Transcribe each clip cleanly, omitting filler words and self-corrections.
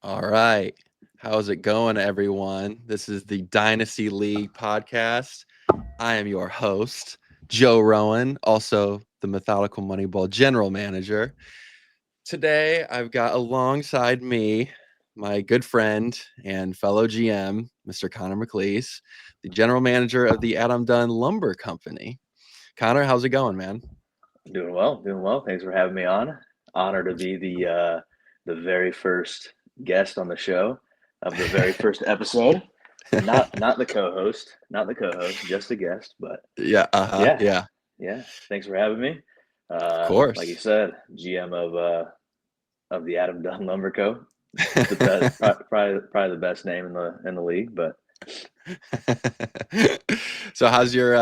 All right. How's it going, everyone? This is the Dynasty League podcast. I am your host, Joe Rowan, also the Methodical Moneyball General Manager. Today, I've got alongside me my good friend and fellow GM, Mr. Connor McClees, the General Manager of the Adam Dunn Lumber Company. Connor, how's it going, man? Doing well, doing well. Thanks for having me on. Honor to be the very first guest on the show of the very first episode. Not the co-host, just a guest. But Yeah, yeah, yeah, yeah. Thanks for having me. of Like you course. said, GM of the Adam Dunn Lumber Co. The best, probably the best name in the league. But So how's your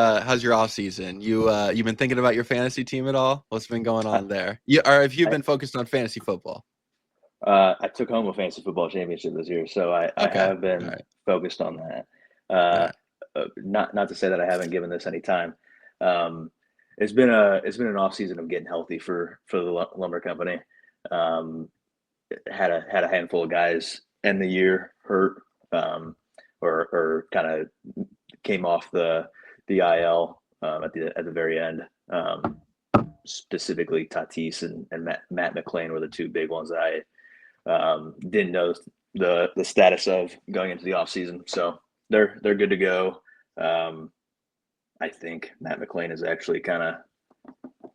off season? You've been thinking about your fantasy team at all? What's been going I on there? Or have you I, been focused on fantasy football? I took home a fantasy football championship this year, so I Okay. have All been right. focused on that. All Uh, right. not to say that I haven't given this any time. Um, it's been an off season of getting healthy for the lumber company. Um, had a handful of guys end the year hurt, or kind of came off the IL at the very end. Specifically, Tatis and Matt McClain were the two big ones that I didn't know the status of going into the off season. So they're good to go. Um, I think Matt McClain has actually kind of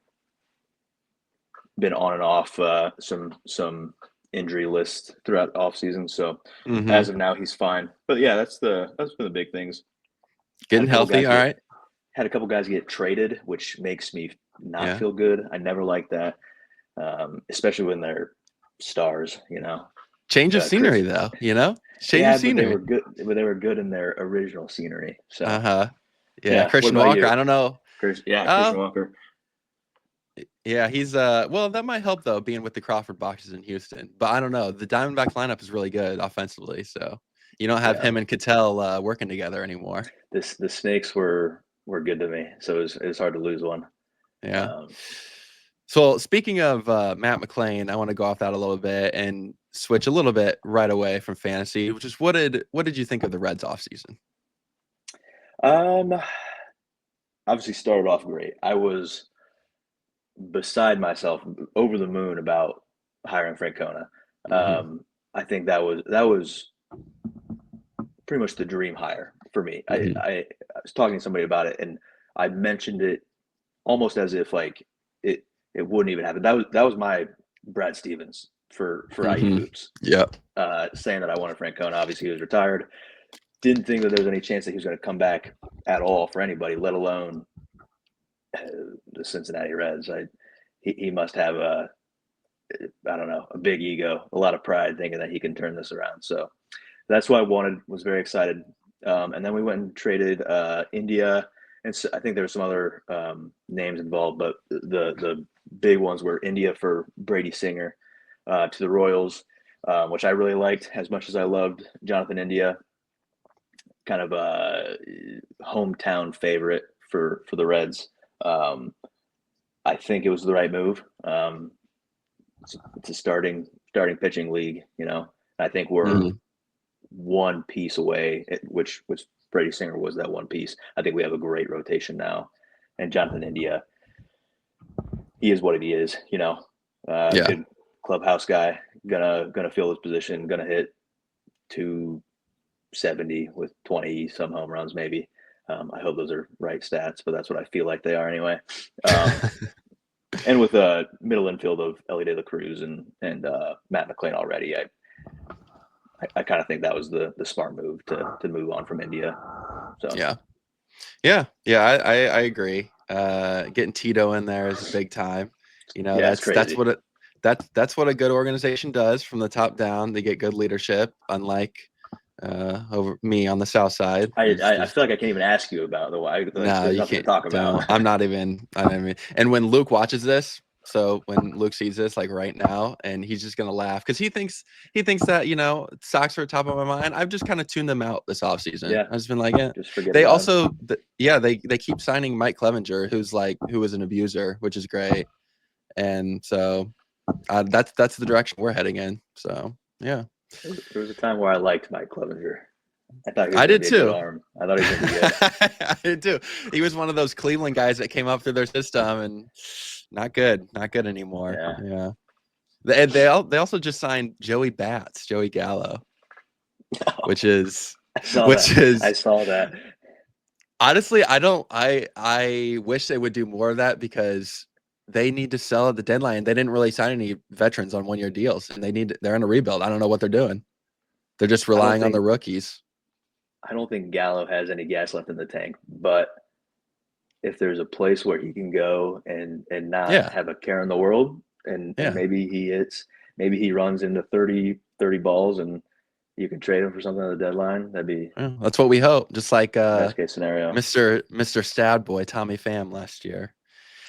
been on and off some injury list throughout the off season. So Mm-hmm. as of now, he's fine. But yeah, that's been the big things. Had a Getting couple healthy. guys All get right. had a couple guys get traded, which makes me not Yeah. feel good. I never like that, especially when they're stars. Change of Chris. scenery, though. Change of Yeah, but they scenery. were good. But they were good in their original scenery. So Uh-huh. Yeah. yeah. What Christian about Walker. you, I don't know. Chris? Yeah, Uh, Christian Walker. yeah, he's well, that might help though, being with the Crawford boxes in Houston. But I don't know. The Diamondbacks lineup is really good offensively, so you don't have Yeah, him and Cattell working together anymore. the Snakes were good to me. So it was hard to lose one. Yeah. Um, So speaking of Matt McClain, I want to go off that a little bit and switch a little bit right away from fantasy, which is what did you think of the Reds offseason? um, obviously started off great. I was beside myself, over the moon about hiring Francona. Mm-hmm. I think that was pretty much the dream hire for me. Mm-hmm. I was talking to somebody about it, and I mentioned it almost as if like it it wouldn't even happen. That was my Brad Stevens for IU Mm-hmm. hoops, Yep. saying that I wanted Francona. Obviously, he was retired. Didn't think that there was any chance that he was going to come back at all for anybody, let alone the Cincinnati Reds. He must have I don't know, a big ego, a lot of pride, thinking that he can turn this around. So that's what I wanted. Was very excited. And then we went and traded India, and so I think there were some other names involved, but the big ones were India for Brady Singer to the Royals, which I really liked as much as I loved Jonathan India. Kind of a hometown favorite for the Reds. Um, I think it was the right move. It's a starting pitching league, I think we're Mm-hmm. one piece away, which Brady Singer was that one piece. I think we have a great rotation now, and Jonathan India, he is what he is, Yeah. good clubhouse guy, gonna fill his position, gonna hit 270 with 20 some home runs maybe. I hope those are right stats, but that's what I feel like they are anyway. And with a middle infield of Ellie De La Cruz and Matt McClain already, I kind of think that was the smart move to move on from India. So Yeah. Yeah. I agree. Getting Tito in there is big time. yeah, it's That's crazy. what that's what a good organization does from the top down. They get good leadership, unlike over me on the south side, who's I feel just like I can't even ask you about like no, there's you nothing to can't. talk about. Don't. I'm not even. I mean, and when Luke watches this, so when Luke sees this, like right now, and he's just gonna laugh because he thinks that Sox are top of my mind. I've just kind of tuned them out this offseason. Yeah, I've just been like, yeah. just forget They about him. also, yeah, they keep signing Mike Clevenger, who was an abuser, which is great, and so that's the direction we're heading in. So yeah. There was a time where I liked Mike Clevenger. I thought he was I going to did be a good too. arm. I thought he was going to be good. I did too. He was one of those Cleveland guys that came up through their system and not good anymore. Yeah. Yeah. They also just signed Joey Gallo, which is I saw which that. I is saw that. honestly, I wish they would do more of that because they need to sell at the deadline. They didn't really sign any veterans on 1-year deals, and they're in a rebuild. I don't know what they're doing. They're just relying on the rookies. I don't think Gallo has any gas left in the tank, but if there's a place where he can go and not Yeah. have a care in the world, and Yeah. maybe he runs into 30 balls and you can trade him for something at the deadline, that'd be Yeah, that's what we hope. Just like best case scenario. Mr. Stab Boy Tommy Pham last year.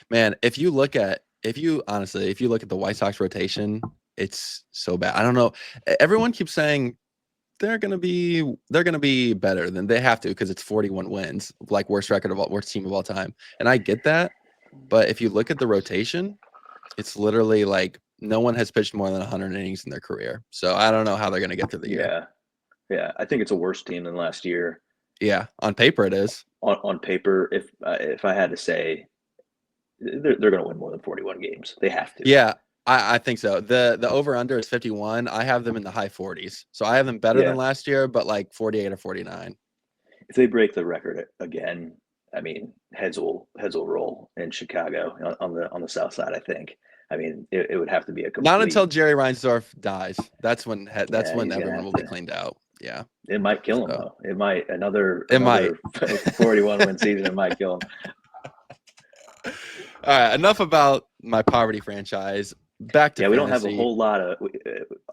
Man, if you look at the White Sox rotation, it's so bad. I don't know. Everyone keeps saying they're gonna be better than they have to because it's 41 wins, like worst team of all time. And I get that, but if you look at the rotation, it's literally like no one has pitched more than 100 innings in their career. So I don't know how they're gonna get through the year. Yeah. I think it's a worse team than last year. Yeah, on paper it is. On paper, if I had to say, they're going to win more than 41 games. They have to. Yeah, I think so. The over under is 51. I have them in the high 40s. So I have them better than last year, but like 48 or 49. If they break the record again, I mean, heads will roll in Chicago on the south side, I think. I mean, it would have to be a complete. Not until Jerry Reinsdorf dies. That's when he's everyone will be cleaned out. Yeah. It might kill him though. It might another 41 win season. It might kill him. All right, enough about my poverty franchise. Back to we don't have fantasy. a whole lot of.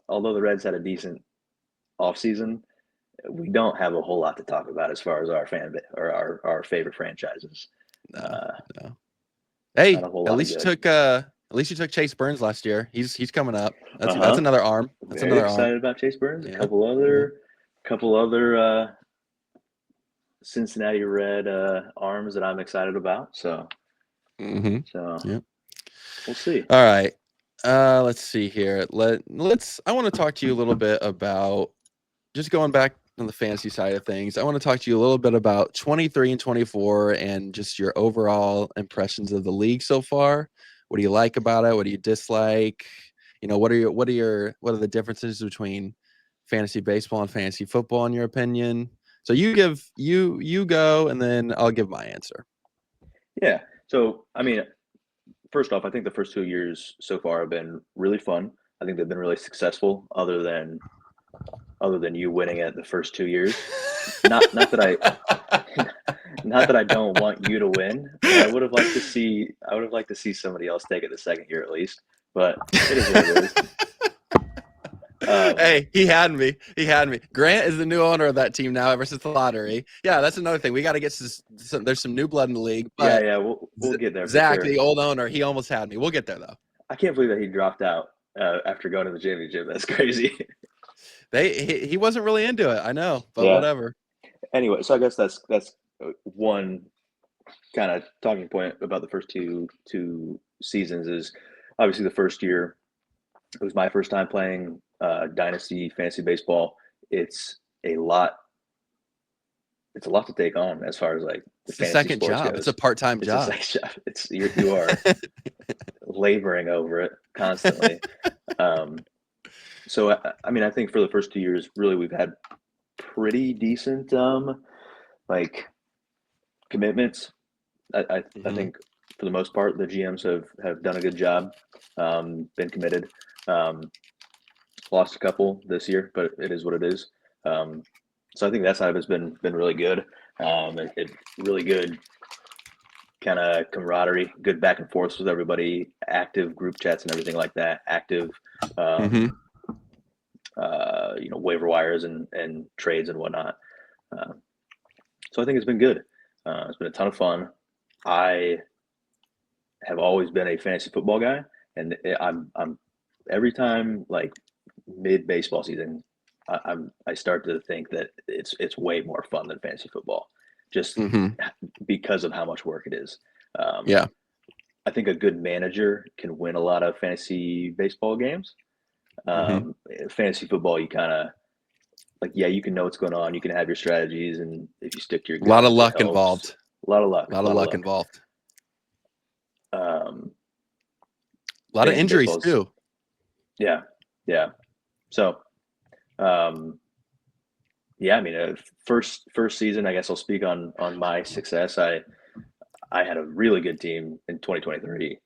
Although the Reds had a decent offseason, we don't have a whole lot to talk about as far as our our favorite franchises. No. Hey, at least you took Chase Burns last year. He's coming up. That's another arm. That's Very another excited arm. about Chase Burns. Yeah. A couple other Cincinnati Red arms that I'm excited about. So yeah, we'll see. All right. Let's see here. I want to talk to you a little bit about just going back on the fantasy side of things. I want to talk to you a little bit about 23 and 24 and just your overall impressions of the league so far. What do you like about it? What do you dislike? What are the differences between fantasy baseball and fantasy football in your opinion? So you go and then I'll give my answer. Yeah. So, I mean, first off, I think the first 2 years so far have been really fun. I think they've been really successful other than you winning it the first 2 years. Not that I don't want you to win. I would have liked to see somebody else take it the second year at least, but it is what it is. Hey, he had me. Grant is the new owner of that team now ever since the lottery. Yeah, that's another thing. We got to get there's some new blood in the league. But we'll get there. Zach, the old owner, he almost had me. We'll get there though. I can't believe that he dropped out after going to the championship. That's crazy. He wasn't really into it. I know, but whatever. Anyway, so I guess that's one kind of talking point about the first two seasons is obviously the first year. It was my first time playing Dynasty fantasy baseball. It's a lot to take on as far as like it's the second job. Goes. It's a part-time job. It's a second job. You are laboring over it constantly. So I mean, I think for the first 2 years, really, we've had pretty decent like commitments. I think for the most part, the GMs have done a good job, been committed. Lost a couple this year, but it is what it is. So I think that side has been really good. It really good kind of camaraderie, good back and forth with everybody, active group chats and everything like that, active waiver wires and trades and whatnot. So I think it's been good. It's been a ton of fun. I have always been a fantasy football guy, and I'm every time like mid baseball season, I start to think that it's way more fun than fantasy football, just because of how much work it is. I think a good manager can win a lot of fantasy baseball games. Um, Fantasy football, you kind of like, yeah, you can know what's going on. You can have your strategies, and if you stick to your A lot of guns, it luck helps. involved. A lot of luck. A lot of luck involved. Um, A lot of Fantasy injuries baseball's, too. yeah, yeah. So, um, yeah, I mean, first season, I guess I'll speak on my success. I had a really good team in 2023.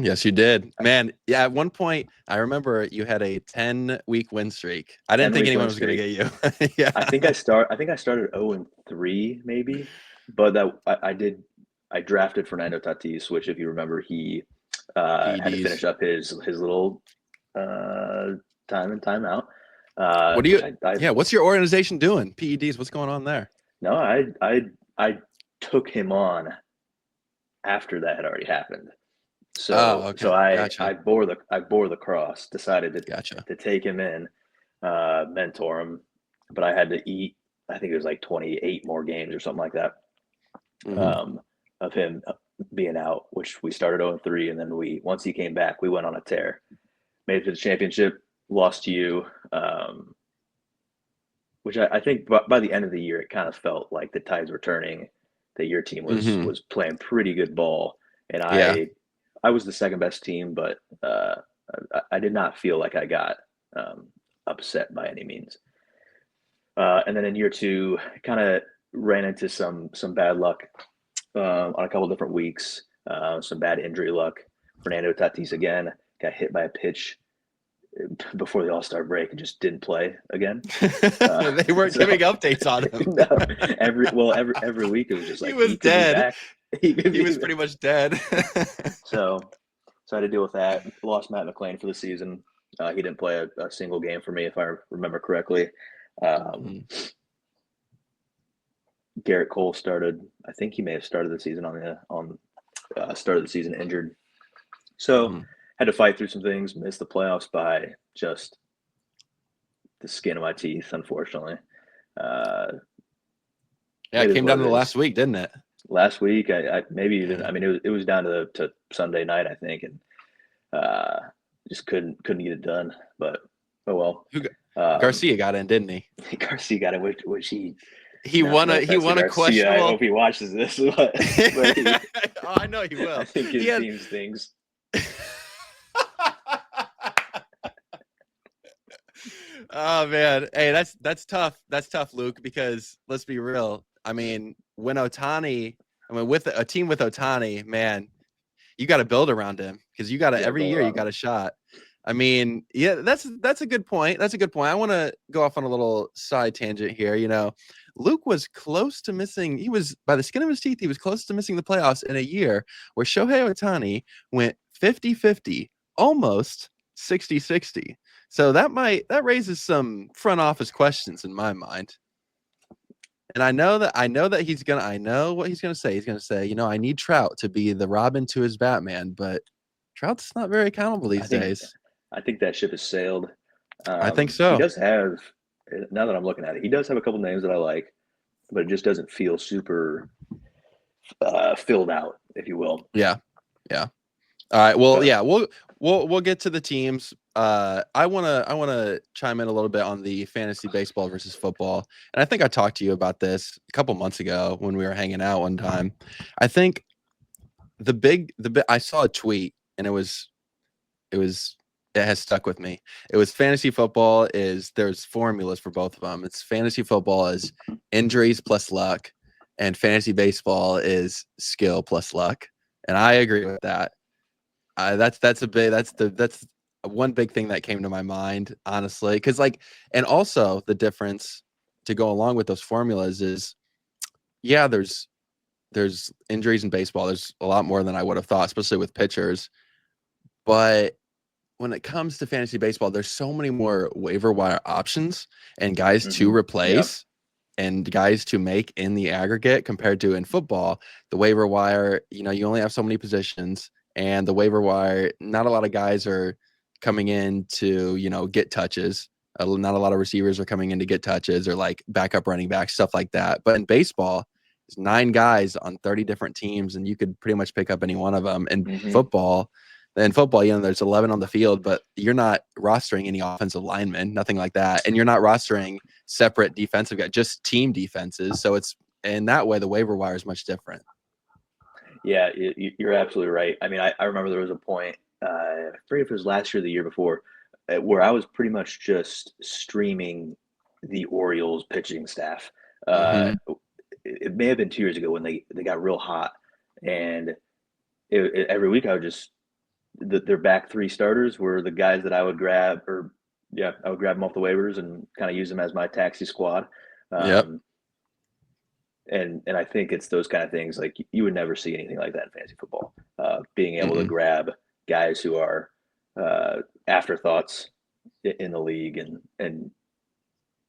Yes, you did, man. Yeah, at one point, I remember you had a 10-week win streak. I didn't think 10-week anyone win was going to streak. get you. Yeah, I think I started 0-3 maybe, but that I drafted Fernando Tatis, which if you remember, he had to PEDs. finish up his little time and time out. What do you? Which I Yeah, what's your organization doing? PEDs. What's going on there? no, I took him on after that had already happened. Oh, So okay, gotcha, I bore the cross, decided gotcha. to take him in, mentor him, but I had to eat. I think it was like 28 more games or something like that, hmm um, of him being out. Which we started 0-3, and then once he came back, we went on a tear, made it to the championship, lost to you. Which I think by the end of the year, it kind of felt like the tides were turning. That your team hmm was playing pretty good ball, and Yeah. I was the second best team, but I did not feel like I got um, upset by any means. And then in year two, kind of ran into some bad luck on a couple different weeks, some bad injury luck. Fernando Tatis again got hit by a pitch before the All Star break and just didn't play again. They weren't So giving updates on him. no, every week it was just He like was he could be dead. back. He could He be was back. pretty much dead. So I had to deal with that. Lost Matt McClain for the season. He didn't play a single game for me, if I remember correctly. Um, Mhm. Garrett Cole started. I think he may have started the season on start of the season injured. So Mhm. had to fight through some things. Missed the playoffs by just the skin of my teeth, unfortunately. Uh, Yeah, it it is came what down it to the is. last week, didn't it? Last week, I maybe even. Yeah. I mean, it was down to Sunday night, I think, and just couldn't get it done. But oh well. Who got, Um, Garcia got in, didn't he? Garcia got it, which he. He No, won no a he offense to won a Garcia. I questionable. hope he watches this, but Oh, he, I know he I will. think He his had. team stinks. Oh man, hey, that's tough. That's tough, Luke. Because let's be real. I mean, with a team with Otani, man, you got to build around him because you got to Yeah, every build year you around got him. a shot. I mean, yeah, that's a good point. That's a good point. I want to go off on a little side tangent here. Luke was close to missing. He was by the skin of his teeth. He was close to missing the playoffs in a year where Shohei Otani went 50-50, almost 60-60. So that raises some front office questions in my mind. And I know that I know what he's gonna say. He's gonna say, I need Trout to be the Robin to his Batman, but Trout's not very accountable I these think days. I think that ship has sailed. I think He so. does have. Now that I'm looking at it, he does have a couple names that I like, but it just doesn't feel super filled out, if you will. Yeah. Yeah. All right. Well, But yeah, we'll get to the teams. I wanna chime in a little bit on the fantasy baseball versus football. And I think I talked to you about this a couple months ago when we were hanging out one time. I think I saw a tweet and it was it has stuck with me. It was fantasy football is there's formulas for both of them. It's fantasy football is injuries plus luck, and fantasy baseball is skill plus luck. And I agree with that. That's one big thing that came to my mind, honestly, because and also the difference to go along with those formulas is, yeah, there's injuries in baseball. There's a lot more than I would have thought, especially with pitchers. But when it comes to fantasy baseball, there's so many more waiver wire options and guys to yeah, replace and guys to make in the aggregate compared to in football. The waiver wire, you only have so many positions, and the waiver wire, not a lot of guys are coming in to, get touches. Not a lot of receivers are coming in to get touches or like backup running backs, stuff like that. But in baseball, it's 9 guys on 30 different teams, and you could pretty much pick up any one of them. In hmm football, In football, there's 11 on the field, but you're not rostering any offensive linemen, nothing like that. And you're not rostering separate defensive guys, just team defenses. So it's in that way, the waiver wire is much different. Yeah, you're absolutely right. I mean, I remember there was a point, I forget if it was last year or the year before, where I was pretty much just streaming the Orioles pitching staff. Mm-hmm. It may have been 2 years ago when they got real hot, and every week I would just their back three starters were the guys that I would grab, or yeah, I would grab them off the waivers and kind of use them as my taxi squad. Yep. Um, and I think it's those kind of things like you would never see anything like that in fantasy football. Being able to Mm-mm. grab guys who are afterthoughts in the league and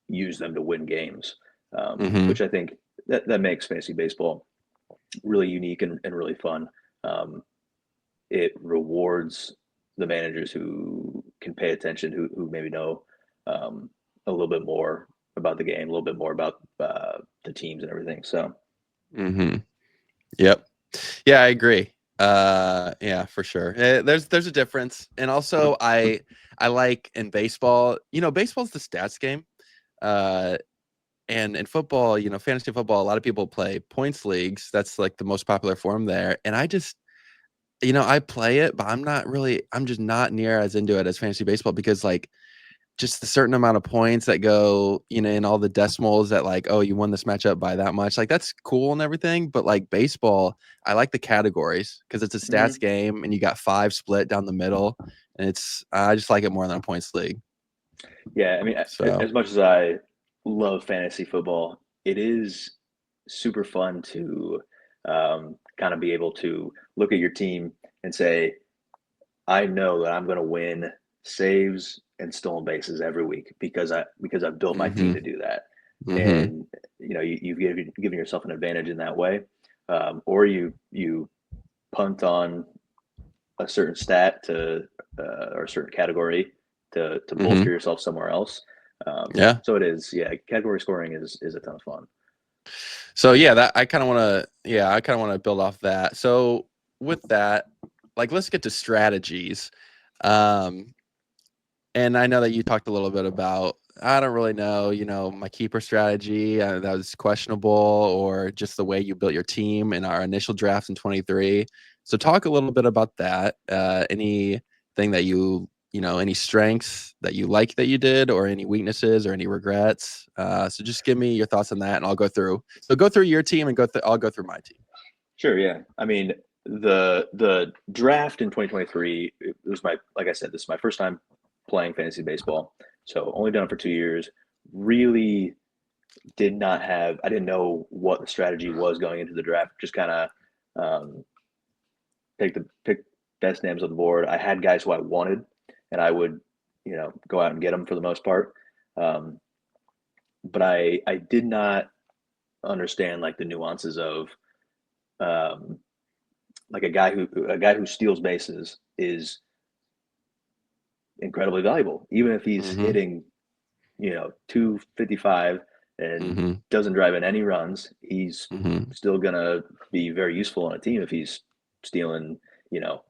use them to win games, Mm-hmm. which I think that makes fantasy baseball really unique and really fun. It rewards the managers who can pay attention, who maybe know a little bit more about the game, a little bit more about the teams and everything. So, Mm-hmm. Yep. Yeah, I agree. Yeah, for sure. There's a difference, and also I like in baseball. Baseball's the stats game. Uh, and in football, fantasy football, a lot of people play points leagues. That's like the most popular form there. And I just, I play it, but I'm just not near as into it as fantasy baseball because like just the certain amount of points that go, in all the decimals that like, oh, you won this matchup by that much. Like that's cool and everything. But like baseball, I like the categories because it's a stats mhm. game and you got five split down the middle. And I just like it more than a points league. Yeah, I mean, So, as much as I love fantasy football, it is super fun to kind of be able to look at your team and say, I know that I'm going to win saves and stolen bases every week because I built my team mm-hmm, to do that, mm-hmm, and you've given yourself an advantage in that way, or you punt on a certain stat to or a certain category to mm-hmm. bolster yourself somewhere else. Yeah. So it is, yeah. Category scoring is a ton of fun. So yeah, that I kind of want to build off that. So with that, like let's get to strategies. Um, and I know that you talked a little bit about I don't really know, my keeper strategy that was questionable, or just the way you built your team in our initial drafts in 23. So talk a little bit about that. Anything that any strengths that you like that you did, or any weaknesses or any regrets. So just give me your thoughts on that, and I'll go through. So go through your team and I'll go through my team. Sure, yeah. I mean, the draft in 2023, it was like I said, this is my first time playing fantasy baseball. So only done it for 2 years. Really I didn't know what the strategy was going into the draft. Just kind of um, pick best names on the board. I had guys who I wanted, and I would, go out and get them for the most part. Um, but I did not understand like the nuances of um, like a guy who steals bases is incredibly valuable, even if he's Mm-hmm. hitting 255 and Mm-hmm. doesn't drive in any runs. He's Mm-hmm. still gonna be very useful on a team if he's stealing you know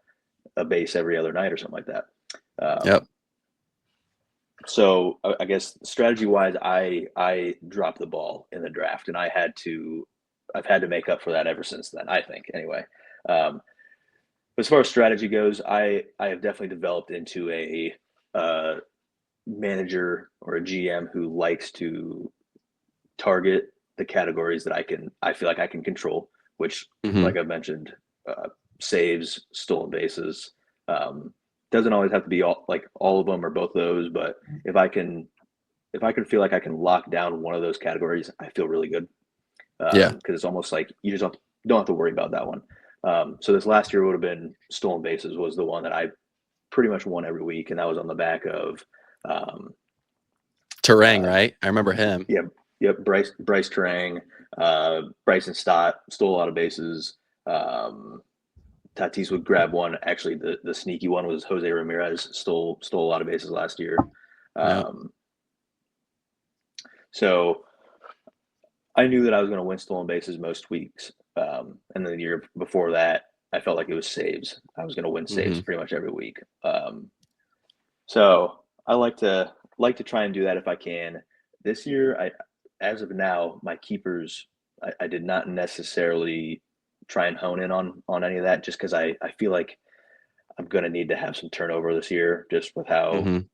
a base every other night or something like that. Yep. So I guess strategy wise, I dropped the ball in the draft, and I've had to make up for that ever since then. I think anyway. Um, as far as strategy goes, I have definitely developed into a uh, manager or a GM who likes to target the categories that I feel like I can control, which, Mm-hmm. like I've mentioned, uh, saves, stolen bases. Um, doesn't always have to be all of them or both of those, but if I can feel like I can lock down one of those categories, I feel really good, Yeah. because it's almost like you just don't have to worry about that one. So this last year would have been stolen bases was the one that I pretty much won every week, and that was on the back of um, Terang, uh, right? I remember him. yeah, yep, Bryce Terang, Bryson Stott stole a lot of bases. Um, Tatis would grab one. Actually, the sneaky one was Jose Ramirez stole a lot of bases last year. Yep. Um, so I knew that I was going to win stolen bases most weeks. And then the year before that, I felt like it was saves. I was going to win saves Mm-hmm. pretty much every week. So I like to try and do that if I can. This year, as of now, my keepers, I did not necessarily try and hone in on any of that, just because I feel like I'm going to need to have some turnover this year, just with how Mm-hmm.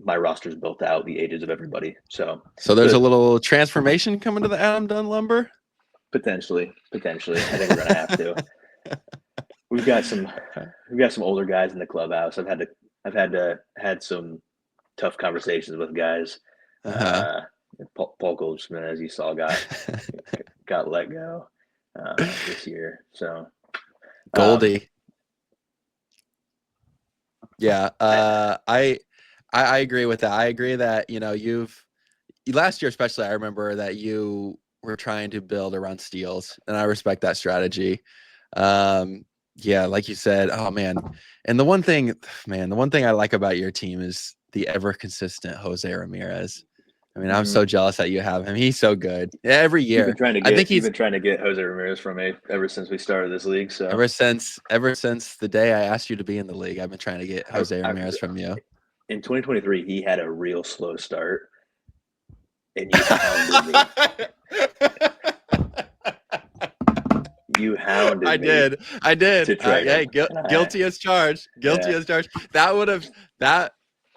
my roster's built out, the ages of everybody. So So there's a but little transformation coming to the Adam Dunn lumber. potentially, I think we're going to have to. We've got some older guys in the clubhouse. Had some tough conversations with guys. Uh-huh. Uh, Paul Goldschmidt, as you saw, got let go this year. So um, Goldie. Yeah. I agree with that. I agree that, you've last year especially, I remember that you were trying to build around steals, and I respect that strategy. Yeah, like you said, oh man. And the one thing I like about your team is the ever consistent Jose Ramirez. I mean, I'm so jealous that you have him. He's so good. Every year. I think you've he's been trying to get Jose Ramirez from me ever since we started this league. So ever since the day I asked you to be in the league, I've been trying to get Jose I, Ramirez from you. in 2023, he had a real slow start, and you hounded me. You hounded I me did. I did. to trade Hey, him, and guilty as charged. Guilty yeah, as charged. That would have that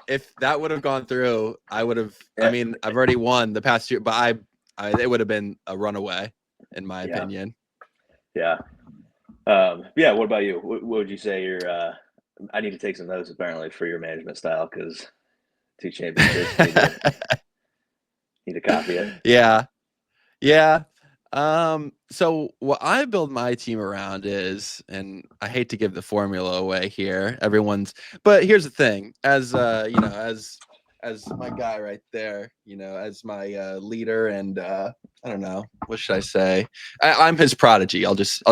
if that would have gone through, I would have. I yeah, mean, I've already won the past year, but it would have been a runaway, in my yeah, opinion. yeah. Yeah. What about you? What would you say your? I need to take some notes apparently for your management style, because 2 championships need to copy it. Yeah, yeah. So what I build my team around is, and I hate to give the formula away here, but here's the thing, as my guy right there, as my leader, and I don't know, what should I say? I'm his prodigy. I'll just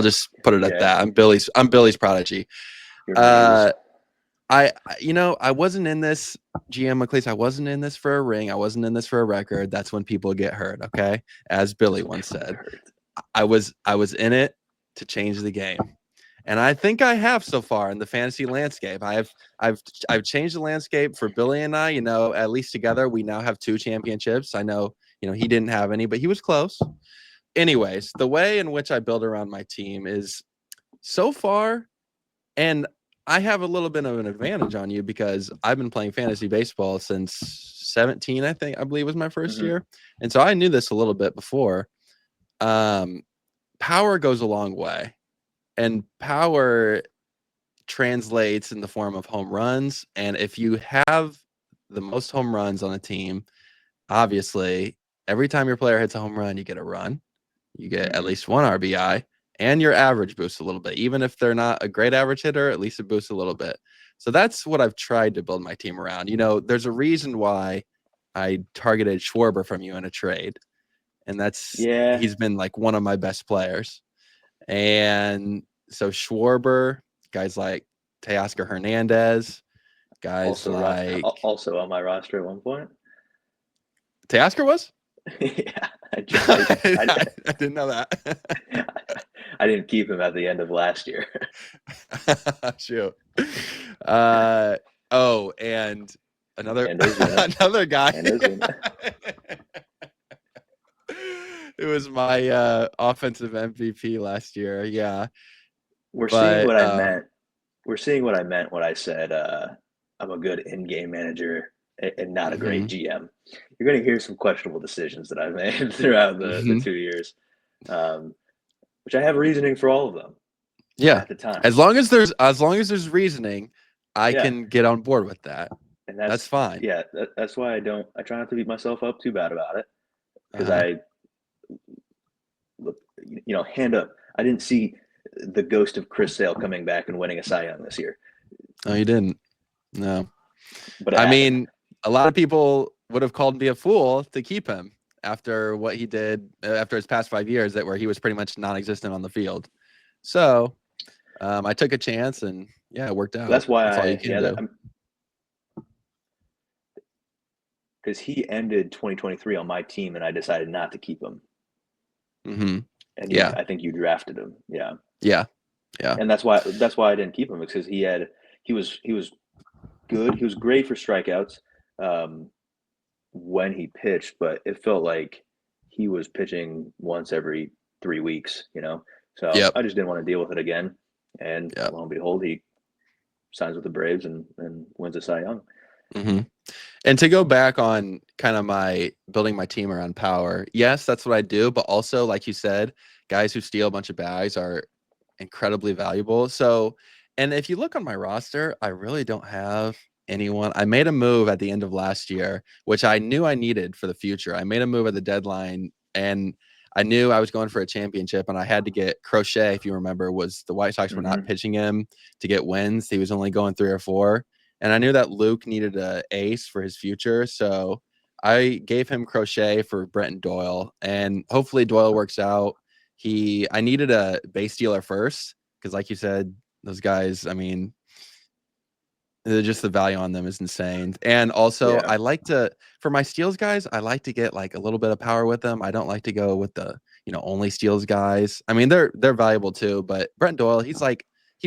put it at Yeah, that. I'm Billy's prodigy. your muse. Uh, I wasn't in this, GM McCleese. I wasn't in this for a ring. I wasn't in this for a record. That's when people get hurt. Okay, as Billy once said. I was in it to change the game. And I think I have so far in the fantasy landscape. I've changed the landscape for Billy and I, at least together we now have 2 championships. I know, he didn't have any, but he was close. Anyways, the way in which I build around my team is so far, and I have a little bit of an advantage on you because I've been playing fantasy baseball since 17, I believe was my first Mm-hmm. year. And so I knew this a little bit before. Power goes a long way, and power translates in the form of home runs. And if you have the most home runs on a team, obviously, every time your player hits a home run, you get a run, you get at Mm-hmm. least one RBI, and your average boosts a little bit. Even if they're not a great average hitter, at least it boosts a little bit. So that's what I've tried to build my team around. There's a reason why I targeted Schwarber from you in a trade, and Yeah. he's been like one of my best players. And so Schwarber, guys like Teoscar Hernandez, guys like Also on my roster at one point. Teoscar was? Yeah, I didn't know that. I didn't keep him at the end of last year. Shoot. And another And Ozuna. another guy. And Ozuna. It was my offensive MVP last year. Yeah. We're seeing But what I meant. We're seeing what I meant when I said I'm a good in-game manager and not a great mhm, GM. You're going to hear some questionable decisions that I've made throughout the mhm. 2 years, which I have reasoning for all of them Yeah. at the time. As long as there's reasoning, I Yeah, can get on board with that. and That's fine. that's why I try not to beat myself up too bad about it, because Uh-huh. I look, hand up. I didn't see the ghost of Chris Sale coming back and winning a Cy Young this year, No, you didn't. No. but it I happened. mean, a lot of people would have called me a fool to keep him after what he did after his past 5 years, where he was pretty much non-existent on the field. So I took a chance, and yeah, it worked out. That's why That's all you can do. because he ended 2023 on my team, and I decided not to keep him. Mm-hmm. And Yeah. I think you drafted him. Yeah. Yeah. Yeah. And that's why I didn't keep him, because he was good. He was great for strikeouts when he pitched, but it felt like he was pitching once every 3 weeks, So Yep. I just didn't want to deal with it again. And Yep. lo and behold, he signs with the Braves and wins a Cy Young. hmm And to go back on kind of my building my team around power, yes, that's what I do. But also, like you said, guys who steal a bunch of bags are incredibly valuable. So, and if you look on my roster, I really don't have anyone. I made a move at the end of last year, which I knew I needed for the future. I made a move at the deadline, and I knew I was going for a championship, and I had to get Crochet. If you remember, was the White Sox were not pitching him to get wins. He was only going 3 or 4. And I knew that Luke needed a ace for his future. So I gave him Crochet for Brent and Doyle. And hopefully Doyle works out. I needed a base stealer first, because like you said, those guys, I mean, just the value on them is insane. And also Yeah. I like to, for my steals guys, I like to get like a little bit of power with them. I don't like to go with the, only steals guys. I mean, they're valuable too, but Brent Doyle, he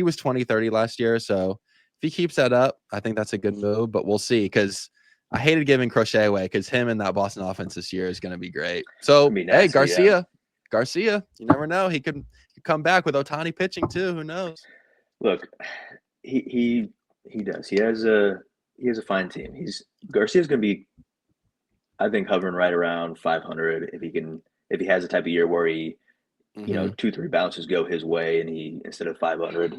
was 20-30 last year. So if he keeps that up, I think that's a good move, but we'll see. Cause I hated giving Crochet away, because him and that Boston offense this year is going to be great. It'd So, be hey, nasty, yeah. Garcia, you never know. He could come back with Otani pitching too. Who knows? Look, he does. He has a fine team. Garcia's going to be, I think, hovering right around 500 if he has a type of year where he, Mm-hmm. 2-3 bounces go his way, and he, instead of 500,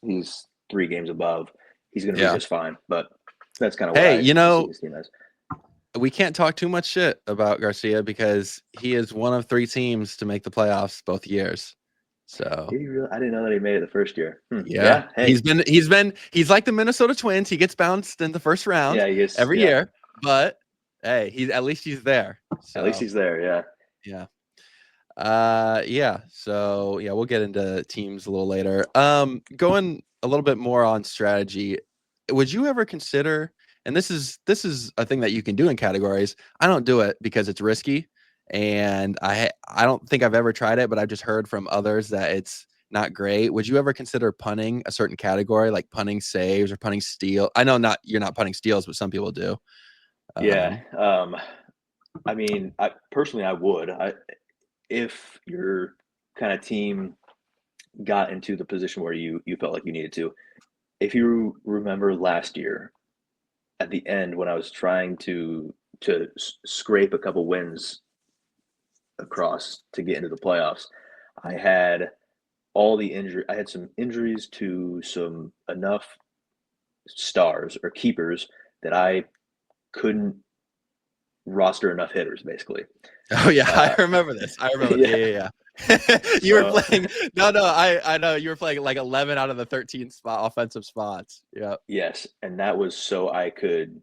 he's 3 games above. He's going to be Yeah. just fine. But that's kind of what Hey, I see his team as. we can't talk too much shit about Garcia, because he is one of 3 teams to make the playoffs both years. So Did he really? I didn't know that he made it the first year. yeah, Yeah. Hey. he's like the Minnesota Twins. He gets bounced in the first round Yeah. He gets. every Yeah. year, but hey, at least he's there. At least So he's there. Yeah. yeah. Yeah. So yeah, we'll get into teams a little later. Going a little bit more on strategy, would you ever consider, and this is a thing that you can do in categories. I don't do it because it's risky, and I don't think I've ever tried it, but I've just heard from others that it's not great. Would you ever consider punting a certain category, like punting saves or punting steal? I know you're not punting steals, but some people do. Yeah. Um, I mean, I would. If your kind of team got into the position where you felt like you needed to. If you remember last year, at the end when I was trying to scrape a couple wins across to get into the playoffs, I had all the injury. I had some injuries to some enough stars or keepers that I couldn't roster enough hitters, basically. Oh yeah, I Uh, remember this. I remember. yeah. Yeah, yeah, yeah. You were So playing. No, no, I know you were playing like 11 out of the 13 offensive spots. Yeah. yes, and that was so I could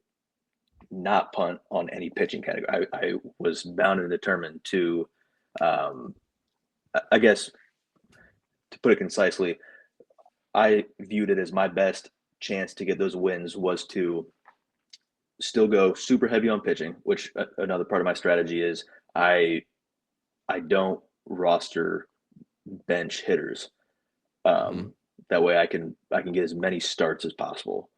not punt on any pitching category. I was bound and determined to, um, I guess, to put it concisely, I viewed it as my best chance to get those wins was to still go super heavy on pitching, which another part of my strategy is I I don't roster bench hitters. hmm Um, that way I can get as many starts as possible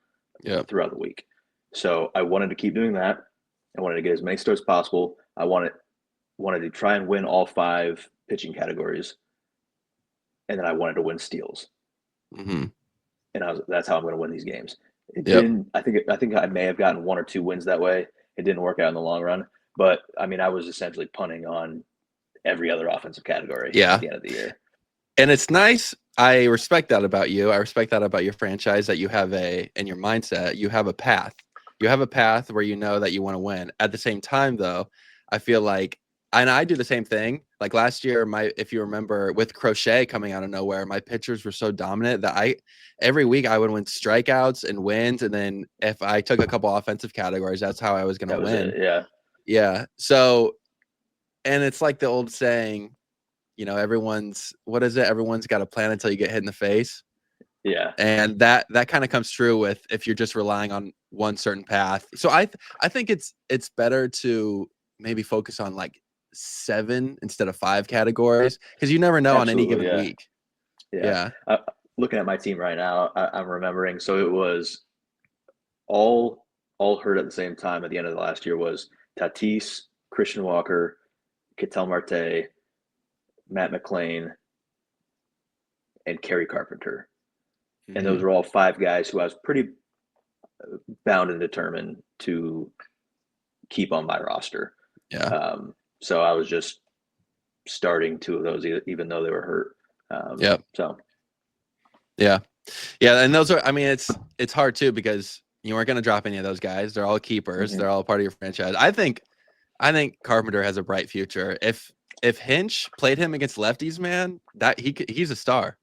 Yeah. throughout the week. So I wanted to keep doing that. I wanted to get as many starts as possible. I wanted to try and win all 5 pitching categories, and then I wanted to win steals. hmm And that's how I'm going to win these games. It Yep. didn't. I think I may have gotten 1 or 2 wins that way. It didn't work out in the long run, but I mean, I was essentially punting on every other offensive category at Yeah. the end of the year. And it's nice. I respect that about you. I respect that about your franchise, that you have in your mindset, you have a path. You have a path where you know that you want to win. At the same time, though, I feel like, and I do the same thing. Like last year, if you remember, with Crochet coming out of nowhere, my pitchers were so dominant that every week I would win strikeouts and wins. And then if I took a couple offensive categories, that's how I was going to That was it. win. Yeah. Yeah. So, and it's like the old saying, everyone's got a plan until you get hit in the face. Yeah. And that kind of comes true with if you're just relying on one certain path. So I think it's better to maybe focus on like 7 instead of 5 categories, because you never know on any Absolutely. given Yeah. week. Yeah. Yeah. looking at my team right now, I'm remembering. So it was all hurt at the same time at the end of the last year was Tatis, Christian Walker, Ketel Marte, Matt McLean, and Kerry Carpenter. And those Mhm. were all five guys who I was pretty bound and determined to keep on my roster. Yeah. So I was just starting two of those, even though they were hurt. Yep. So Yeah. Yeah, and those are. I mean, it's hard too because you weren't going to drop any of those guys. They're all keepers. mhm. They're all part of your franchise. I think Carpenter has a bright future. If Hinch played him against lefties, man, that he's a star.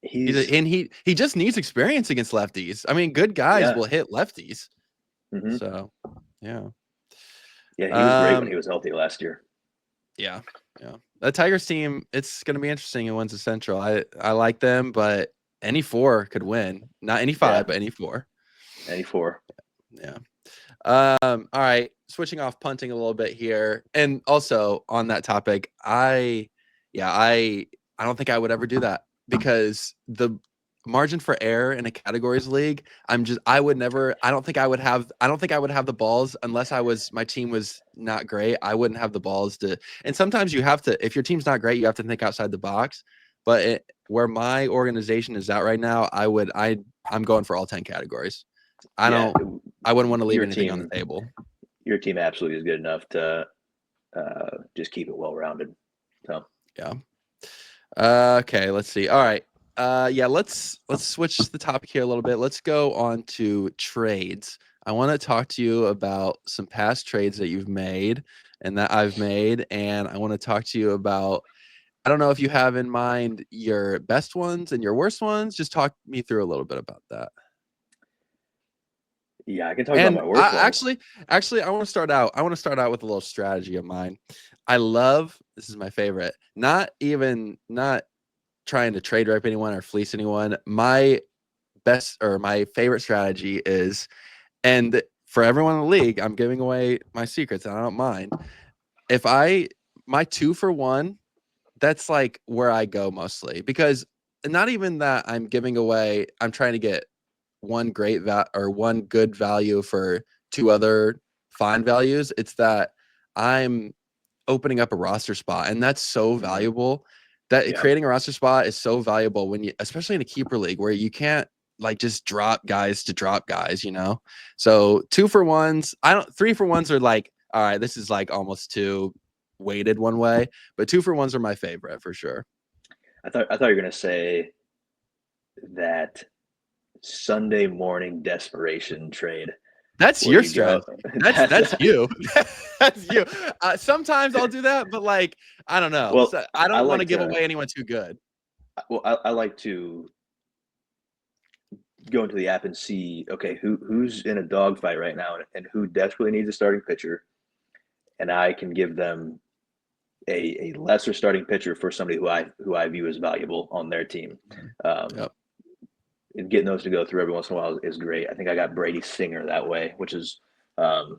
He's And he just needs experience against lefties. I mean, good guys yeah, will hit lefties. hmm So, yeah. yeah, he was great when Um, he was healthy last year. yeah. Yeah. The Tigers team, it's going to be interesting who wins the Central. I like them, but any four could win. Not any Yeah, five, but any four. 94. Yeah. All right. Switching off punting a little bit here. And also on that topic, I don't think I would ever do that because the margin for error in a categories league, I would never, I don't think I would have the balls unless my team was not great. I wouldn't have the balls to, and sometimes you have to, if your team's not great, you have to think outside the box. But where my organization is at right now, I'm going for all 10 categories. I Yeah, don't, I wouldn't want to leave your anything on the team, table. your team absolutely is good enough to just keep it well rounded. So Yeah. Okay, let's see. All right. Yeah, let's switch the topic here a little bit. Let's go on to trades. I want to talk to you about some past trades that you've made and that I've made, and I want to talk to you about I don't know if you have in mind your best ones and your worst ones. Just talk me through a little bit about that. yeah, I can talk about And my worst ones. actually, I want to start out. I want to start out with a little strategy of mine. I love this is my favorite. Not trying to trade rep anyone or fleece anyone. My best or my favorite strategy is, and for everyone in the league, I'm giving away my secrets, and I don't mind. If I my 2-for-1, that's like where I go mostly because not even that I'm giving away. I'm trying to get one good value for two other fine values. It's that I'm opening up a roster spot, and that's so hmm valuable. That Yeah, creating a roster spot is so valuable when you, especially in a keeper league where you can't like just drop guys to drop guys, you know. So 2-for-1s, I don't 3-for-1s are like, all right, this is like almost too weighted one way, but 2-for-1s are my favorite for sure. I thought you were gonna say that Sunday morning desperation trade That's where your you go. strategy. That's you. That's you. Sometimes I'll do that, but like I don't know. Well, So I I don't want to like give to. away anyone too good. Well, I like to go into the app and see, okay, who's in a dogfight right now and who desperately needs a starting pitcher, and I can give them a lesser starting pitcher for somebody who I view as valuable on their team. Um, Yep. and getting those to go through every once in a while is great. I think I got Brady Singer that way, which is um,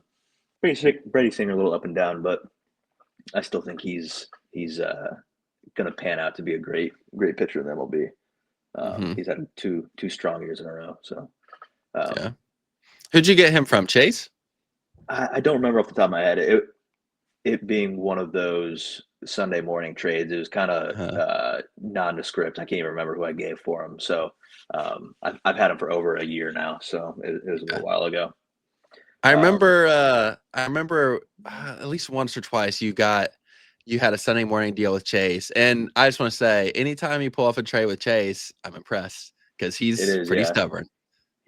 Brady Singer a little up and down, but I still think he's going to pan out to be a great pitcher in the MLB. Hmm. He's had two strong years in a row. So um, Yeah. Who'd you get him from? Chase? I don't remember off the top of my head. It being one of those Sunday morning trades, it was kind of Uh, nondescript. I can't even remember who I gave for him. So I've had him for over a year now. So it was a yeah. little while ago. I Um, remember. I remember at least once or twice you had a Sunday morning deal with Chase, and I just want to say, anytime you pull off a trade with Chase, I'm impressed because it he's is, pretty yeah. stubborn.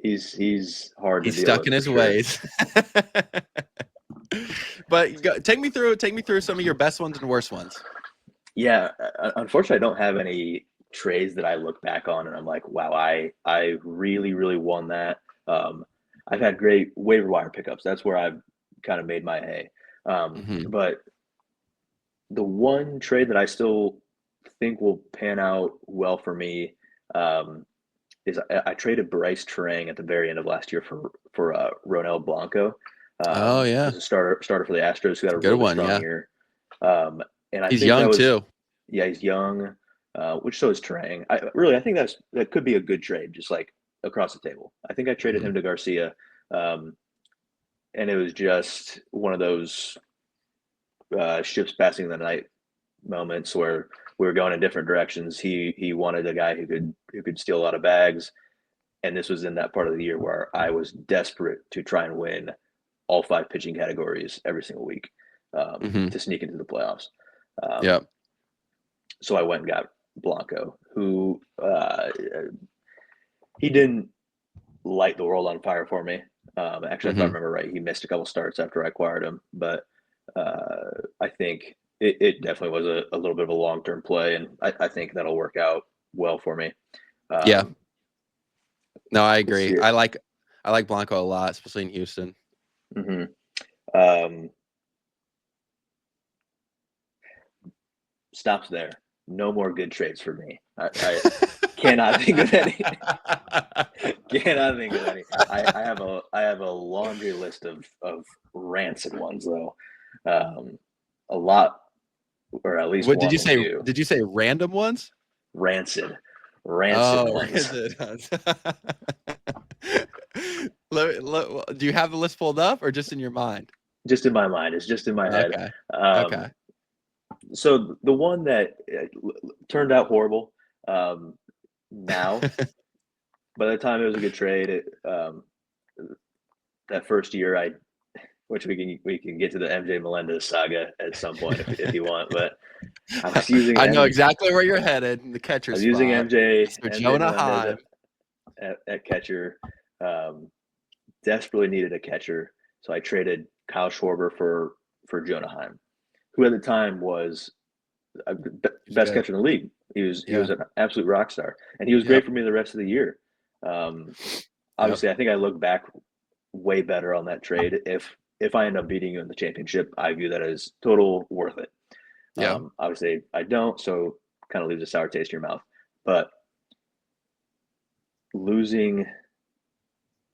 He's hard to He's deal stuck with in for his sure. ways. But take me through some of your best ones and worst ones. Yeah, unfortunately, I don't have any trades that I look back on and I'm like, wow, I really won that. Um, I've had great waiver wire pickups. That's where I've kind of made my hay. Hmm. But the one trade that I still think will pan out well for me um, is I traded Bryce Terang at the very end of last year for Ronel Blanco Oh yeah, as a starter for the Astros, who it's had a a good really one. strong Yeah, year. Um, and I he's think that young was too. yeah, he's young. which so is Trang. I think that could be a good trade, just like across the table. I think I traded him to Garcia, and it was just one of those ships passing the night moments where we were going in different directions. He wanted a guy who could steal a lot of bags, and this was in that part of the year where I was desperate to try and win all 5 pitching categories every single week to sneak into the playoffs. Yeah. So I went and got Blanco, who he didn't light the world on fire for me. Actually, if I remember right, he missed a couple starts after I acquired him, but I think it definitely was a little bit of a long-term play, and I think that'll work out well for me. Yeah. No, I agree. I like Blanco a lot, especially in Houston. Stops there. No more good trades for me. I cannot think of any. Cannot think of any. I have a laundry list of rancid ones though. A lot, or at least what one. Did you say random ones? Rancid ones. Do you have the list pulled up or just in your mind? Just in my mind. It's just in my head. Okay. Okay. So the one that turned out horrible. Now, by the time it was a good trade, that first year, which we can get to the MJ Melendez saga at some point if you want, but I was using. I know exactly where you're headed. The catcher. I was using MJ Jonah Heim at catcher. Desperately needed a catcher, so I traded Kyle Schwarber for Jonah Heim, who at the time was best catcher in the league. He was an absolute rock star, and he was great for me the rest of the year. Obviously, I think I look back way better on that trade. If I end up beating you in the championship, I view that as total worth it. Obviously, I don't, so kind of leaves a sour taste in your mouth. But losing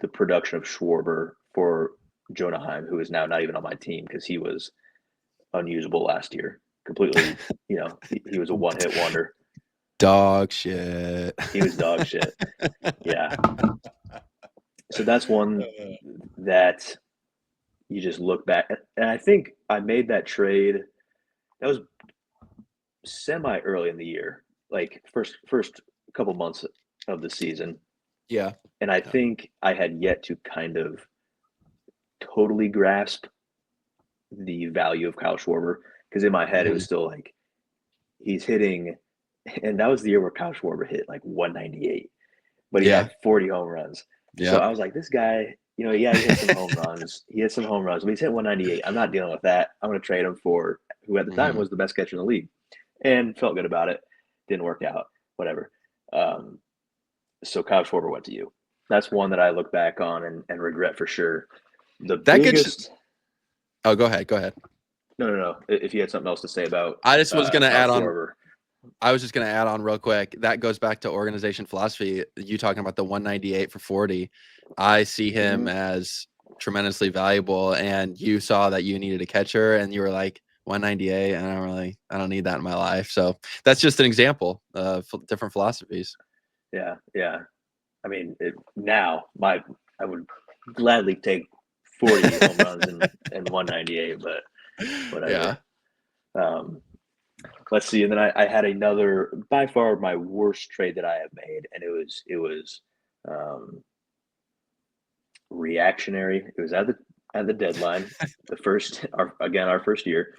the production of Schwarber for Jonah Heim, who is now not even on my team because he was unusable last year. Completely, he was a one-hit wonder. Dog shit. He was dog shit. Yeah. So that's one that you just look back. And I think I made that trade. That was semi early in the year, like first couple months of the season. Yeah. And I think I had yet to kind of totally grasp the value of Kyle Schwarber, because in my head it was still like he's hitting, and that was the year where Kyle Schwarber hit like 198, but he had 40 home runs. So I was like, this guy, he hit some home runs. He hit some home runs, but he's hit 198. I'm not dealing with that. I'm going to trade him for who at the time was the best catcher in the league, and felt good about it. Didn't work out, whatever. So Kyle Schwarber went to you. That's one that I look back on and regret for sure. The biggest. Oh, go ahead. No. If you had something else to say about, I just was going to add on. Schwarber. I was just going to add on real quick. That goes back to organization philosophy. You talking about the 198 for 40. I see him as tremendously valuable, and you saw that you needed a catcher, and you were like 198, and I don't need that in my life. So that's just an example of different philosophies. Yeah. I mean, now I would gladly take 40 home runs and 198, but whatever. Yeah. Let's see. And then I had another, by far my worst trade that I have made, and it was reactionary. It was at the deadline, our first year.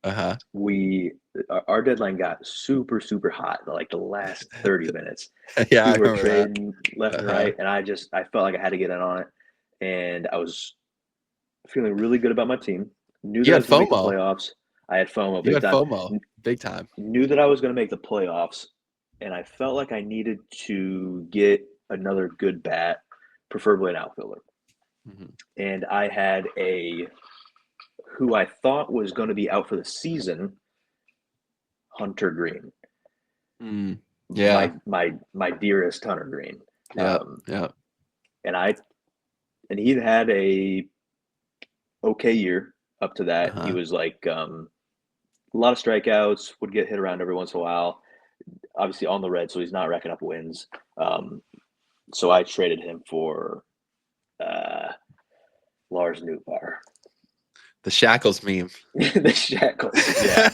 Our deadline got super, super hot in like the last 30 minutes. We were trading left and right, and I felt like I had to get in on it, and I was feeling really good about my team. Knew that I was going to make the playoffs. I had FOMO big time. Knew that I was going to make the playoffs, and I felt like I needed to get another good bat, preferably an outfielder. And I had who I thought was going to be out for the season, Hunter Green. My dearest Hunter Green. And he'd had a okay year up to that. He was like a lot of strikeouts, would get hit around every once in a while. obviously on the red, so he's not racking up wins. So I traded him for Lars Nootbaar. The Shackles meme. The Shackles, yeah.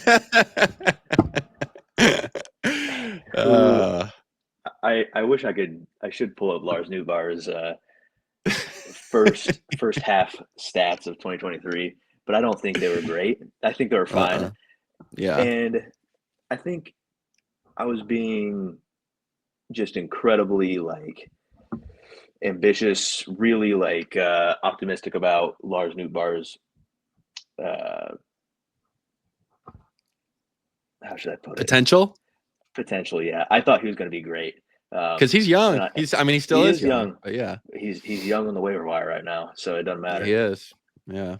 uh, I wish I should pull up Lars Nootbaar's first half stats of 2023, but I don't think they were great. I think they were fine. Yeah. And I think I was being just incredibly ambitious, really optimistic about Lars Nootbaar's how should I put it? Potential? Potential, yeah. I thought he was going to be great. Because he's young. He still he is is young. But yeah. He's young on the waiver wire right now, so it doesn't matter. He is. Yeah.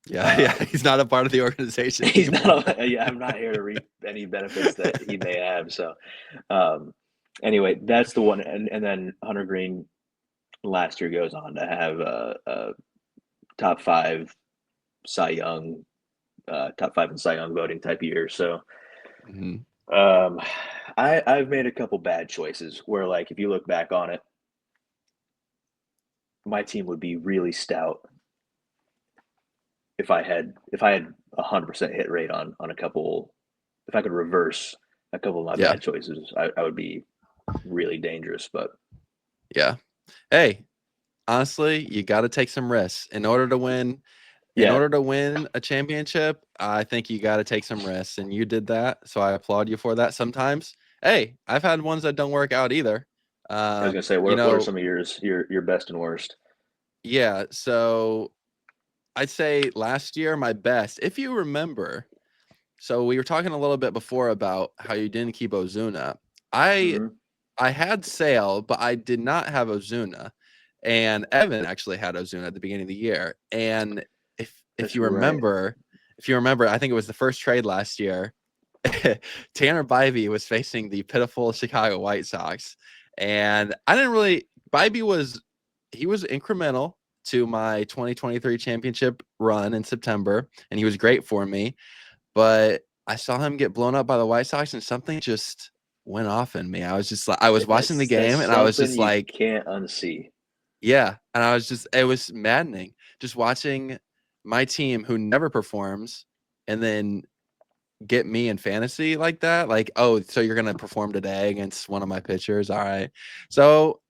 Yeah. He's not a part of the organization. He's not. I'm not here to reap any benefits that he may have. So, anyway, that's the one. And then Hunter Green last year goes on to have a top 5 Cy Young, top 5 in Cy Young voting type year. So, I've made a couple bad choices where, if you look back on it, my team would be really stout if I had 100% hit rate on a couple. If I could reverse a couple of my bad choices, I would be really dangerous. But yeah, hey, honestly, you got to take some risks in order to win. In order to win a championship, I think you got to take some risks, and you did that. So I applaud you for that. Sometimes, hey, I've had ones that don't work out either. I was gonna say, what are some of your best and worst? Yeah, so I'd say last year my best, if you remember. So we were talking a little bit before about how you didn't keep Ozuna. I had Sale, but I did not have Ozuna, and Evan actually had Ozuna at the beginning of the year. And if you remember, I think it was the first trade last year. Tanner Bybee was facing the pitiful Chicago White Sox, and I didn't really. Bybee was incremental to my 2023 championship run in September, and he was great for me. But I saw him get blown up by the White Sox, and something just went off in me. I was just like, I was watching the game, and I was just like, can't unsee. Yeah, and I was just, it was maddening just watching my team who never performs, and then get me in fantasy like that. Like, oh, so you're gonna perform today against one of my pitchers? All right. So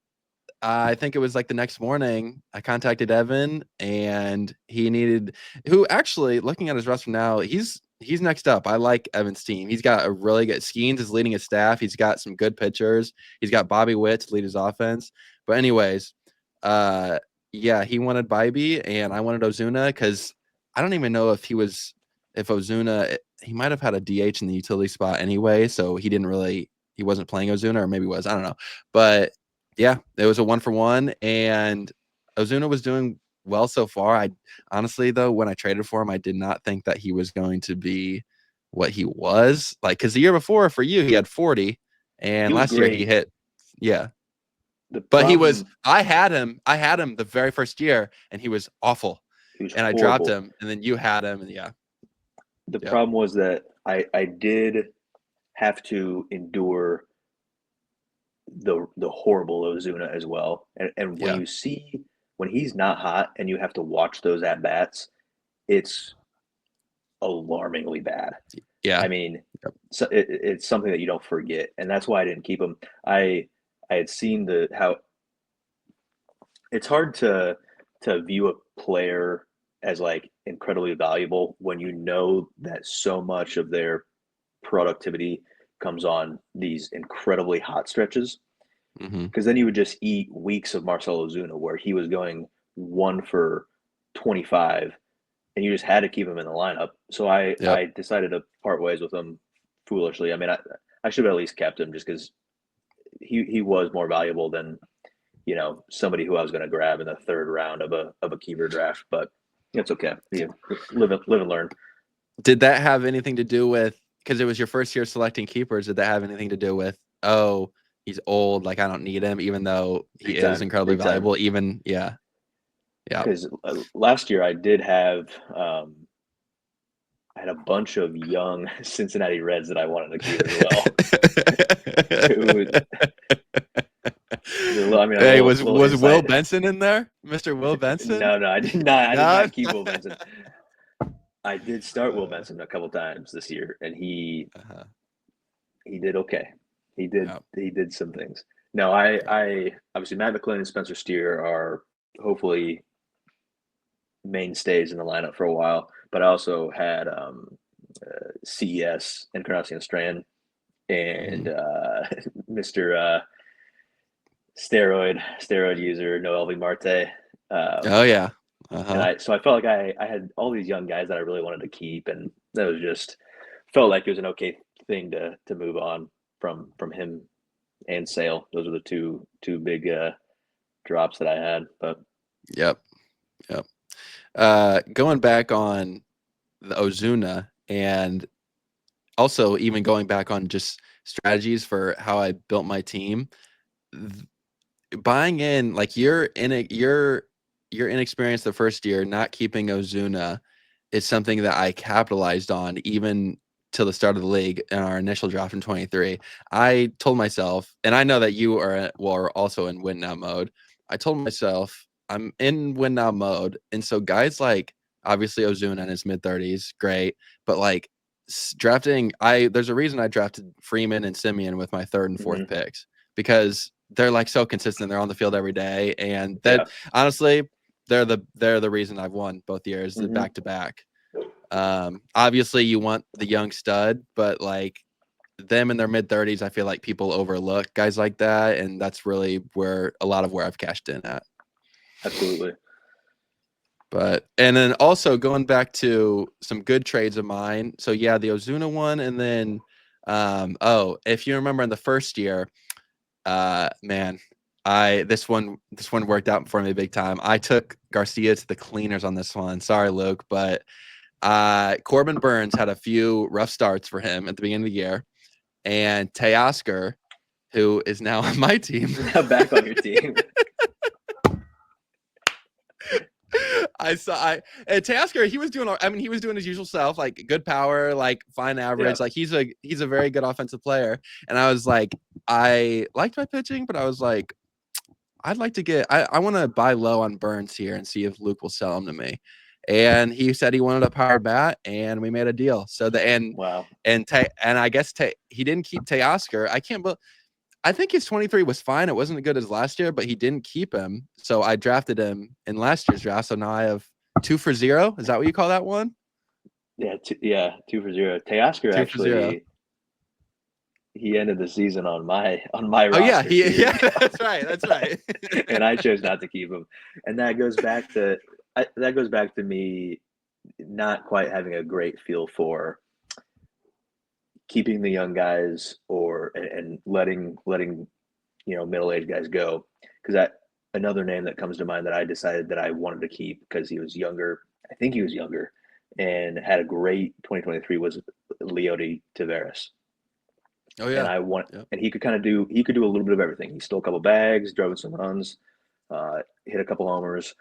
I think it was like the next morning, I contacted Evan, and he needed, who actually, looking at his roster now, he's next up. I like Evan's team. He's got a really good, Skeens is leading his staff. He's got some good pitchers. He's got Bobby Witt to lead his offense. But anyways, yeah, he wanted Bybee and I wanted Ozuna, because I don't even know if Ozuna, he might have had a DH in the utility spot anyway, so he wasn't playing Ozuna, or maybe was, I don't know. But yeah, it was a 1-for-1, and Ozuna was doing well so far. I honestly, though, when I traded for him, I did not think that he was going to be what he was. Like, because the year before for you, he had 40, and last year he hit, yeah. But he was, I had him the very first year, and he was awful. And I dropped him, and then you had him, and yeah. The problem was that I did have to endure the horrible Ozuna as well. And when when he's not hot and you have to watch those at bats, it's alarmingly bad. Yeah. I mean, so it's something that you don't forget, and that's why I didn't keep him. I had seen how it's hard to view a player as incredibly valuable when you know that so much of their productivity comes on these incredibly hot stretches. Because then you would just eat weeks of Marcell Ozuna where he was going 1 for 25, and you just had to keep him in the lineup. So I decided to part ways with him foolishly. I mean, I should have at least kept him just because he was more valuable than somebody who I was going to grab in the 3rd round of a keeper draft. But it's okay. You live and learn. Did that have anything to do with, because it was your first year selecting keepers, did that have anything to do with, oh, he's old, like I don't need him, even though he is incredibly valuable, even, yeah. Because last year I did have, I had a bunch of young Cincinnati Reds that I wanted to keep as well. A Hey, little was Will insight. Benson in there, Mr. Will Benson? No, I did not. I did No. not keep Will Benson. I did start Will Benson a couple times this year, and he did okay. He did some things. No, I obviously Matt McClean and Spencer Steer are hopefully mainstays in the lineup for a while. But I also had CES, Encarnacion Strand, and Mr. Steroid user Noelvi Marte. Oh yeah. And I felt like I had all these young guys that I really wanted to keep, and that was just felt like it was an okay thing to move on from him and Sale. Those are the two big drops that I had. But Yep. Going back on the Ozuna, and also even going back on just strategies for how I built my team, buying in, like you're inexperienced the first year, not keeping Ozuna is something that I capitalized on even till the start of the league in our initial draft in 23. I told myself, and I know that you are also in win now mode. I told myself I'm in win now mode, and so guys like obviously Ozuna in his mid 30s, great, but like drafting, there's a reason I drafted Freeman and Simeon with my third and fourth picks, because they're like so consistent. They're on the field every day, and that honestly, they're the reason I've won both years back to back. Obviously, you want the young stud, but like them in their mid 30s, I feel like people overlook guys like that, and that's really where a lot of where I've cashed in at. Absolutely. But and then also going back to some good trades of mine. So yeah, the Ozuna one, and then if you remember in the first year, man, this one worked out for me big time. I took Garcia to the cleaners on this one. Sorry, Luke, but Corbin Burns had a few rough starts for him at the beginning of the year, and Teoscar, who is now on my team, now back on your team. Teoscar, he was doing his usual self, like good power, like fine average. Like he's a very good offensive player. And I was like, I liked my pitching, but I was like, I'd like to I want to buy low on Burns here and see if Luke will sell him to me. And he said he wanted a power bat, and we made a deal. So wow. And I guess he didn't keep Teoscar. I think his 23 was fine. It wasn't as good as last year, but he didn't keep him. So I drafted him in last year's draft. So now I have 2 for 0. Is that what you call that one? Yeah, 2 for 0. Teoscar actually, he ended the season on my roster. Oh yeah, that's right. And I chose not to keep him. And that goes back to me not quite having a great feel for keeping the young guys and letting middle-aged guys go, because another name that comes to mind that I decided that I wanted to keep because he was younger. I think he was younger and had a great 2023 was Leody Taveras. Oh yeah. And he could do a little bit of everything. He stole a couple bags, drove in some runs, hit a couple homers.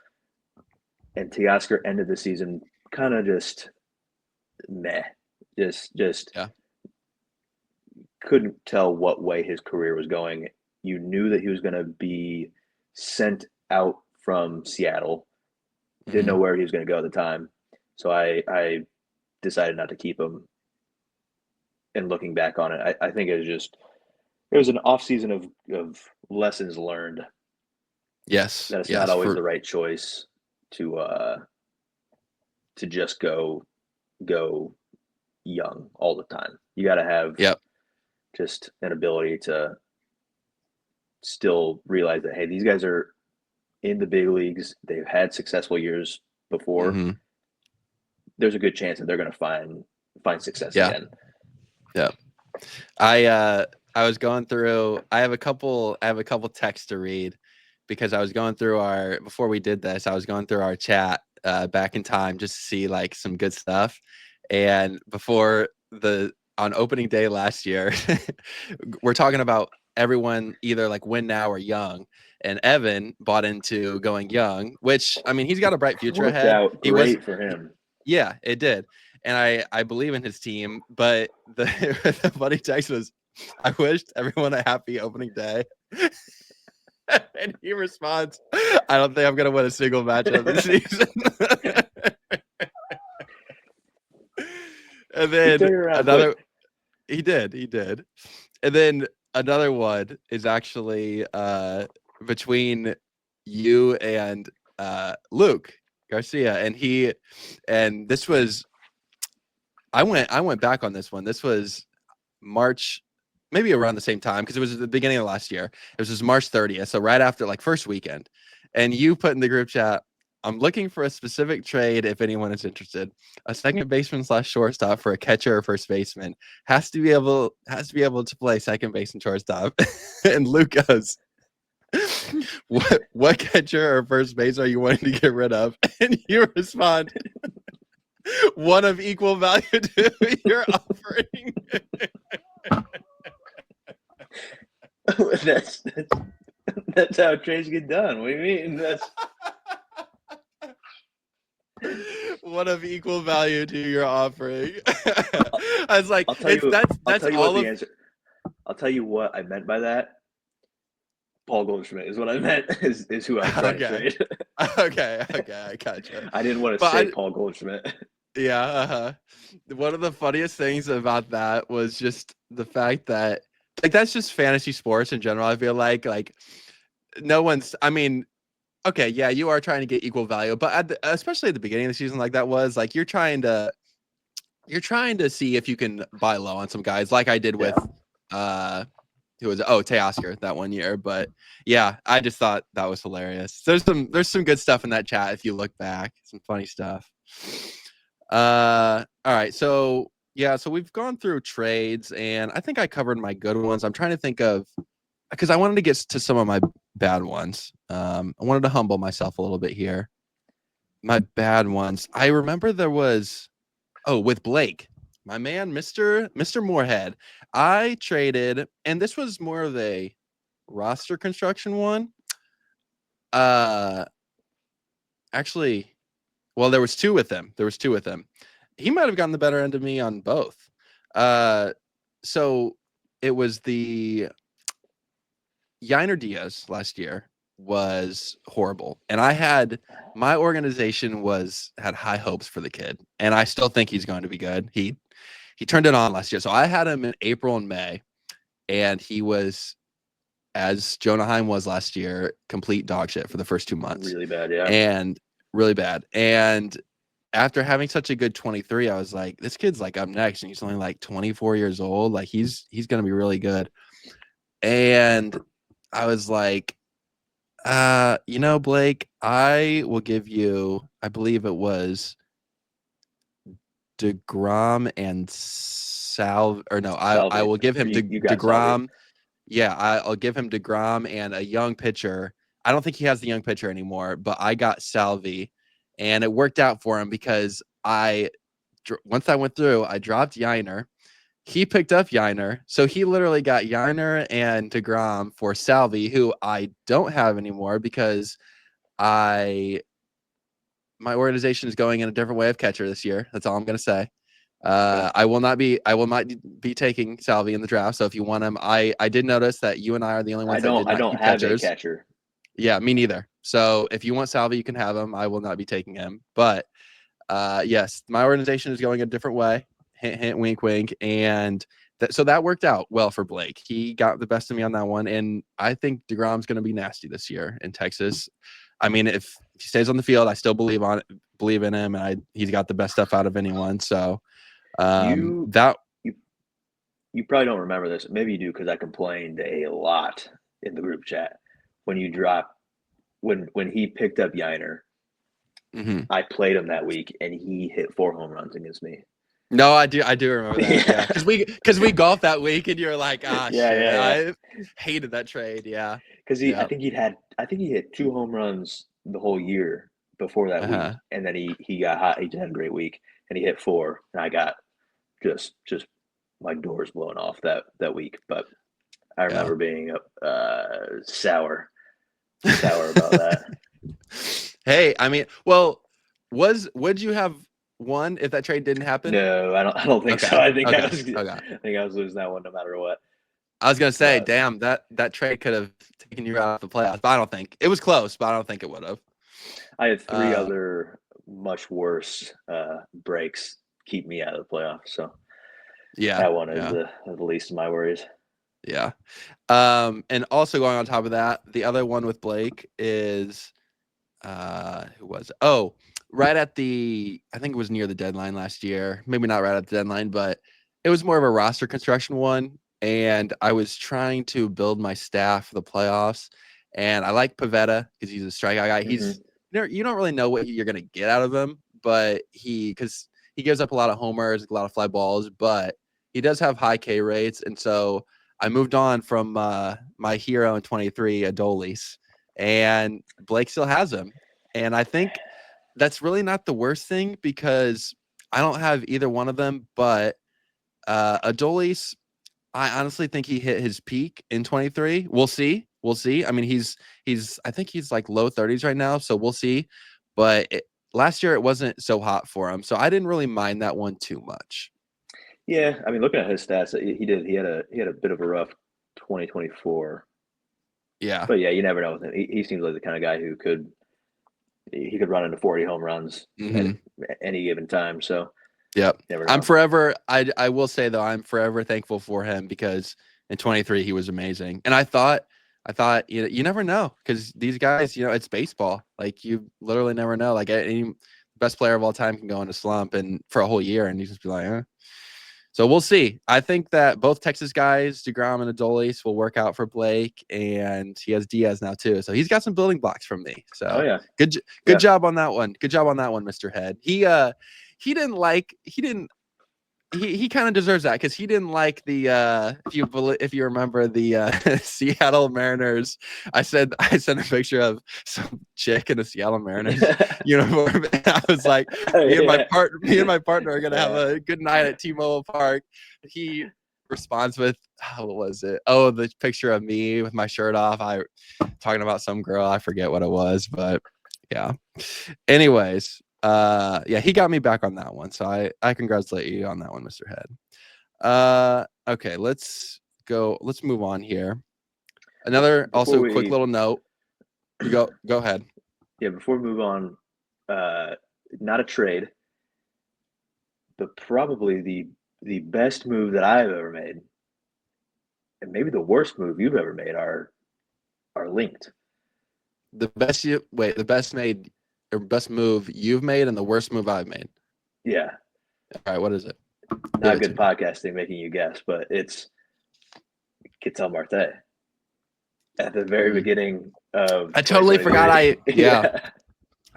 And Teoscar ended the season kind of just meh. Just couldn't tell what way his career was going. You knew that he was going to be sent out from Seattle. Didn't know where he was going to go at the time. So I decided not to keep him. And looking back on it, I think it was an off season of lessons learned. Yes. That it's not always the right choice to just go young all the time. You got to have just an ability to still realize that, hey, these guys are in the big leagues. They've had successful years before. There's a good chance that they're going to find success again. Yeah. I was going through, I have a couple texts to read, because I was going through before we did this, I was going through our chat back in time just to see like some good stuff. And on opening day last year, we're talking about everyone either like win now or young. And Evan bought into going young, which, I mean, he's got a bright future ahead. Worked out great for him. Yeah, it did. and I believe in his team. But the, the funny text was, I wished everyone a happy opening day. And he responds, I don't think I'm going to win a single matchup this season. And He then turned it around another, quick. he did. And then another one is actually between you and Luke Garcia. And this was, I went back on this one. This was March, maybe around the same time, because it was the beginning of last year. It was just March 30th, so right after like first weekend. And you put in the group chat, I'm looking for a specific trade if anyone is interested. A second baseman / shortstop for a catcher or first baseman has to be able to play second base and shortstop. And Luke goes, what catcher or first base are you wanting to get rid of? And you respond, one of equal value to your offering. That's how trades get done. What do you mean? That's one of equal value to your offering. I was like, I'll tell you. that's I'll tell you what all the of. answer. I'll tell you what I meant by that. Paul Goldschmidt is what I meant. Is who I'm trying to trade. Okay, I gotcha. I didn't want to But say Paul Goldschmidt. Yeah. One of the funniest things about that was just the fact that, like, that's just fantasy sports in general. I feel like no one's. I mean, okay, yeah, you are trying to get equal value, but especially at the beginning of the season, like that was like you're trying to see if you can buy low on some guys, like I did with who was Teoscar that one year. But yeah, I just thought that was hilarious. There's some good stuff in that chat if you look back, some funny stuff. All right, so yeah, so we've gone through trades, and I think I covered my good ones. I'm trying to think of, because I wanted to get to some of my bad ones. I wanted to humble myself a little bit here. My bad ones. I remember there was, with Blake, my man, Mr. Moorhead. I traded, and this was more of a roster construction one. Actually, well, there was two with him. He might have gotten the better end of me on both. So it was the Yiner Diaz last year was horrible, and my organization had high hopes for the kid, and I still think he's going to be good. He turned it on last year, so I had him in April and May, and he was, as Jonah Heim was last year, complete dog shit for the first 2 months. Really bad, yeah. And really bad. And after having such a good 23, I was like, this kid's like up next, and he's only like 24 years old. Like he's going to be really good. And I was like, Blake, I will give you, I believe it was DeGrom and I will give him DeGrom. Yeah, I'll give him DeGrom and a young pitcher. I don't think he has the young pitcher anymore, but I got Salvi, and it worked out for him because once I went through, I dropped Yiner. He picked up Yiner, so he literally got Yiner and DeGrom for Salvi, who I don't have anymore because my organization is going in a different way of catcher this year. That's all I'm going to say. I will not be taking Salvi in the draft. So if you want him, I did notice that you and I are the only ones that did not don't keep have catchers. a catcher. Yeah, me neither. So if you want Salvi, you can have him. I will not be taking him. But yes, my organization is going a different way. Hint, hint, wink, wink. And so that worked out well for Blake. He got the best of me on that one. And I think DeGrom's going to be nasty this year in Texas. I mean, if he stays on the field, I still believe in him, and he's got the best stuff out of anyone. So You probably don't remember this. Maybe you do, because I complained a lot in the group chat when he picked up Yiner. Mm-hmm. I played him that week, and he hit 4 home runs against me. No, I do remember that. Yeah, because we golfed that week, and you're like, shit. I hated that trade. Yeah, because I think he hit 2 home runs the whole year before that week, and then he got hot. He just had a great week, and he hit 4, and I got just my doors blown off that week. But I remember being sour about that. Hey, I mean, well, would you have won if that trade didn't happen? No, I don't think so. Okay. I think Okay. I think I was losing that one no matter what. I was gonna say, But damn, that trade could have taken you out of the playoffs, but I don't think it was close, but I don't think it would have. I had three other much worse breaks keep me out of the playoffs. So Yeah, that one is yeah, the least of my worries. yeah. And also going on top of that, the other one with Blake is who was it? Oh, right at I think it was near the deadline last year. Maybe not right at the deadline, but it was more of a roster construction one. And I was trying to build my staff for the playoffs. And I like Pavetta because he's a strikeout guy. Mm-hmm. You don't really know what you're gonna get out of him, but because he gives up a lot of homers, a lot of fly balls, but he does have high K rates. And so I moved on from my hero in 23, Adolis, and Blake still has him. And I think that's really not the worst thing because I don't have either one of them, but Adolis, I honestly think he hit his peak in 23. We'll see. We'll see. I mean, I think he's like low 30s right now, so we'll see. But last year it wasn't so hot for him, so I didn't really mind that one too much. Yeah, I mean, looking at his stats, he did. He had a bit of a rough 2024. Yeah. But yeah, you never know with him. He seems like the kind of guy who could run into 40 home runs Mm-hmm. at any given time. So Yep. never I'm know. forever I will say though, I'm forever thankful for him because in 23 he was amazing. And I thought you never know because these guys, it's baseball. Like you literally never know. Like any best player of all time can go in a slump and for a whole year and you just be like, eh. So we'll see. I think that both Texas guys, DeGrom and Adolis, will work out for Blake, and he has Diaz now too. So he's got some building blocks from me. Oh So yeah, good yeah. job on that one. Good job on that one, Mr. Head. He didn't he kind of deserves that because he didn't like the if you remember the Seattle Mariners. I sent a picture of some chick in a Seattle Mariners uniform, and I was like, me and my partner are gonna have a good night at T-Mobile Park. He responds with, what was it? Oh, the picture of me with my shirt off. I talking about some girl. I forget what it was, but yeah. Anyways, yeah, he got me back on that one. So I congratulate you on that one, Mr. Head. Okay, let's move on here. Another also quick little note. You go ahead. Yeah, before we move on, not a trade, but probably the best move that I've ever made, and maybe the worst move you've ever made are linked. The best move you've made and the worst move I've made. Yeah. All right, what is it? Not good podcasting making you guess, but it's Ketel Marte. At the very beginning of I totally forgot I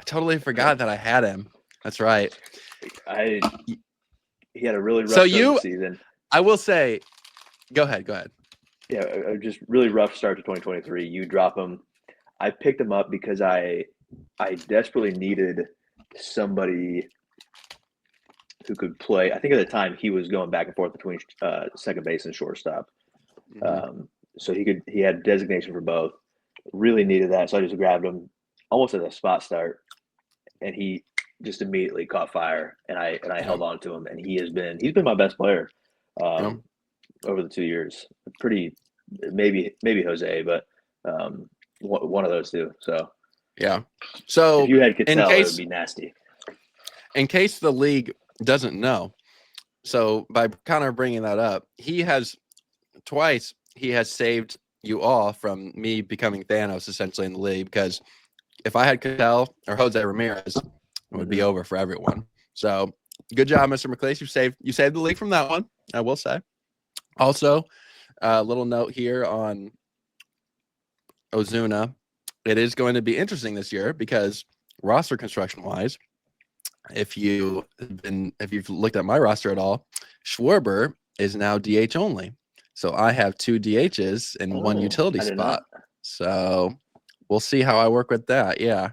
totally forgot Yeah. that I had him. That's right. He had a really rough start to the season. I will say, go ahead. Yeah, just really rough start to 2023. You drop him. I picked him up because I desperately needed somebody who could play. I think at the time he was going back and forth between second base and shortstop. Mm-hmm. So he had designation for both. Really needed that, so I just grabbed him almost as a spot start, and he just immediately caught fire, and I held on to him, and he's been my best player over the 2 years. Pretty maybe Jose, but one of those two. So yeah. So if you had Ketel, it would be nasty. In case the league doesn't know, so by Connor bringing that up, he has saved you all from me becoming Thanos essentially in the league because if I had Ketel or Jose Ramirez, it would be over for everyone. So good job, Mr. McClees. You saved the league from that one, I will say. Also, a little note here on Ozuna. It is going to be interesting this year because roster construction wise, if you've looked at my roster at all, Schwarber is now DH only. So I have 2 DHs and 1 utility spot. So we'll see how I work with that. Yeah.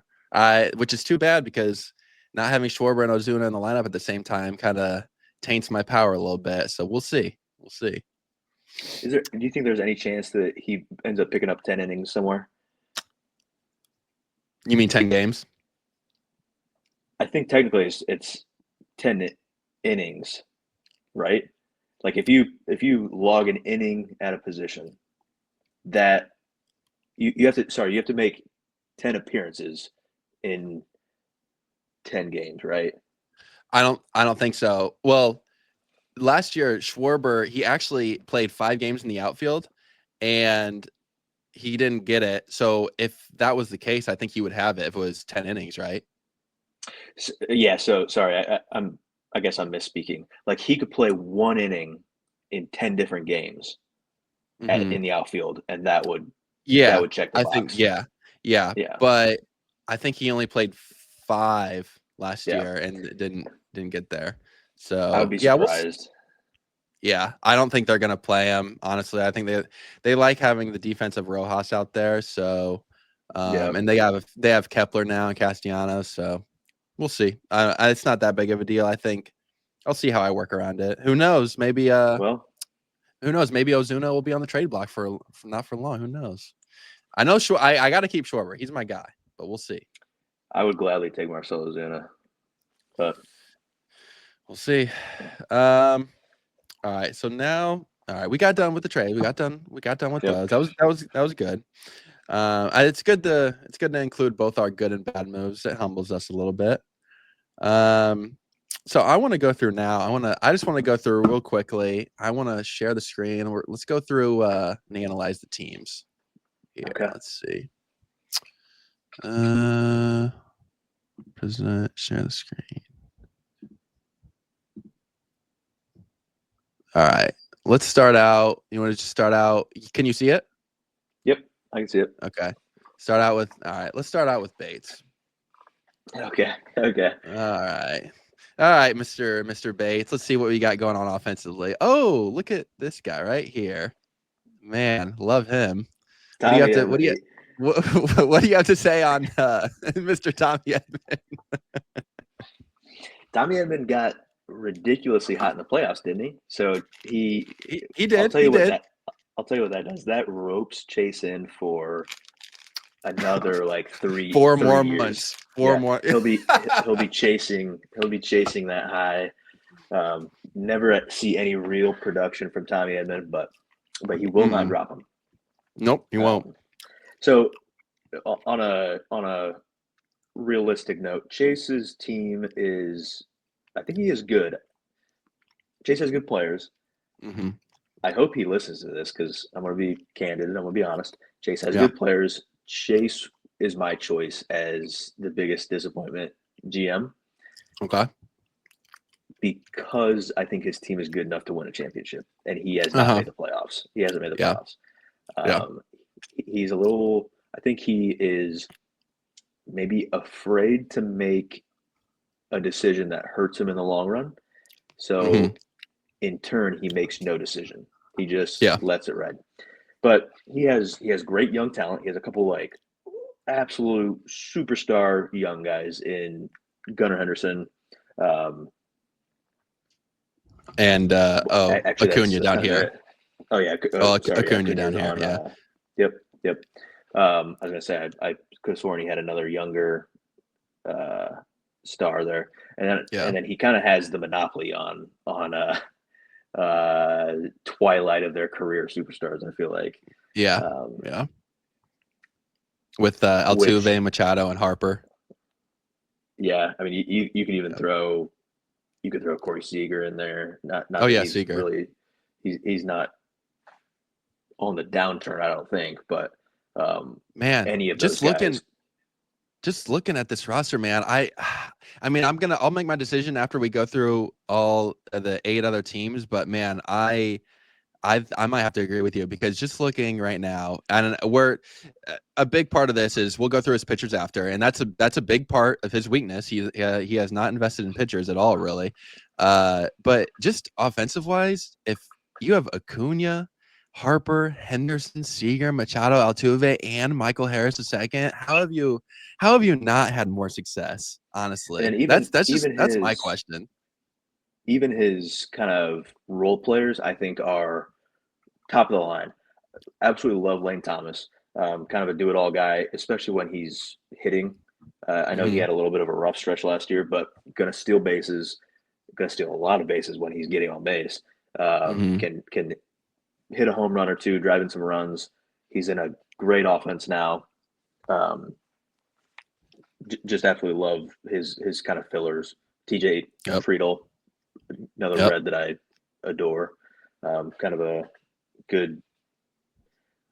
Which is too bad because not having Schwarber and Ozuna in the lineup at the same time kind of taints my power a little bit. So we'll see. Do you think there's any chance that he ends up picking up 10 innings somewhere? You mean 10 games? I think technically it's 10 innings, right? Like if you log an inning at a position, that you have to make 10 appearances in 10 games, right? I don't think so. Well, last year Schwarber, he actually played 5 games in the outfield, and he didn't get it. So if that was the case, I think he would have it if it was 10 innings, right? So, yeah. So sorry, I guess I'm misspeaking. Like he could play one inning in 10 different games Hmm. in the outfield, and that Yeah, would check the I think box. yeah, Yeah, but I think he only played 5 last yeah. year and didn't get there. I would So be yeah, surprised. yeah, I don't think they're gonna play him. Honestly, I think they like having the defensive Rojas out there. So, Yeah. and they have Kepler now and Castellanos. So we'll see. It's not that big of a deal. I think I'll see how I work around it. Who knows? Maybe Well, who knows? Maybe Ozuna will be on the trade block for not for long. Who knows? I know. I got to keep Schwarber. He's my guy, but we'll see. I would gladly take Marcelo Zuna, but We'll see. yeah. All right. So now, all right, we got done with the trade. We got done with Yep. those. That was good. It's good to include both our good and bad moves. It humbles us a little bit. Um, so I want to go through now. I just want to go through real quickly. I want to share the screen. Let's go through and analyze the teams here. Okay. Let's see. Uh, President, share the screen. All right. Let's start out. You want to just start out? Can you see it? Yep. I can see it. Okay. Start out with. All right. Let's start out with Bates. Okay. Okay. All right. All right, Mr. Bates. Let's see what we got going on offensively. Oh, look at this guy right here. Man, love him. What do you have Tommy to what Edman. do you what do you have to say on Mr. Tommy Edman? Tommy Edman got ridiculously hot in the playoffs, didn't he? So He I'll did. tell He you what did. that I'll tell you what that does. That ropes Chase in for another like three Four three more years. months. Four Yeah, more. he'll be chasing that high. Never see any real production from Tommy Edman, but he will not Mm-mm. drop him. Nope, he won't. So on a realistic note, Chase's team is, I think he is good. Chase has good players. Hmm. I hope he listens to this because I'm going to be candid and I'm going to be honest. Chase has Yeah. good players. Chase is my choice as the biggest disappointment GM Okay. because I think his team is good enough to win a championship, and he has not Uh-huh. made the playoffs. He hasn't made the Yeah. playoffs. Yeah. He's a little. I think he is maybe afraid to make a decision that hurts him in the long run. Hmm. So in turn, he makes no decision. He just Yeah. lets it ride. But he has great young talent. He has a couple like absolute superstar young guys in Gunnar Henderson. Um, And actually, Acuna that's down kind of here. it. Oh yeah, Oh, sorry, yeah, Acuna down Cunha's here. on. Yeah. Yep, yep. I was gonna say I could have sworn he had another younger uh, star there, Yeah. and then he kind of has the monopoly on twilight of their career superstars. I feel like, Yeah. um, Yeah. With which Altuve, Machado, and Harper. yeah, I mean you could even Yeah. throw Corey Seager in there. Oh Not that yeah, he's Seager. really he's not on the downturn, I don't think, but Man, any of those guys. just looking at this roster, man, I mean, I'll make my decision after we go through all of the 8 other teams, but man, I might have to agree with you because just looking right now, and a big part of this is we'll go through his pitchers after, and that's a big part of his weakness. He has not invested in pitchers at all, really. But just offensive wise, if you have Acuna, Harper, Henderson, Seager, Machado, Altuve, and Michael Harris II, how have you not had more success? And Honestly, then even even that's my his question. even his kind of role players, I think, are top of the line. Absolutely love Lane Thomas. Kind of a do-it-all guy, especially when he's hitting. I know he Hmm. had a little bit of a rough stretch last year, but going to steal bases. going to steal a lot of bases when he's getting on base. Mm-hmm. Can hit a home run or two, driving some runs. He's in a great offense now. Um, just absolutely love his kind of fillers. TJ Yep. Friedel, another Yep. Red that I adore. Kind of a good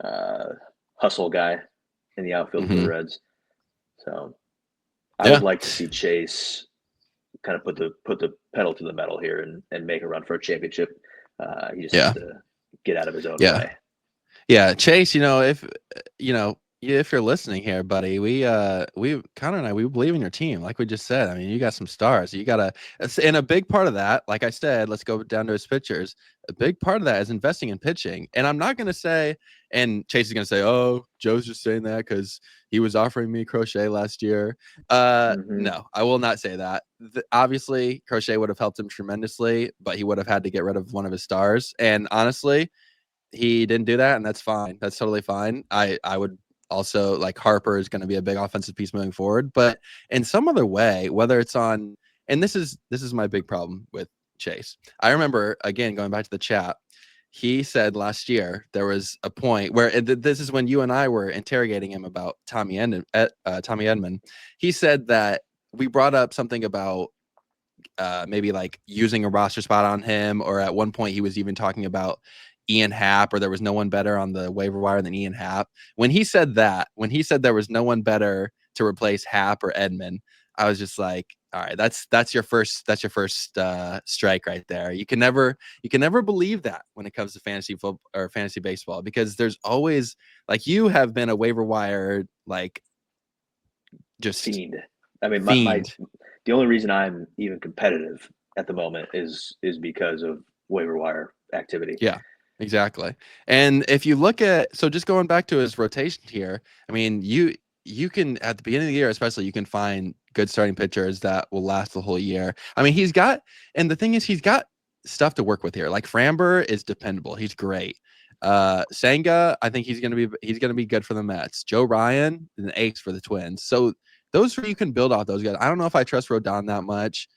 uh, hustle guy in the outfield for the Mm-hmm. Reds. So I would Yeah. like to see Chase kind of put the pedal to the metal here and make a run for a championship. He just has Yeah. to get out of his own Yeah. way. Yeah, Chase, if you're listening here, buddy, we Connor and we believe in your team. Like we just said, I mean, you got some stars. You got and a big part of that, like I said, let's go down to his pitchers. A big part of that is investing in pitching. And I'm not going to say, and Chase is going to say, oh, Joe's just saying that because he was offering me Crochet last year. Mm-hmm. No, I will not say that. Obviously, Crochet would have helped him tremendously, but he would have had to get rid of one of his stars. And honestly, he didn't do that, and that's fine. That's totally fine. I would also like Harper is going to be a big offensive piece moving forward, but in some other way, whether it's on, and this is my big problem with Chase. I remember again going back to the chat. He said last year there was a point where this is when you and I were interrogating him about Tommy Edman. He said that we brought up something about maybe like using a roster spot on him, or at one point he was even talking about Ian Happ, or there was no one better on the waiver wire than Ian Happ. When he said there was no one better to replace Happ or Edman, I was just like, all right, that's your first strike right there. You can never believe that when it comes to fantasy football or fantasy baseball, because there's always, like, you have been a waiver wire like just Fiend. I mean, my fiend. the only reason I'm even competitive at the moment is because of waiver wire activity. Yeah, exactly. And if you look at, so just going back to his rotation here, I mean, you can at the beginning of the year, especially, you can find good starting pitchers that will last the whole year. I mean, and the thing is, he's got stuff to work with here. Like Framber is dependable. He's great. Senga, I think he's gonna be good for the Mets. Joe Ryan, an ace for the Twins. So those three, you can build off those guys. I don't know if I trust Rodon that much.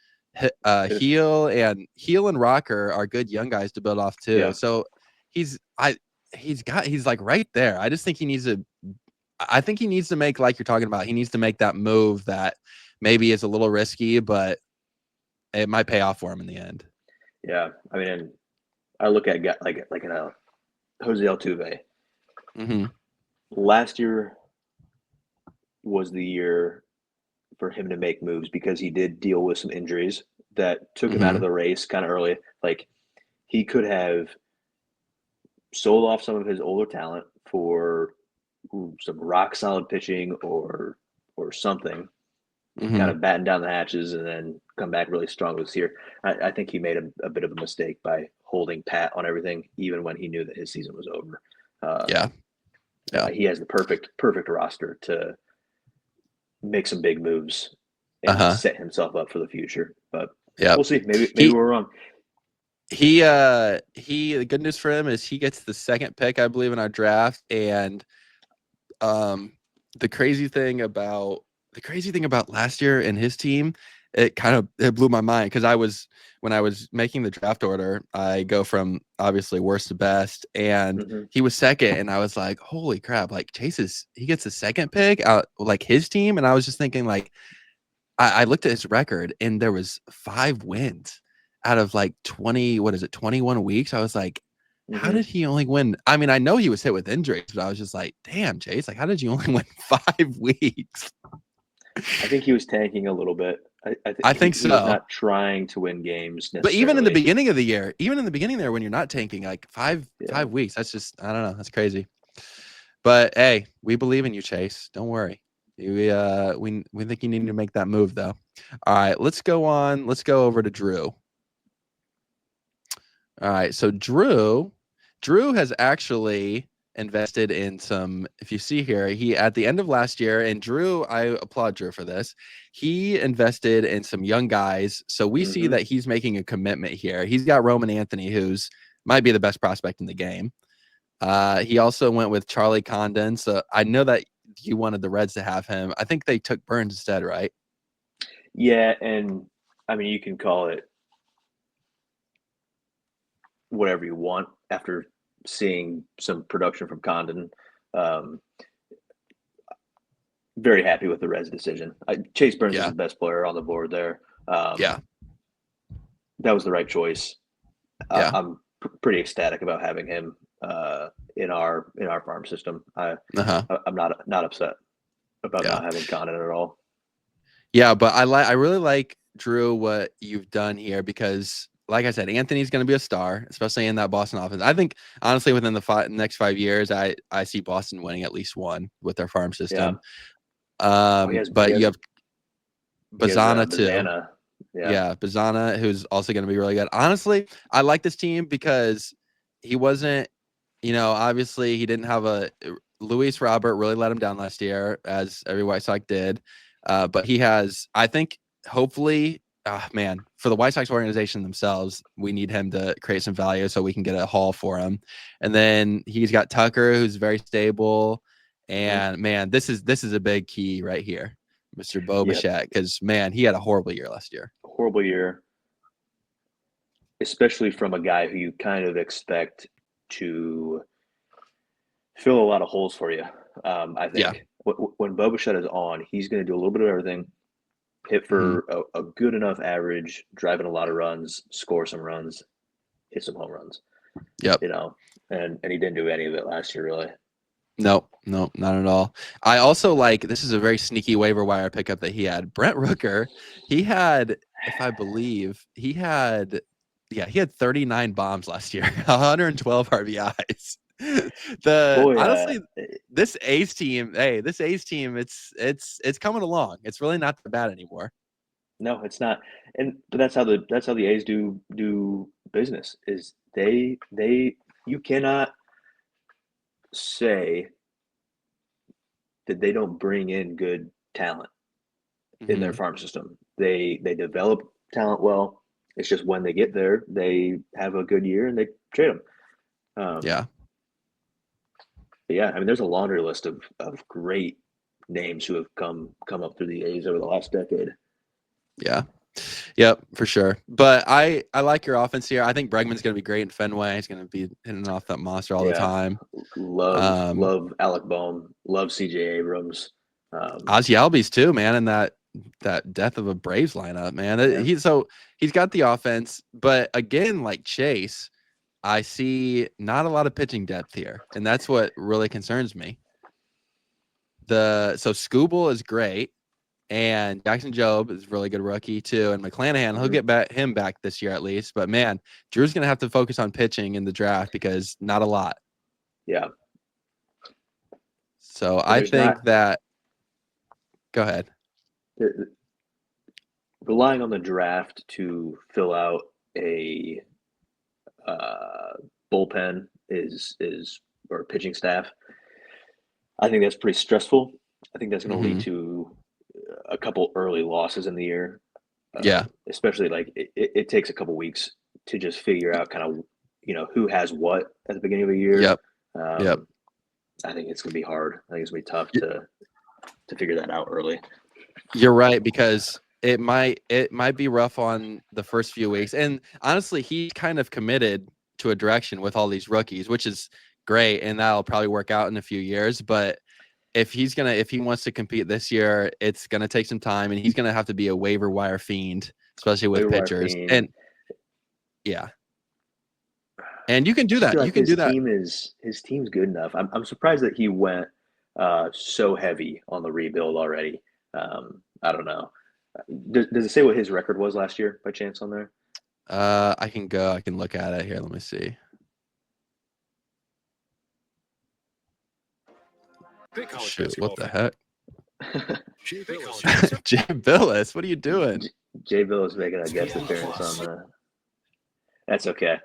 Heel and Rocker are good young guys to build off too. Yeah, So he's like right there. I think he needs to make, like you're talking about, he needs to make that move that maybe is a little risky, but it might pay off for him in the end. yeah. I mean, and I look at Jose Altuve. Mm-hmm. Last year was the year for him to make moves because he did deal with some injuries that took him out of Mm-hmm. the race kind of early. Like he could have sold off some of his older talent for some rock solid pitching or something, kind Mm-hmm. of batten down the hatches and then come back really strong this year. I think he made a bit of a mistake by holding pat on everything, even when he knew that his season was over. Yeah. Yeah. He has the perfect roster to make some big moves and Uh-huh. set himself up for the future. But Yep. we'll see. Maybe He we're wrong. the good news for him is he gets the second pick, I believe, in our draft. And um the crazy thing about last year and his team, it blew my mind, because when I was making the draft order, I go from obviously worst to best, and Mm-hmm. he was second, and I was like, holy crap, like he gets the second pick out, like his team. And I was just thinking, like, I looked at his record, and there was 5 wins out of like 21 weeks. I was like, how Mm-hmm. did he only win? I mean, I know he was hit with injuries, but I was just like, damn, Chase, like, how did you only win 5 weeks? I think he was tanking a little bit. I think I think he was so. not trying to win games But even in the necessarily. beginning of the year, even in the beginning there, when you're not tanking, like Yeah. 5 weeks, that's just, I don't know, that's crazy. But hey, we believe in you, Chase. Don't worry. We think you need to make that move though. All right, let's go on. Let's go over to Drew. All right, so Drew has actually invested in some. If you see here, he at the end of last year, and Drew, I applaud Drew for this. He invested in some young guys, so we see Mm-hmm. that he's making a commitment here. He's got Roman Anthony, who's might be the best prospect in the game. He also went with Charlie Condon. So I know that you wanted the Reds to have him. I think they took Burns instead, right? Yeah, and I mean you can call it whatever you want after seeing some production from Condon. Um, very happy with the Reds decision. Chase Burns is Yeah. the best player on the board there. Yeah. That was the right choice. Yeah. I'm pretty ecstatic about having him in our farm system. Uh-huh. I'm not upset about Yeah. not having Condon at all. Yeah, but I really like, Drew, what you've done here because, like I said, Anthony's going to be a star, especially in that Boston offense. I think honestly, within the next 5 years, I see Boston winning at least one with their farm Yeah. system. He But you have has Bazana too. Bazana. Yeah. Yeah, Bazana, who's also going to be really good. Honestly, I like this team because he wasn't, obviously he didn't have Luis Robert really let him down last year, as every White Sox did. But he has, I think, hopefully, man, for the White Sox organization themselves, we need him to create some value so we can get a haul for him. And then he's got Tucker, who's very stable. And man, this is a big key right here, Mr. Bo Yep. Bichette, because man, he had a horrible year last year. Horrible year, especially from a guy who you kind of expect to fill a lot of holes for you. I think when Bo Bichette is on, he's going to do a little bit of everything, hit for a good enough average, drive in a lot of runs, score some runs, hit some home runs. Yep. And he didn't do any of it last year, really. No, not at all. I also like, this is a very sneaky waiver wire pickup that he had. Brent Rooker, he had, if I believe, he had 39 bombs last year, 112 RBIs. Honestly, this A's team, it's coming along. It's really not that bad anymore. No, it's not. And that's how the A's do business. Is you cannot say that they don't bring in good talent in their farm system. They develop talent well. It's just when they get there, they have a good year and they trade them. Yeah. I mean, there's a laundry list of great names who have come up through the A's over the last decade. Yeah. Yep, for sure. But I like your offense here. I think Bregman's going to be great in Fenway. He's going to be hitting off that monster all the time. Love Alec Bohm. Love CJ Abrams. Ozzy Albies too, man, and that death of a Braves lineup, man. Yeah. He's got the offense, but again, like Chase, I see not a lot of pitching depth here, and that's what really concerns me. So Skubal is great. And Jackson Jobe is a really good rookie too. And McClanahan, he'll get him back this year at least. But man, Drew's going to have to focus on pitching in the draft because not a lot. Yeah. So I think that – go ahead. Relying on the draft to fill out a bullpen or pitching staff, I think that's pretty stressful. I think that's going to lead to a couple early losses in the year. Especially like it takes a couple weeks to just figure out kind of, who has what at the beginning of the year. Yep. I think it's going to be hard. I think it's going to be tough to figure that out early. You're right, because it might be rough on the first few weeks. And honestly, he's kind of committed to a direction with all these rookies, which is great. And that'll probably work out in a few years. But if he wants to compete this year, it's going to take some time, and he's going to have to be a waiver wire fiend, especially with pitchers. And yeah. And you can do that. You can do that. His team's good enough. I'm surprised that he went so heavy on the rebuild already. I don't know. Does it say what his record was last year by chance on there? I can look at it here. Let me see. Shoot, what the heck? Jay Billis, what are you doing? Jay Billis making a guest appearance on the. That's okay.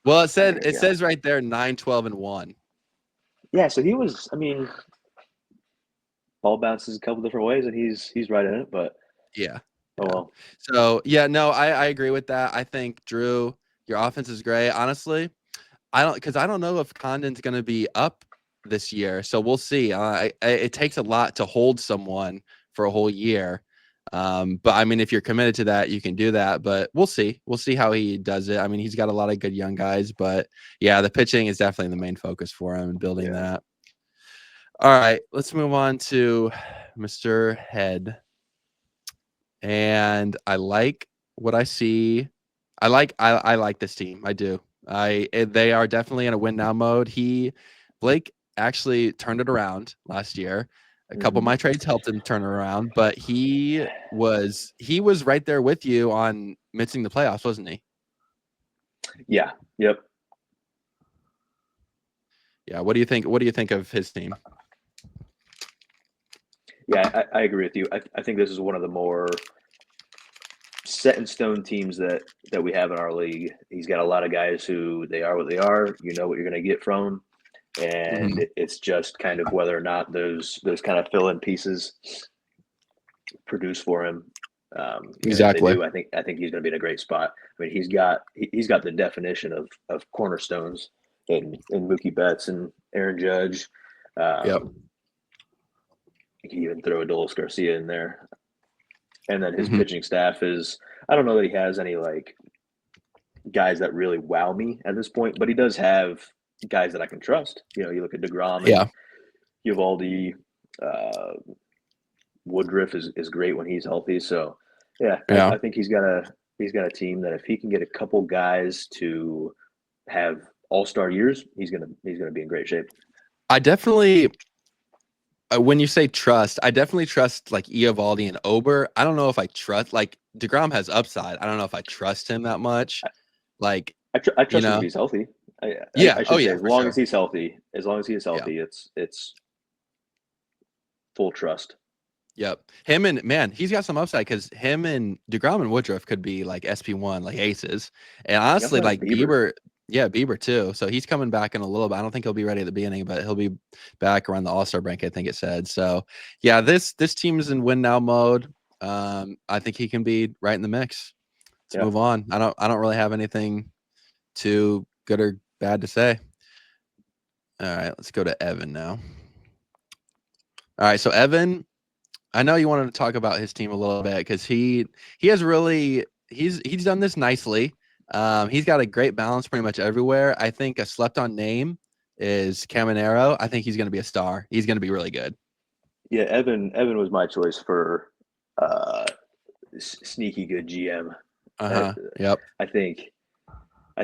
Well, it says right there 9-12-1. Yeah, so he was. I mean, ball bounces a couple different ways, and he's right in it. But yeah. Oh well. So yeah, no, I agree with that. I think Drew, your offense is great. Honestly, I don't know if Condon's going to be up this year, so we'll see. It takes a lot to hold someone for a whole year. But I mean, if you're committed to that, you can do that. But we'll see. We'll see how he does it. I mean, he's got a lot of good young guys, but yeah, the pitching is definitely the main focus for him and building that. All right, let's move on to Mr. Head. And I like what I see. I like this team. I do. They are definitely in a win now mode. Blake actually turned it around last year. A couple of my trades helped him turn it around, but he was right there with you on missing the playoffs, wasn't he? Yeah. Yep. Yeah. What do you think? What do you think of his team? Yeah, I agree with you. I think this is one of the more set in stone teams that we have in our league. He's got a lot of guys who they are what they are. You know what you're going to get from them, and it's just kind of whether or not those kind of fill in pieces produce for him. Exactly. And if they do, I think he's going to be in a great spot. I mean, he's got the definition of cornerstones in Mookie Betts and Aaron Judge. Yep. You can even throw Adolis Garcia in there. And then his pitching staff is, I don't know that he has any like guys that really wow me at this point, but he does have guys that I can trust. You know, you look at DeGrom and Eovaldi, Woodruff is great when he's healthy. So I think he's got a team that if he can get a couple guys to have all-star years, he's gonna be in great shape. I definitely when you say trust, I definitely trust like Eovaldi and Ober. I don't know if I trust like DeGrom has upside. I don't know if I trust him that much. Like I trust him if he's healthy. I should say as long as he's healthy, it's full trust. Yep. Him and man, he's got some upside because him and DeGrom and Woodruff could be like SP1, like aces. And honestly, like Bieber, Bieber too. So he's coming back in a little bit. I don't think he'll be ready at the beginning, but he'll be back around the All-Star break, I think it said. So yeah, this team is in win now mode. I think he can be right in the mix. Let's move on. I don't really have anything too good or bad to say. All right, let's go to Evan now. All right, so Evan, I know you wanted to talk about his team a little bit because he has really he's done this nicely. He's got a great balance pretty much everywhere. I think a slept on name is Caminero. I think he's going to be a star. He's going to be really good. Yeah, Evan was my choice for sneaky good GM. Yep. I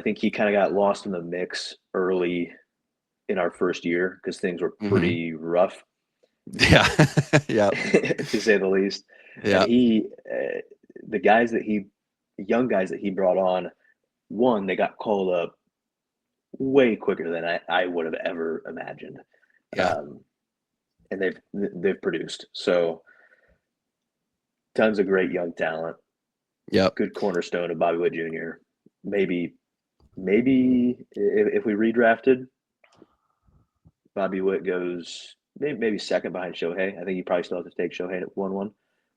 think he kind of got lost in the mix early in our first year because things were pretty rough. Yeah. Yeah. To say the least. Yeah. And the young guys that he brought on, one, they got called up way quicker than I would have ever imagined. Yeah. And they've produced. So tons of great young talent. Yep. Good cornerstone of Bobby Witt Jr. Maybe if we redrafted, Bobby Witt goes maybe second behind Shohei. I think you probably still have to take Shohei at 1-1.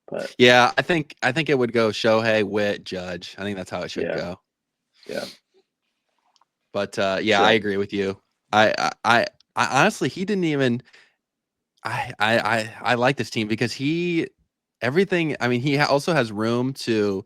But yeah, I think it would go Shohei, Witt, Judge. I think that's how it should go. Yeah. But I agree with you. I honestly, he didn't even. I like this team because everything. I mean, he also has room to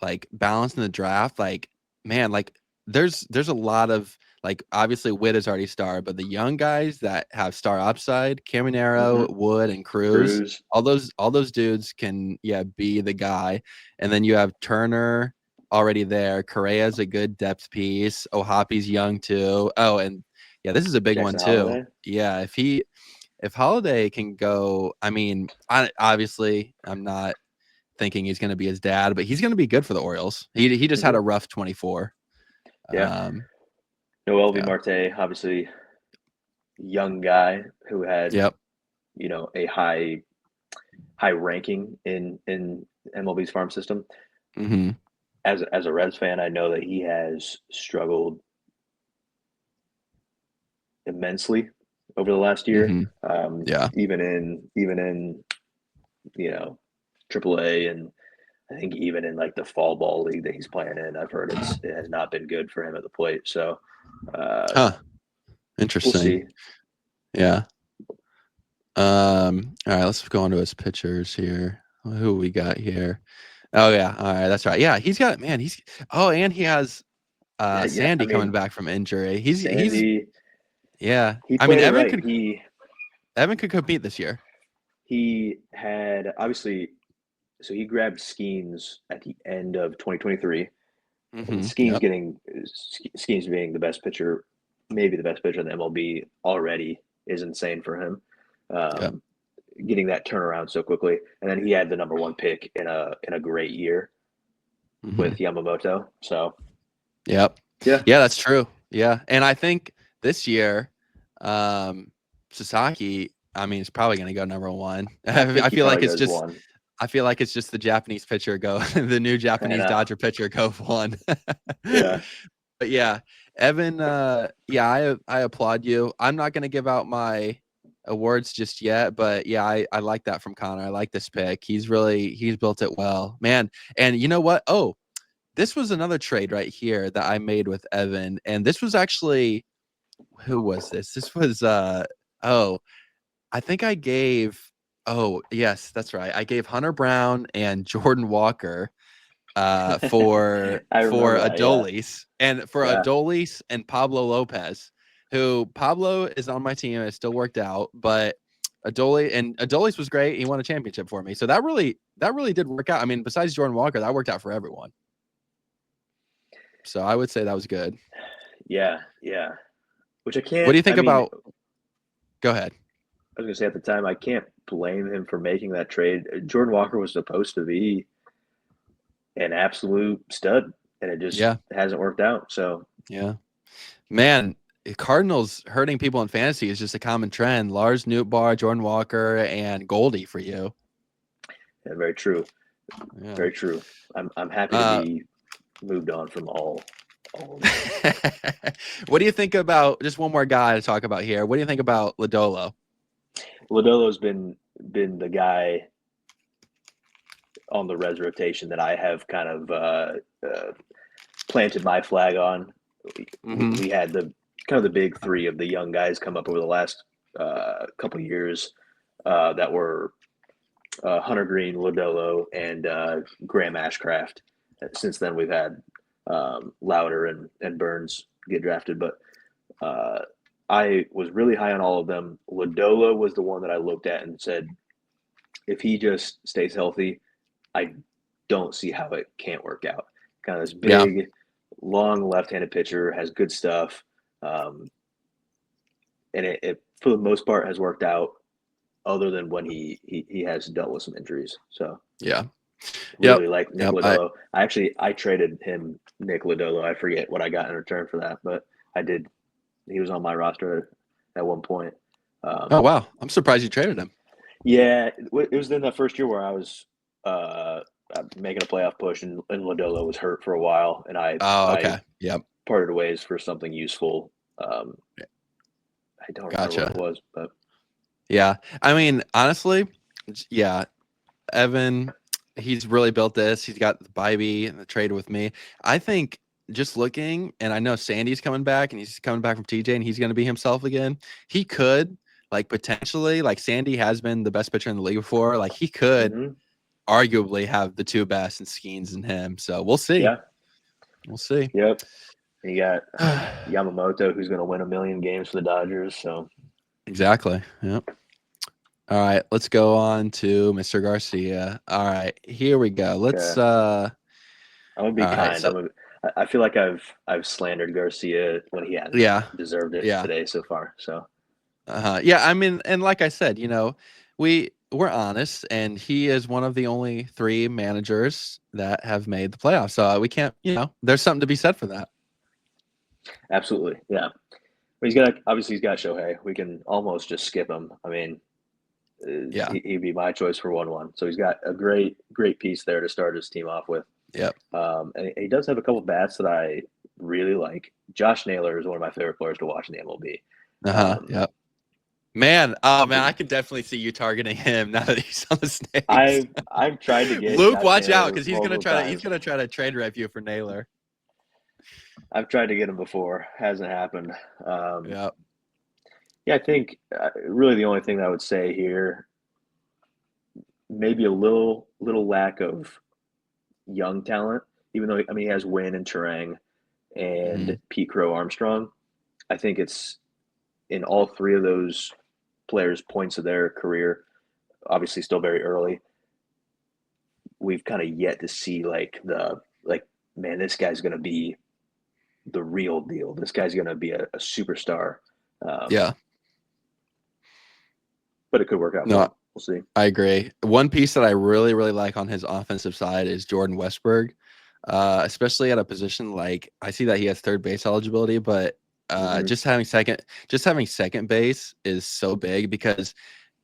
like balance in the draft. Like man, like there's a lot of like obviously Witt is already star, but the young guys that have star upside, Caminero, Wood, and Cruz, all those dudes can be the guy. And then you have Turner already there. Correa's a good depth piece. Ohapi's young too. Oh, and this is a big Jackson one too. Holiday. Yeah, if Holiday can go, I mean, obviously I'm not thinking he's going to be his dad, but he's going to be good for the Orioles. He just had a rough 24. Yeah. Noel Marte, obviously young guy who had a high ranking in MLB's farm system. As a Reds fan, I know that he has struggled immensely over the last year. Even in AAA, and I think even in like the fall ball league that he's playing in, I've heard it has not been good for him at the plate. So, interesting. We'll see. Yeah. All right, let's go on to his pitchers here. Who we got here? Oh yeah, all right, that's right. Yeah, he's got man. And he has Yeah, I Sandy coming mean, back from injury. He's Sandy, yeah. he I mean, played it right. Evan could compete this year. He had obviously, so he grabbed Skeens at the end of 2023, and Yep. Skeens being the best pitcher, maybe the best pitcher in the MLB already is insane for him. Yep. Um, Getting that turnaround so quickly, and then he had the number one pick in a great year hmm with Yamamoto. So Yep. yeah, Yeah, that's true. Yeah, and I think this year, Sasaki. I mean, is probably going to go number one. I think I he feel like probably it's goes just. one. I feel like it's just the Japanese pitcher go, the new I Japanese know. Dodger pitcher go one. Yeah. But yeah, Evan, yeah, I applaud you. I'm not gonna give out my awards just yet, but yeah, I like that from Connor. I like this pick. He's built it well, man. And you know what? Oh, this was another trade right here that I made with Evan, and this was actually who was this? This was oh, I think I gave. Oh yes, that's right. I gave Hunter Brown and Jordan Walker I for remember that. Yeah. Adolis and for Yeah. Adolis and Pablo Lopez, who Pablo is on my team and it still worked out, but Adolis was great. He won a championship for me. So that really did work out. I mean, besides Jordan Walker, that worked out for everyone. So I would say that was good. Yeah. Yeah. Which I What can't, do you I think mean, about go ahead. I was going to say at the time, I can't blame him for making that trade. Jordan Walker was supposed to be an absolute stud, and it just Yeah. hasn't worked out. So, Yeah. Man, Cardinals hurting people in fantasy is just a common trend. Lars Nootbaar, Jordan Walker, and Goldie for you. yeah, very true. Yeah. Very true. I'm happy to Uh, be moved on from all of them. What do you think about just one more guy to talk about here? What do you think about Lodolo? Lodolo's been the guy on the res rotation that I have kind of planted my flag on. We had the kind of the big three of the young guys come up over the last couple of years that were Hunter Green, Lodolo, and Graham Ashcraft. Since then, we've had Louder and Burns get drafted, but I was really high on all of them. Lodolo was the one that I looked at and said, if he just stays healthy, I don't see how it can't work out. Kind of this Yeah. big, long left-handed pitcher, has good stuff, and it for the most part has worked out. Other than when he has dealt with some injuries, so Yeah. really Yep. like Nick Yep. Lodolo. I traded him Nick Lodolo. I forget what I got in return for that, but I did. He was on my roster at one point. Oh wow. I'm surprised you traded him. Yeah, it was in that first year where I was uh, making a playoff push, and Lodolo was hurt for a while, and Oh, I okay. Yep. parted ways for something useful. I don't remember what Gotcha. it was, but Yeah. I mean, honestly, yeah. Evan, he's really built this. He's got the Bybee and the trade with me. I think just looking, and I know Sandy's coming back and he's coming back from TJ and he's going to be himself again. He could, like, potentially, like, Sandy has been the best pitcher in the league before. Like, he could mm-hmm. arguably have the two best in Skeens and him. So we'll see. Yeah, We'll see. yep. You got Yamamoto, who's going to win a million games for the Dodgers. So Exactly. Yep. All right, let's go on to Mr. Garcia. All right, here we go. Let's I'm gonna be all right, kind. so I feel like I've slandered Garcia when he hasn't yeah. deserved it Yeah. today so far. So Yeah, I mean, and like I said, we're honest, and he is one of the only three managers that have made the playoffs. So we can't, there's something to be said for that. absolutely, yeah. But he's got Shohei. We can almost just skip him. I mean, Yeah. he'd be my choice for 1-1. So he's got a great piece there to start his team off with. Yep. And he does have a couple bats that I really like. Josh Naylor is one of my favorite players to watch in the MLB. Yep. Man, oh man, I can definitely see you targeting him now that he's on the Snakes. I've tried to get Luke, Josh watch Naylor out because he's gonna try to trade rep you for Naylor. I've tried to get him before, hasn't happened. Yeah. Yeah, I think really the only thing that I would say here, maybe a little little lack of young talent, even though he has Wynn and Turang and Mhm. Pete Crow Armstrong. I think it's in all three of those players' points of their career, obviously still very early. We've kind of yet to see man, this guy's going to be the real deal. This guy's going to be a superstar. Um, Yeah. but it could work out for No, him. We'll see. I agree. One piece that I really, really like on his offensive side is Jordan Westberg, especially at a position like I see that he has third base eligibility, but Mm-hmm. just having second base is so big because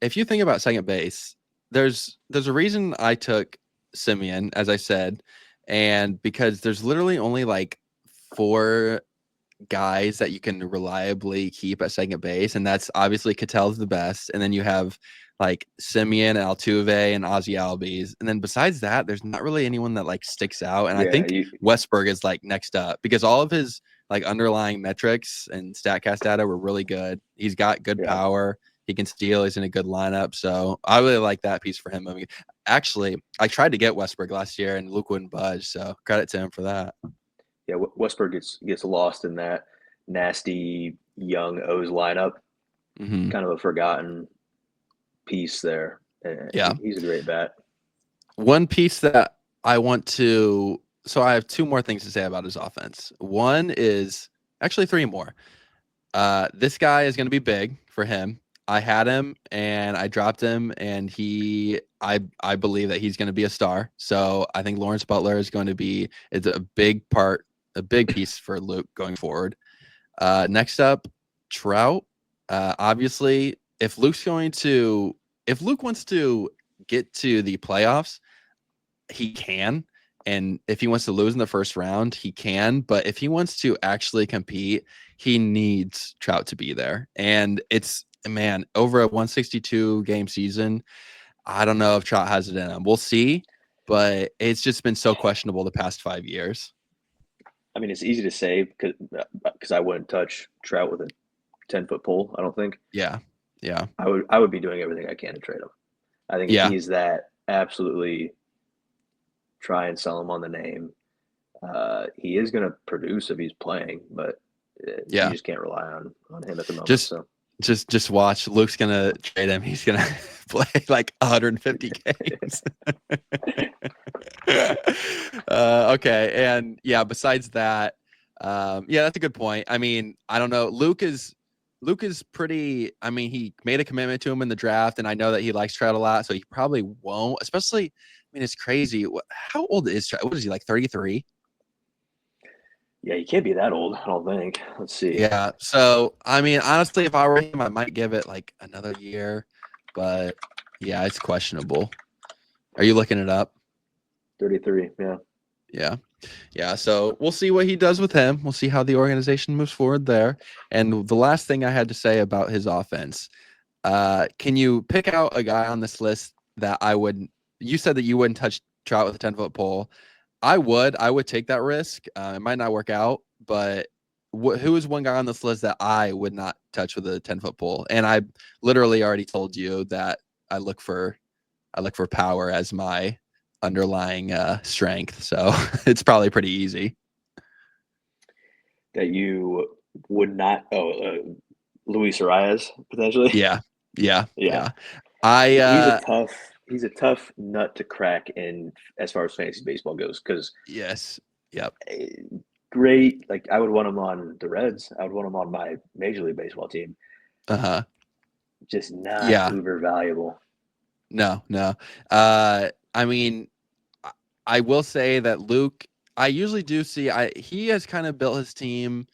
if you think about second base, there's a reason I took Simeon, as I said, and because there's literally only like four guys that you can reliably keep at second base, and that's obviously Catel's the best, and then you have like Simeon, Altuve, and Ozzy Albies, and then besides that, there's not really anyone that like sticks out. And I Yeah, think Westberg is like next up because all of his like underlying metrics and Statcast data were really good. He's got good yeah, power. He can steal. He's in a good lineup, so I really like that piece for him. I mean, actually, I tried to get Westberg last year, and Luke wouldn't budge. So credit to him for that. yeah. Westberg gets lost in that nasty young O's lineup. Hmm. Kind of a forgotten piece there. Yeah. He's a great bat. One piece that I want to, so I have two more things to say about his offense. One is actually three more. This guy is going to be big for him. I had him and I dropped him, and I believe that he's going to be a star. So I think Lawrence Butler is going to be it's a big part, a big piece for Luke going forward. Next up, Trout. Obviously, if Luke wants to get to the playoffs, he can. And if he wants to lose in the first round, he can. But if he wants to actually compete, he needs Trout to be there. And it's, man, over a 162 game season, I don't know if Trout has it in him. We'll see. But it's just been so questionable the past 5 years. I mean, it's easy to say because I wouldn't touch Trout with a 10-foot pole. I don't think Yeah. Yeah. I would be doing everything I can to trade him. I think if Yeah. he's that, absolutely try and sell him on the name. He is going to produce if he's playing, but you Yeah. just can't rely on him at the moment. Just So just watch. Luke's gonna trade him. He's gonna play like 150 games. Okay, and yeah. Besides that, yeah, that's a good point. I mean, I don't know. Luke is pretty. I mean, he made a commitment to him in the draft, and I know that he likes Trout a lot, so he probably won't. Especially, I mean, it's crazy. How old is Trout? What is he, like 33? yeah, he can't be that old. I don't think. Let's see, Yeah. So, I mean, honestly, if I were him, I might give it like another year, but yeah, it's questionable. Are you looking it up? 33. Yeah, Yeah. Yeah. So we'll see what he does with him. We'll see how the organization moves forward there. And the last thing I had to say about his offense, can you pick out a guy on this list that I would, you said that you wouldn't touch Trout with a 10-foot pole. I would take that risk. It might not work out, but who is one guy on this list that I would not touch with a 10-foot pole? And I literally already told you that I look for power as my underlying strength. So it's probably pretty easy. that you would not. Oh, Luis Arias potentially. Yeah. Yeah. Yeah, Yeah. I he's a tough nut to crack in as far as fantasy baseball goes because yes. Yep. great. Like I would want him on the Reds. I would want him on my Major League Baseball team. Uh-huh. Just not Yeah. uber valuable. No, no. I mean, I will say that Luke, I usually do see he has kind of built his team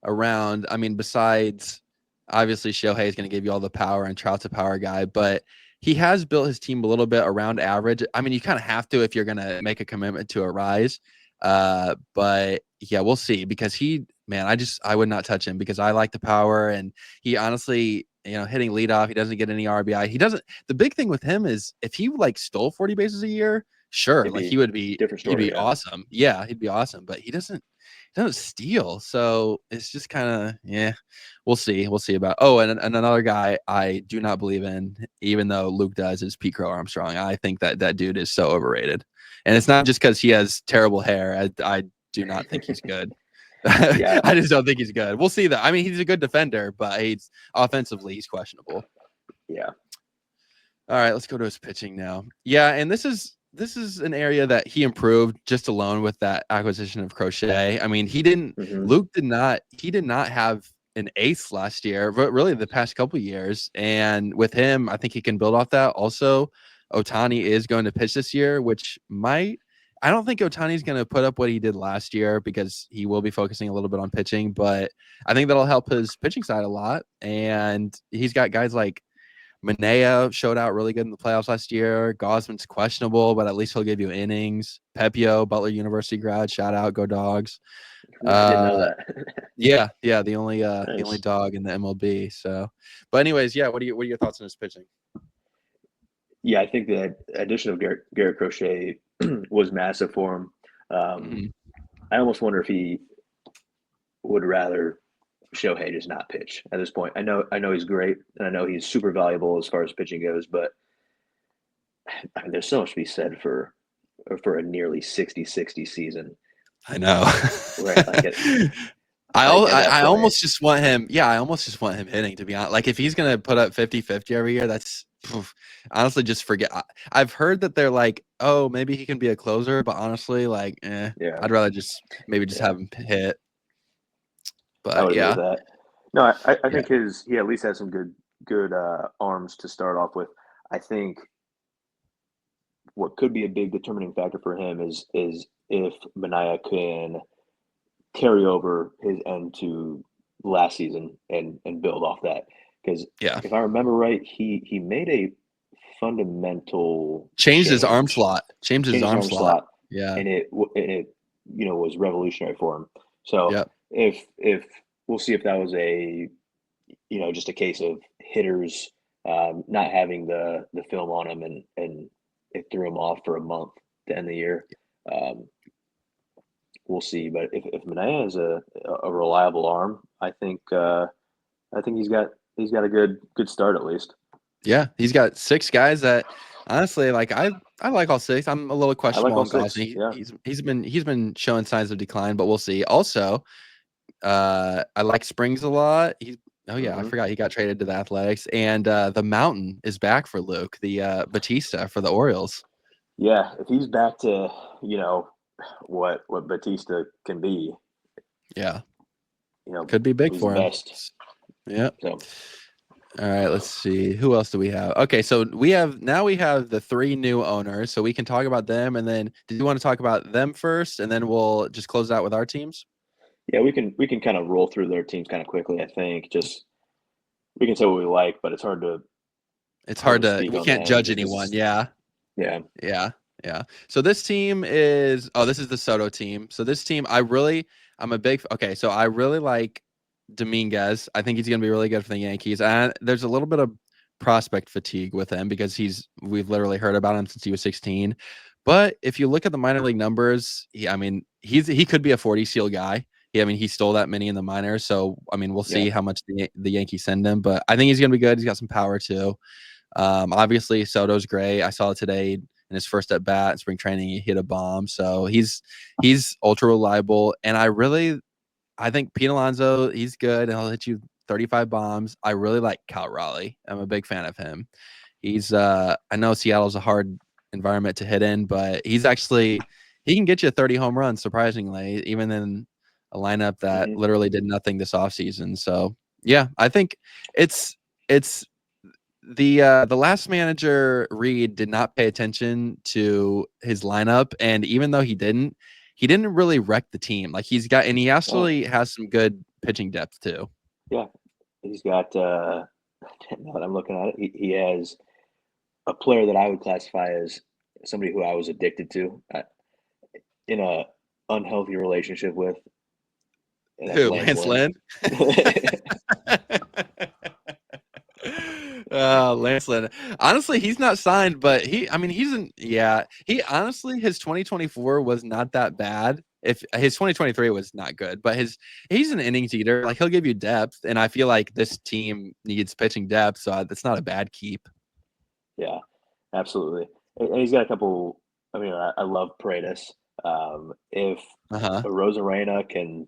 around, I mean, besides obviously Shohei is going to give you all the power and Trout's a power guy, but he has built his team a little bit around average. I mean, you kind of have to if you're going to make a commitment to a rise. But yeah, we'll see because man, I would not touch him because I like the power and he honestly, hitting leadoff, he doesn't get any RBI. The big thing with him is if he like stole 40 bases a year, sure, it'd like be he would be different he'd story. be Yeah. awesome. Yeah, he'd be awesome, but he doesn't steal. So it's just kind of yeah. We'll see. We'll see about. Oh, and another guy I do not believe in, even though Luke does, is Pete Crow Armstrong. I think that dude is so overrated, and it's not just because he has terrible hair. I do not think he's good. Yeah. I just don't think he's good. We'll see that. I mean, he's a good defender, but he's offensively he's questionable. Yeah. All right, let's go to his pitching now. Yeah, and this is an area that he improved just alone with that acquisition of Crochet. I mean, Hmm. Luke did not have an ace last year, but really the past couple years. And with him, I think he can build off that. Also, Otani is going to pitch this year, which might I don't think Otani's going to put up what he did last year because he will be focusing a little bit on pitching, but I think that'll help his pitching side a lot. And he's got guys like Manea showed out really good in the playoffs last year. Gosman's questionable, but at least he'll give you innings. Pepio, Butler University grad, shout out, go Dogs. I didn't know Uh, that. yeah, the only Nice. dog in the MLB. So, but anyways, yeah, what are your thoughts on his pitching? Yeah, I think the addition of Garrett Crochet was massive for him. Hmm. I almost wonder if he would rather Shohei just not pitch at this point. I know he's great, and I know he's super valuable as far as pitching goes, but I mean, there's so much to be said for a nearly 60-60 season, I know. right? I, At that I point, almost just want him. Yeah, I almost just want him hitting. To be honest, like if he's gonna put up 50-50 every year, that's honestly just forget. I've heard that they're like, oh, maybe he can be a closer, but honestly, like, yeah, I'd rather just maybe just yeah, have him hit. I But would agree with yeah, that. No, I yeah, think he at least has some good arms to start off with. I think what could be a big determining factor for him is if Mania can carry over his end to last season and build off that. Because yeah. if I remember right, he made a fundamental Changed his arm change, slot. Changed his changed his arm arm slot. slot, Yeah. and it was revolutionary for him. So Yep. if we'll see if that was a just a case of hitters not having the film on him and it threw him off for a month to end the year. Um, we'll see. But if Mania is a reliable arm, I think he's got a good start at least. Yeah. He's got 6 guys that honestly, like I like all 6. I'm a little I like questionable all on six. Gosling. Yeah. He's been showing signs of decline, but we'll see. Also, I like Springs a lot. Oh yeah, I Hmm. forgot he got traded to the Athletics, and the Mountain is back for Luke, the Batista for the Orioles. Yeah. If he's back to what Batista can be, Yeah, could be big he's the for him. best. Yeah. So All right, let's see. Who else do we have? Okay, so we have the 3 new owners, so we can talk about them, and then did you want to talk about them first, and then we'll just close out with our teams? yeah, we can kind of roll through their teams kind of quickly. I think just we can say what we like, but it's It's hard hard to to speak we on can't them judge just anyone. because Yeah. yeah. Yeah, yeah. So this team this is the Soto team. So this team, I'm a big, okay, so I really like Dominguez. I think he's going to be really good for the Yankees. And there's a little bit of prospect fatigue with him because we've literally heard about him since he was 16. But if you look at the minor league numbers, I mean, he could be a 40 seal guy. He stole that many in the minors. So, I mean, we'll Yeah. see how much the Yankees send him. But I think he's going to be good. He's got some power too. Obviously, Soto's great. I saw it today in his first at bat in spring training. He hit a bomb, so he's ultra reliable. And I think Pete Alonso, he's good, and he'll hit you 35 bombs. I really like Cal Raleigh. I'm a big fan of him. I know Seattle's a hard environment to hit in, but he can get you 30 home runs surprisingly, even in a lineup that Hmm. literally did nothing this offseason. So yeah, I think it's the last manager Reed did not pay attention to his lineup, and even though he didn't really wreck the team. Like he Oh actually has some good pitching depth too. yeah, he's got. Now that I'm looking at it, he has a player that I would classify as somebody who I was addicted to in a unhealthy relationship with, and that's Who, Lance Lance Lynn. Lynn? Lance Lynn. Honestly, he's not signed, but he's in. Yeah, his 2024 was not that bad. If his 2023 was not good, but he's an innings eater. Like he'll give you depth, and I feel like this team needs pitching depth, so that's not a bad keep. Yeah, absolutely. And he's got a couple. I mean, I love Paredes. If Uh huh. Rosarena can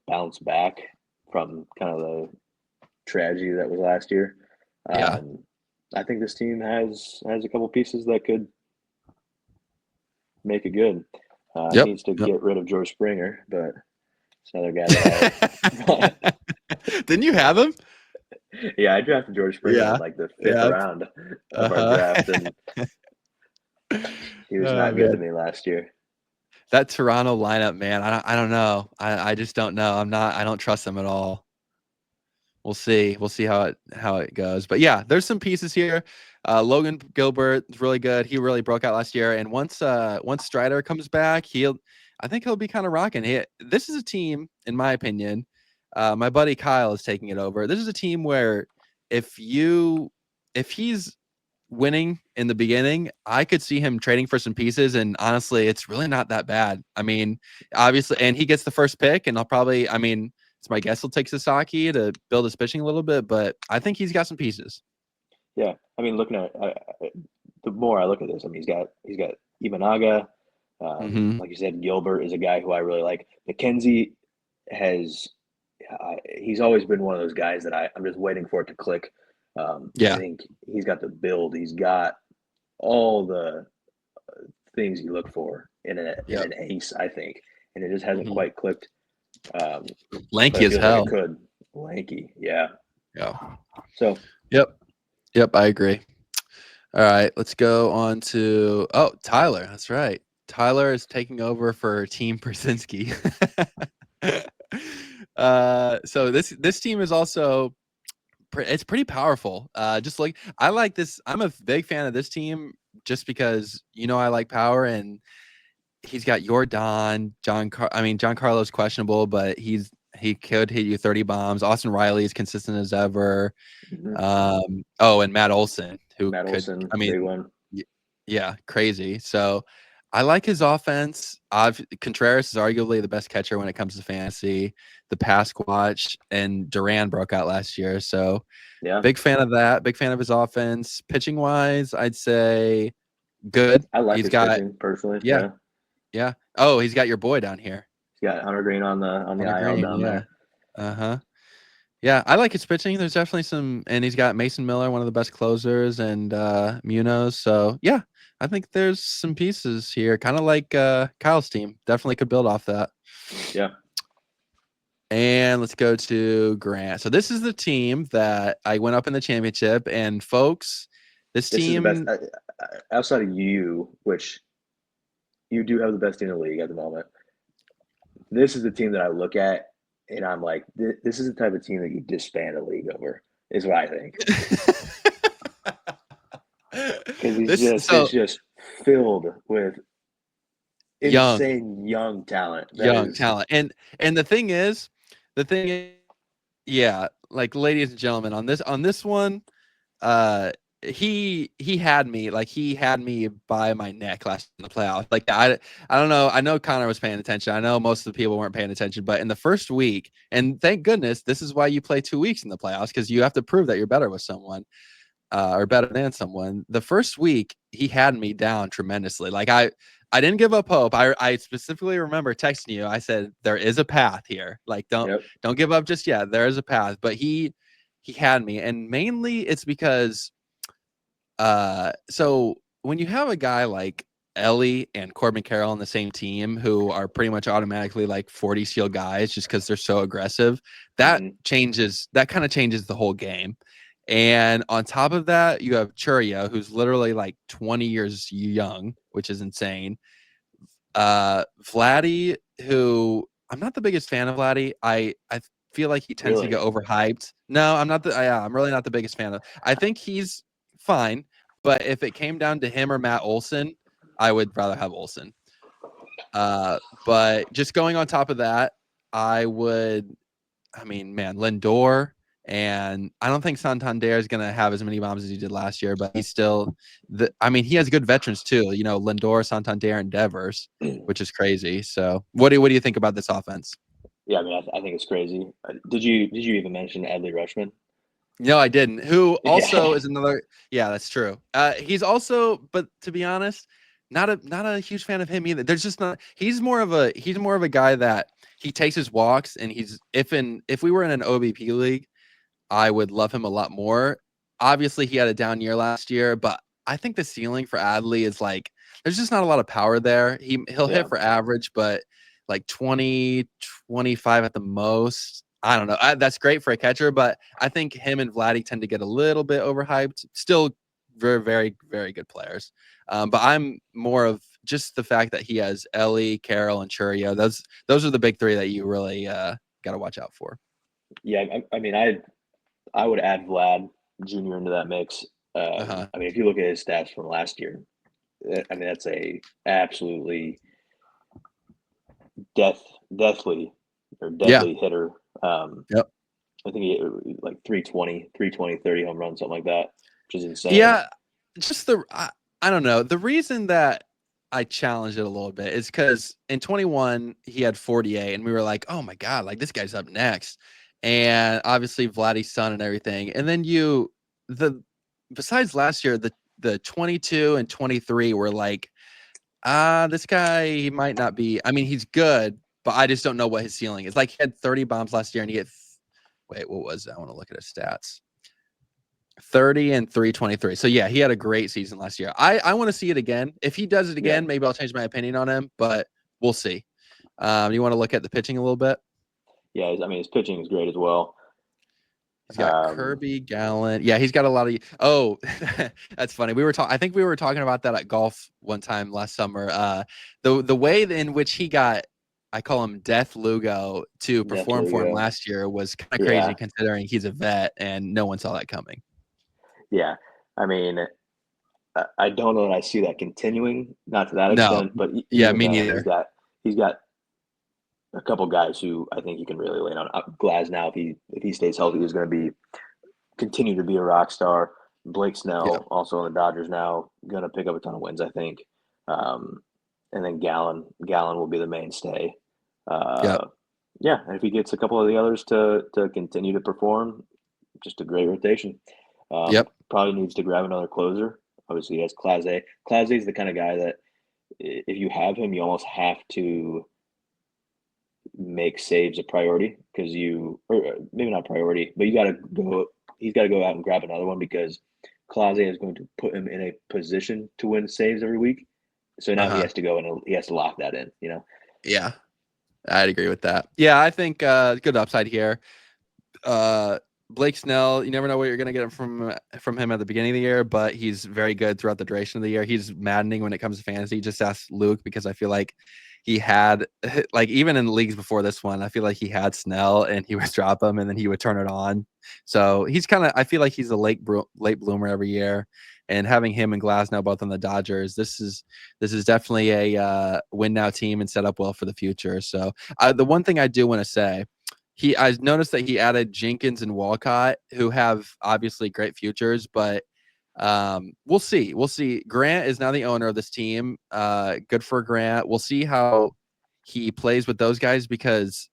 bounce back from kind of the tragedy that was last year, Yeah. um, I think this team has a couple pieces that could make it good. Yep. Needs to Yep. get rid of George Springer, but it's another guy that I. Didn't you have him? Yeah, I drafted George Springer in Yeah. like the fifth Yeah. round Uh of our draft, huh. and he was Oh not good to man. me last year. That Toronto lineup, man. I don't know. I just don't know. I don't trust them at all. We'll see. We'll see how it goes. But yeah, there's some pieces here. Logan Gilbert is really good. He really broke out last year. And once Strider comes back, I think he'll be kind of rocking. This is a team, in my opinion. My buddy Kyle is taking it over. This is a team where if he's winning in the beginning, I could see him trading for some pieces. And honestly, it's really not that bad. I mean, obviously, and he gets the first pick, and it's my guess he'll take Sasaki to build his pitching a little bit, but I think he's got some pieces. Yeah, I mean, looking at the more I look at this, I mean, he's got Imanaga, Mm-hmm. like you said, Gilbert is a guy who I really like. McKenzie has he's always been one of those guys that I'm just waiting for it to click. I Yeah. think he's got the build, he's got all the things you look for in Yep. an ace, I think, and it just hasn't Mm-hmm. quite clicked. Um, but Lanky it as feels like it hell. could. Lanky, yeah. Yeah. So Yep. Yep. I agree. All right. Let's go on to Tyler. That's right. Tyler is taking over for Team Persinski. So this team is also it's pretty powerful. Just like I like this. I'm a big fan of this team just because I like power, and he's got Jordan, John Carlos questionable, but he could hit you 30 bombs. Austin Riley is consistent as ever. mhm. And Matt Olson, who Matt could, Olson, big one. y- yeah, crazy. So I like his offense. Contreras is arguably the best catcher when it comes to fantasy. The Pasquatch and Duran broke out last year, so Yeah, big fan of that. Big fan of his offense. Pitching wise, I'd say good. I like He's his got pitching personally. yeah, Yeah, yeah. Oh, he's got your boy down here. he's got Hunter Green on the Hunter IL Green, down yeah. there. Uh-huh. Yeah, I like his pitching. There's definitely and he's got Mason Miller, one of the best closers, and Munoz. So yeah, I think there's some pieces here, kind of like Kyle's team. Definitely could build off that. Yeah, And let's go to Grant. So this is the team that I went up in the championship, and folks, this this is the best team, outside of you, which you do have the best team in the league at the moment. This is the team that I look at, and I'm like, this is the type of team that you disband a league over. Is what I think, because this it's so just filled with young, insane young talent. That young is, talent, and the thing is, yeah, like ladies and gentlemen, on this one, uh he had me by my neck last in the playoffs. Like I don't know. I know Connor was paying attention. I know most of the people weren't paying attention, but in the first week, and thank goodness, this is why you play 2 weeks in the playoffs, because you have to prove that you're better with someone, or better than someone. The first week, he had me down tremendously. Like I didn't give up hope. I specifically remember texting you. I said there is a path here. Like yep. don't give up just yet. There is a path. But he had me, and mainly it's because so when you have a guy like Ellie and Corbin Carroll on the same team who are pretty much automatically like 40 steal guys just because they're so aggressive, Hmm. that kind of changes the whole game. And on top of that, you have Churia, who's literally like 20 years young, which is insane. Vladdy, who I'm not the biggest fan of Vladdy. I feel like he tends to Really, get overhyped. No, I'm not yeah, I'm really not the biggest fan of. I think he's fine, but if it came down to him or Matt Olson, I would rather have Olson. But just going on top of that, I would. I mean, man, Lindor, And I don't think Santander is going to have as many bombs as he did last year, but he's still he has good veterans too. Lindor, Santander, and Devers, which is crazy. So what do you think about this offense? Yeah, I mean, I think it's crazy. Did you even mention Adley Rutschman? No, I didn't. Who also Yeah, is another? Yeah, that's true. He's also, but to be honest, not a huge fan of him either. There's just not. He's more of a guy that he takes his walks, and if we were in an OBP league, I would love him a lot more. Obviously, he had a down year last year, but I think the ceiling for Adley is like there's just not a lot of power there. He'll yeah, hit for average, but like 20, 25 at the most. I don't know. That's great for a catcher, but I think him and Vladdy tend to get a little bit overhyped. Still very, very, very good players. But I'm more of just the fact that he has Ellie, Carroll, and Churio. Those are the big three that you really got to watch out for. yeah. I mean, I would add Vlad Jr. into that mix. Uh-huh. I mean, if you look at his stats from last year, I mean, that's a absolutely death, deathly or Yeah. deadly hitter. Yep. I think he like 320, 30 home runs, something like that, which is insane. Yeah, just I don't know. The reason that I challenged it a little bit is because in 21 he had 48, and we were like, oh my god, like this guy's up next, and obviously Vladdy's son and everything. And then the besides last year, the 22 and 23 were like, this guy he might not be. I mean, he's good, but I just don't know what his ceiling is. Like he had 30 bombs last year, and he had wait, what was that? I want to look at his stats. 30 and 323. So yeah, he had a great season last year. I want to see it again. If he does it Yeah, again, maybe I'll change my opinion on him, but we'll see. You want to look at the pitching a little bit? yeah. I mean, his pitching is great as well. He's got Um, Kirby, Gallant. Yeah, he's got a lot of. Oh, that's funny. I think we were talking about that at golf one time last summer. The way in which he got, I call him Death Lugo, to perform Definitely for him go. last year was kind of crazy Yeah, considering he's a vet and no one saw that coming. yeah. I mean, I don't know that I see that continuing, not to that No, extent, but yeah, even me then, neither. he's got a couple guys who I think he can really lean on. Glasnow, if he stays healthy, is going to be continue to be a rock star. Blake Yeah, Snell, also on the Dodgers now, going to pick up a ton of wins, I think. Um, and then Gallon will be the mainstay. yeah, Yeah, and if he gets a couple of the others to continue to perform, just a great rotation. yep. Probably needs to grab another closer. Obviously, he has Clase. Clase is the kind of guy that if you have him, you almost have to make saves a priority because or maybe not priority, but you got to go. He's got to go out and grab another one because Clase is going to put him in a position to win saves every week. So now he Uh-huh. has to go and he has to lock that in. Yeah, I'd agree with that. Yeah, I think good upside here. Uh, Blake Snell, you never know what you're gonna get from him at the beginning of the year, but he's very good throughout the duration of the year. He's maddening when it comes to fantasy. Just ask Luke because I feel like he had like even in leagues before this one, I feel like he had Snell and he would drop him and then he would turn it on. So he's kind of I feel like he's a late bloomer every year. And having him and Glass now both on the Dodgers, this is definitely a win now team and set up well for the future. So the one thing I do want to say I noticed that he added Jenkins and Walcott, who have obviously great futures, but we'll see. We'll see. Grant is now the owner of this team. Good for Grant. We'll see how he plays with those guys because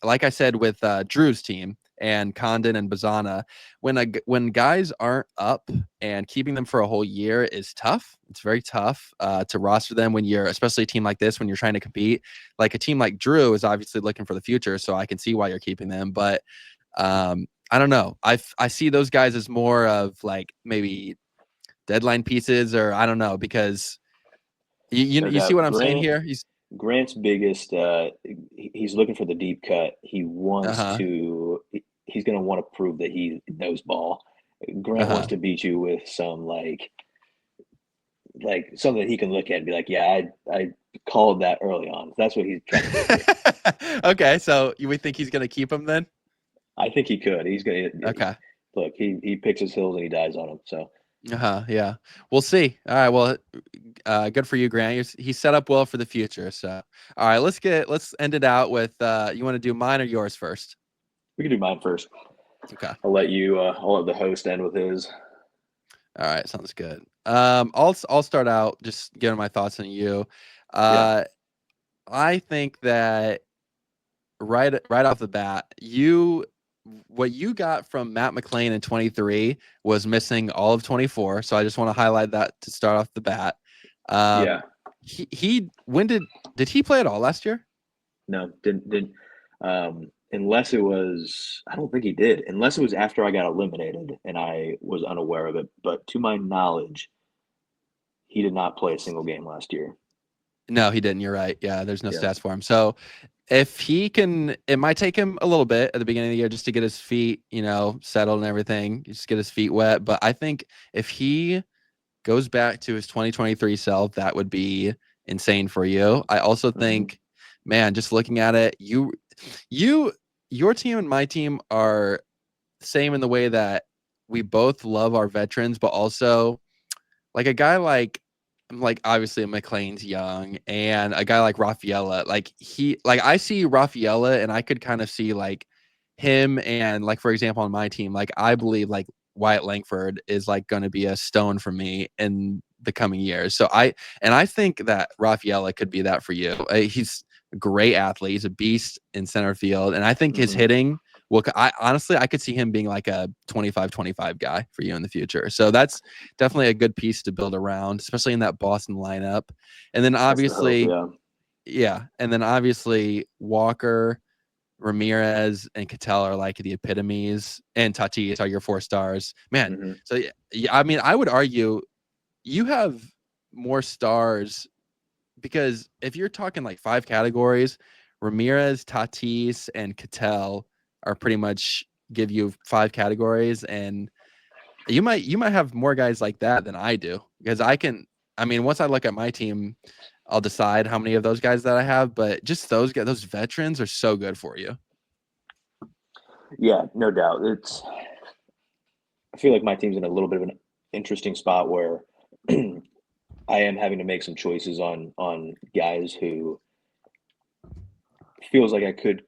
like I said with Drew's team and Condon and Bazana, when guys aren't up and keeping them for a whole year is tough. It's very tough to roster them when you're, especially a team like this, when you're trying to compete. Like a team like Drew is obviously looking for the future, so I can see why you're keeping them. But I don't know. I see those guys as more of like maybe deadline pieces, or I don't know because No you see what doubt. I'm saying here. Grant's biggest. He's looking for the deep cut. He Uh wants huh. to. He's going to want to prove that he knows ball. Uh Grant wants huh. to beat you with some like something that he can look at and be like, yeah, I called that early on. That's what he's trying to do here. Okay, so you would think he's gonna keep him then? I think he could. He's going to Okay. look. He picks his hills and he dies on them. So Uh-huh. Yeah. We'll see. All right. Well, good for you, Grant. He's set up well for the future. So, all right, let's end it out with you want to do mine or yours first? we can do mine first. Okay. I'll let the host end with his. All right, sounds good. I'll start out just giving my thoughts on you. Yeah. I think that right off the bat, what you got from Matt McLean in 23 was missing all of 24. So I just want to highlight that to start off the bat. Yeah. He when did he play at all last year? No, didn't. Unless it was, I don't think he did. Unless it was after I got eliminated and I was unaware of it. But to my knowledge, he did not play a single game last year. No, he didn't. You're right. Yeah, there's no Yeah. stats for him. So if he can, it might take him a little bit at the beginning of the year just to get his feet, settled and everything, just get his feet wet. But I think if he goes back to his 2023 self, that would be insane for you. I also think, man, just looking at it, your team and my team are same in the way that we both love our veterans, but also like a guy like obviously McLean's young, and a guy like Rafaela, I see Rafaela and I could kind of see like him, and like for example on my team, like I believe like Wyatt Langford is like going to be a stone for me in the coming years. So I think that Rafaela could be that for you. He's a great athlete. He's a beast in center field, and I think his hitting. Well, I could see him being like a 25-25 guy for you in the future. So that's definitely a good piece to build around, especially in that Boston lineup. And then That's the hope, obviously, yeah. yeah. And then obviously Walker, Ramirez, and Cattell are like the epitomes, and Tatis are your 4 stars. Man, so yeah, I mean, I would argue you have more stars because if you're talking like 5 categories, Ramirez, Tatis, and Cattell are pretty much give you 5 categories, and you might have more guys like that than I do because I mean, once I look at my team, I'll decide how many of those guys that I have, but just those guys, those veterans are so good for you. Yeah, no doubt. I feel like my team's in a little bit of an interesting spot where I am having to make some choices on guys who feels like I could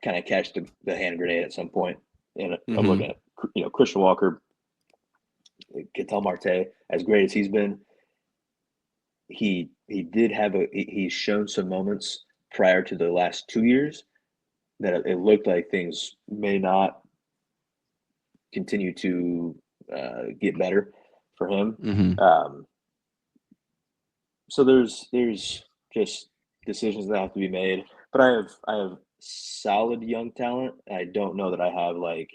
kind of catch the hand grenade at some point. And I'm looking at Christian Walker, Ketel Marte, as great as he's been. He did have he's shown some moments prior to the last 2 years that it looked like things may not continue to get better for him. So there's just decisions that have to be made. But I have solid young talent. I don't know that I have like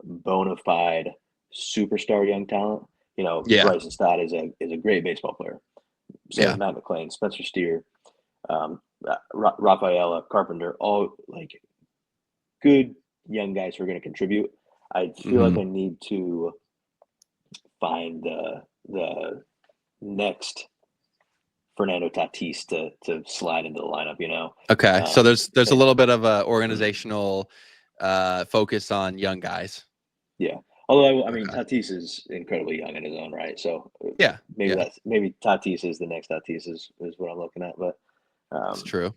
bona fide superstar young talent. Yeah. Bryson Stott is a great baseball player. Same with Matt McLean, Spencer Steer, Rafaela Carpenter, all like good young guys who are going to contribute. I feel like I need to find the next Fernando Tatis to slide into the lineup. Okay, so there's a little bit of a organizational focus on young guys. Yeah. Although I mean Tatis is incredibly young in his own right, so yeah, maybe Tatis is the next Tatis is what I'm looking at, but it's true.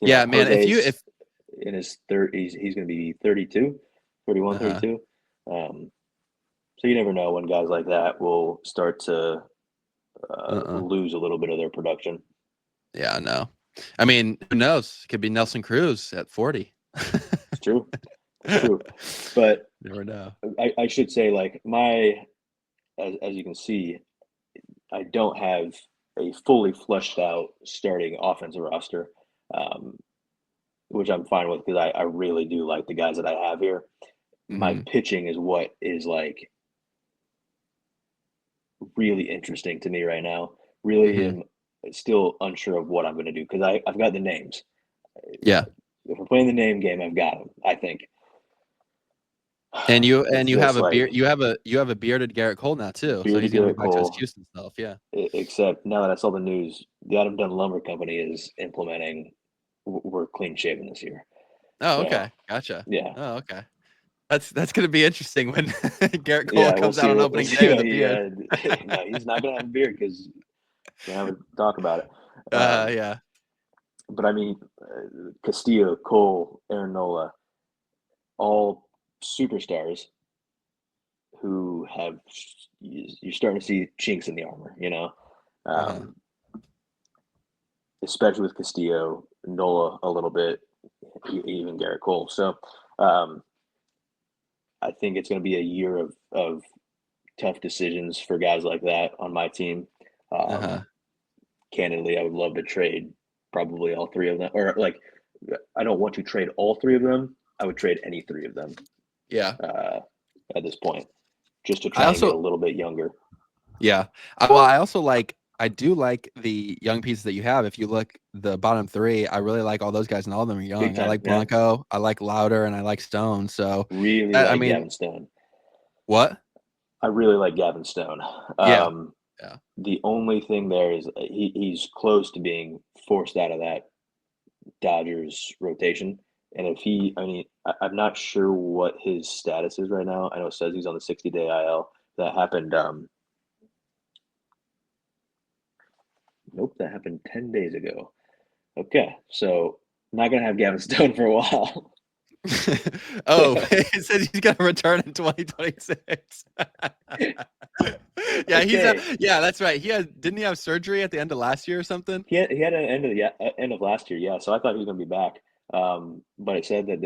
Yeah, man, Jose's in his 30s, he's going to be 32, 31, 32. So you never know when guys like that will start to lose a little bit of their production. Yeah, no. I mean, who knows? It could be Nelson Cruz at 40. It's true. It's true. But never know. I should say, like, as you can see, I don't have a fully fleshed out starting offensive roster, which I'm fine with because I really do like the guys that I have here. My pitching is what is like really interesting to me right now. Really am still unsure of what I'm going to do because I've got the names. Yeah. If we're playing the name game, I've got them, I think. And you have a beard. You have a bearded Garrett Cole now too. So he's going to be back to his Houston self. Yeah. Except now that I saw the news, the Adam Dunn Lumber Company is implementing. We're clean shaven this year. Oh, okay, gotcha. Yeah. Oh, okay. That's going to be interesting when Garrett Cole comes out on opening day with a beard. No, he's not going to have a beard because can't have a talk about it. Yeah. But I mean, Castillo, Cole, Aaron Nola, all superstars. who have you're starting to see chinks in the armor, especially with Castillo, Nola a little bit, even Garrett Cole. So I think it's going to be a year of tough decisions for guys like that on my team. Candidly, I would love to trade probably all three of them, or like I don't want to trade all three of them. I would trade any three of them. Yeah. At this point, just to try and get a little bit younger. Yeah. Well, I do like the young pieces that you have. If you look the bottom three, I really like all those guys, and all of them are young. Time, I like Blanco, I like Louder, and I like Stone. So really like Gavin Stone. What? I really like Gavin Stone. Yeah. The only thing there is he's close to being forced out of that Dodgers rotation. And if I'm not sure what his status is right now. I know it says he's on the 60-day IL. That happened. Nope, that happened 10 days ago. Okay, so not going to have Gavin Stone for a while. Oh, it says he's going to return in 2026. Yeah, that's right. Didn't he have surgery at the end of last year or something? He had an end of last year, yeah. So I thought he was going to be back, but it said that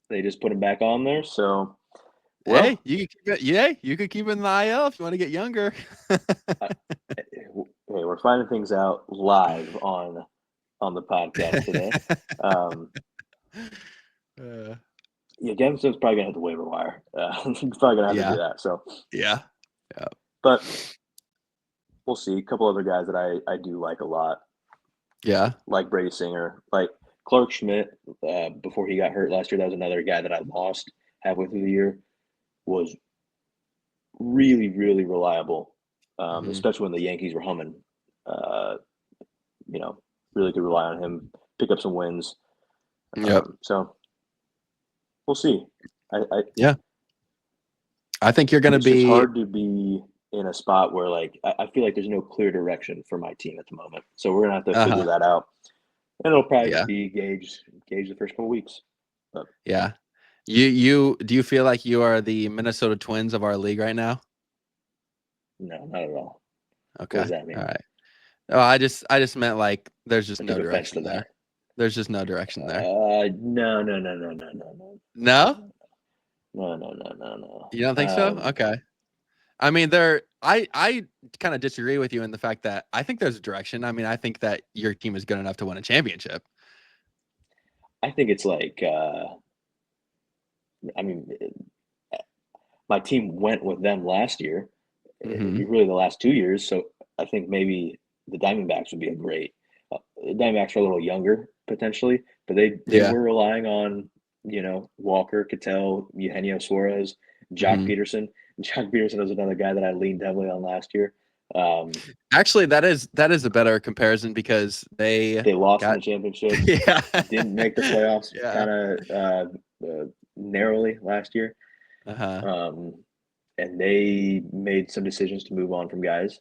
they just put him back on there. So, hey, you could keep it in the IL if you want to get younger. Hey, we're finding things out live on the podcast today. Yeah, Gavin Stone's probably gonna hit the waiver wire. He's probably gonna have to do that. So yeah, but we'll see. A couple other guys that I do like a lot. Yeah, like Brady Singer, like Clark Schmidt. Before he got hurt last year, that was another guy that I lost halfway through the year. Was really, really reliable, especially when the Yankees were humming. Really could rely on him, pick up some wins. So we'll see. I think you're going to be. It's hard to be in a spot where, like, I feel like there's no clear direction for my team at the moment. So we're gonna have to figure that out, and it'll probably just be gauge the first couple weeks. But. Yeah. Do you feel like you are the Minnesota Twins of our league right now? No, not at all. Okay. What does that mean? All right. Oh, I just meant like there's just no direction there. There's just no direction there. No. No? No. You don't think so? Okay. I mean, I kind of disagree with you in the fact that I think there's a direction. I mean, I think that your team is good enough to win a championship. I think it's like my team went with them last year, really the last 2 years. So I think maybe the Diamondbacks would be a great. The Diamondbacks are a little younger potentially, but they were relying on Walker, Cattell, Eugenio Suarez, Jock Peterson. Jock Peterson was another guy that I leaned heavily on last year. Actually, that is a better comparison because they lost in the championship. Yeah, didn't make the playoffs. Kind of narrowly last year. And they made some decisions to move on from guys.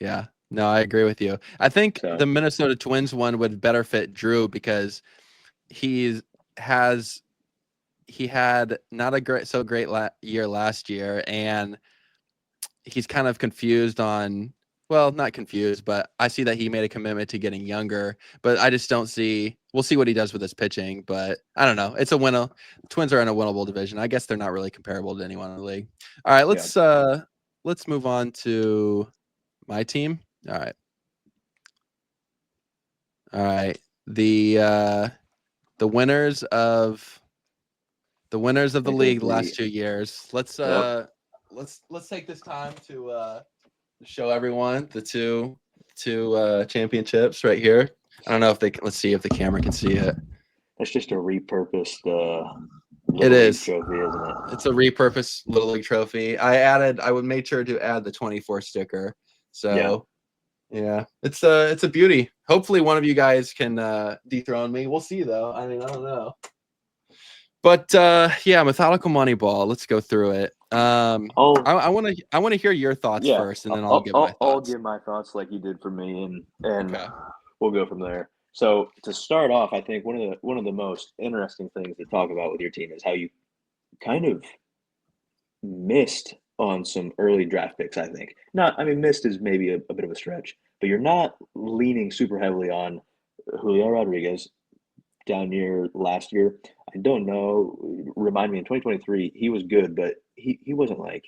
Yeah, no, I agree with you. I think the Minnesota Twins one would better fit Drew because he had not a great year last year, and he's kind of confused on. Well, not confused, but I see that he made a commitment to getting younger. But I just don't see. We'll see what he does with his pitching, but I don't know. It's a win. Twins are in a winnable division. I guess they're not really comparable to anyone in the league. All right, let's move on to my team. All right. The winners of the league the last 2 years. Let's take this time to show everyone the two championships right here. I don't know if let's see if the camera can see it. That's just a repurposed it is trophy, isn't it? It's a repurposed Little League trophy. I would make sure to add the 24 sticker. So yeah, it's a beauty. Hopefully one of you guys can dethrone me. We'll see though. I mean, I don't know. But Methodical Moneyball. Let's go through it. I want to hear your thoughts first, and then I'll give my thoughts. I'll give my thoughts like you did for me, and we'll go from there. So to start off, I think one of the most interesting things to talk about with your team is how you kind of missed on some early draft picks, I think. Not, I mean, missed is maybe a bit of a stretch, but you're not leaning super heavily on Julio Rodriguez down near last year. I don't know. Remind me, in 2023, he was good, but he wasn't like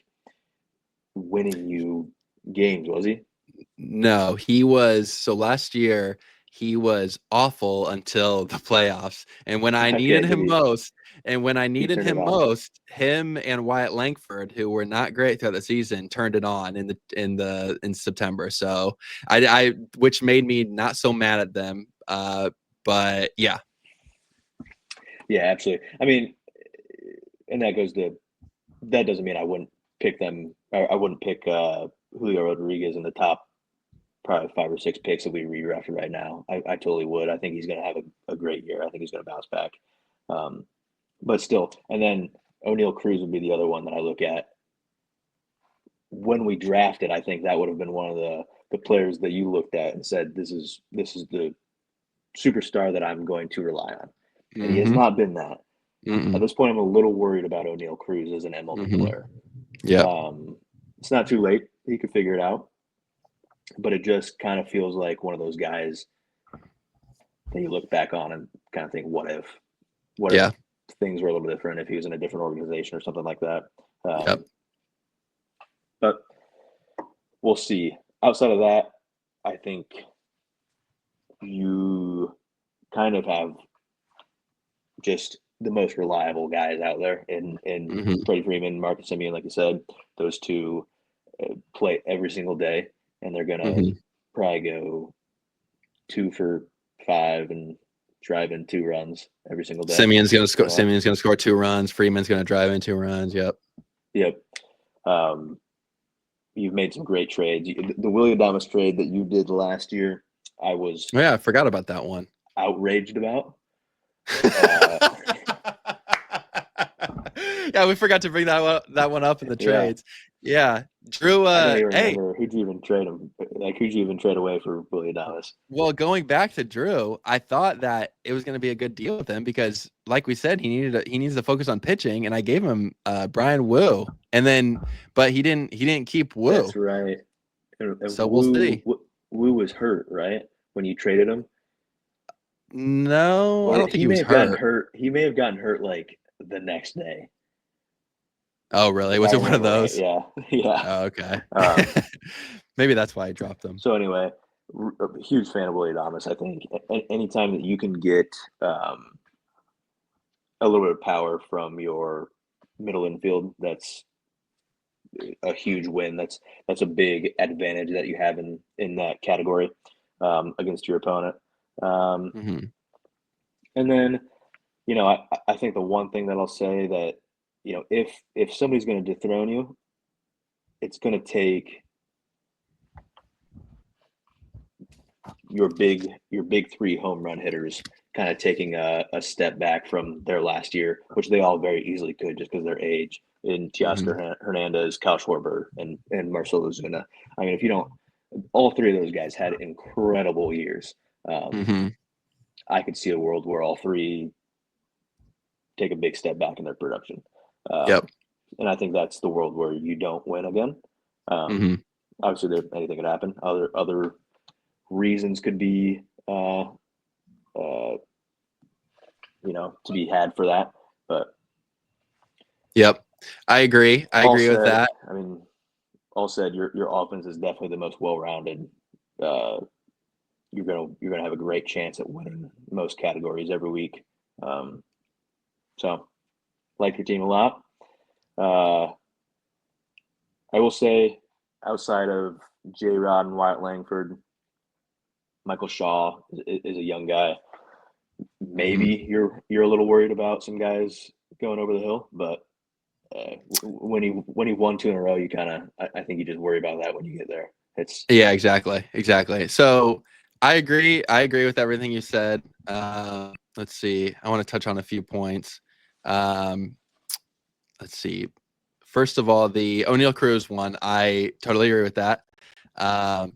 winning you games, was he? No, he was. So last year, he was awful until the playoffs. And when I needed Okay, him most, he turned it on. him and Wyatt Langford, who were not great throughout the season, turned it on in September. So I which made me not so mad at them. But yeah. Yeah, absolutely. I mean, and that doesn't mean I wouldn't pick them. Or I wouldn't pick Julio Rodriguez in the top probably 5 or 6 picks that we redrafted right now. I totally would. I think he's going to have a great year. I think he's going to bounce back. Um, but still, and then O'Neal Cruz would be the other one that I look at. When we drafted, I think that would have been one of the players that you looked at and said, this is the superstar that I'm going to rely on. And he has Mm-hmm. not been that. At Mm-mm. this point, I'm a little worried about O'Neal Cruz as an MLB Mm-hmm. player. Yep. It's not too late. He could figure it out. But it just kind of feels like one of those guys that you look back on and kind of think, what if Yeah. things were a little different if he was in a different organization or something like that. Yep. But we'll see. Outside of that, I think you kind of have just the most reliable guys out there in Mm-hmm. Freddie Freeman, Marcus Semien, like you said. Those two play every single day, and they're gonna Mm-hmm. probably go 2 for 5 and drive in 2 runs every single day. Simeon's gonna score. So, Simeon's gonna score 2 runs. Freeman's gonna drive in 2 runs. Yep. yep. Um, you've made some great trades. The Willie Adames trade that you did last year, I was Oh, yeah, I forgot about that one. outraged about. Uh, Yeah, we forgot to bring that one up in the yeah, trades. Yeah, Drew. I don't even Hey, remember who'd you even trade him. Like, who'd you even trade away for Willie Adames? well, going back to Drew, I thought that it was going to be a good deal with him because, like we said, he needs to focus on pitching, and I gave him Brian Wu, and then but he didn't keep That's Wu, right. And so we'll see. Wu was hurt, right? When you traded him, No, I or don't think he he may was have gotten hurt. hurt. He may have gotten hurt like the next day, Oh, really? if I Was it one of remember right. those? Yeah, yeah. Oh, okay. Um, Maybe that's why I dropped him. so anyway, a huge fan of Willie Adames. I think anytime that you can get a little bit of power from your middle infield, that's a huge win. That's a big advantage that you have in that category against your opponent. Um, Mm-hmm. and then, I think the one thing that I'll say that if somebody's going to dethrone you, it's going to take your big three home run hitters kind of taking a step back from their last year, which they all very easily could just because of their age. In Mm-hmm. Teoscar Hernandez, Kyle Schwarber, and Marcelo Zuna. I mean, if you don't, all three of those guys had incredible years. Um, Mm-hmm. I could see a world where all three take a big step back in their production. Yep. And I think that's the world where you don't win again. Um, Mm-hmm. obviously, anything could happen. Other reasons could be uh, to be had for that. But Yep. I agree. I all agree with said, that. I mean, all said, your offense is definitely the most well-rounded. Uh, you're gonna have a great chance at winning most categories every week. Um, so, like your team a lot. Uh, I will say, outside of J. Rod and Wyatt Langford, Michael Shaw is a young guy. Mm-hmm. Maybe you're a little worried about some guys going over the hill, but when he won 2 in a row, you kind of I think you just worry about that when you get there. It's Yeah, exactly. Exactly. So I agree. I agree with everything you said. Let's see. I want to touch on a few points. Um, let's see. First of all, the O'Neal Cruz one, I totally agree with that. Um,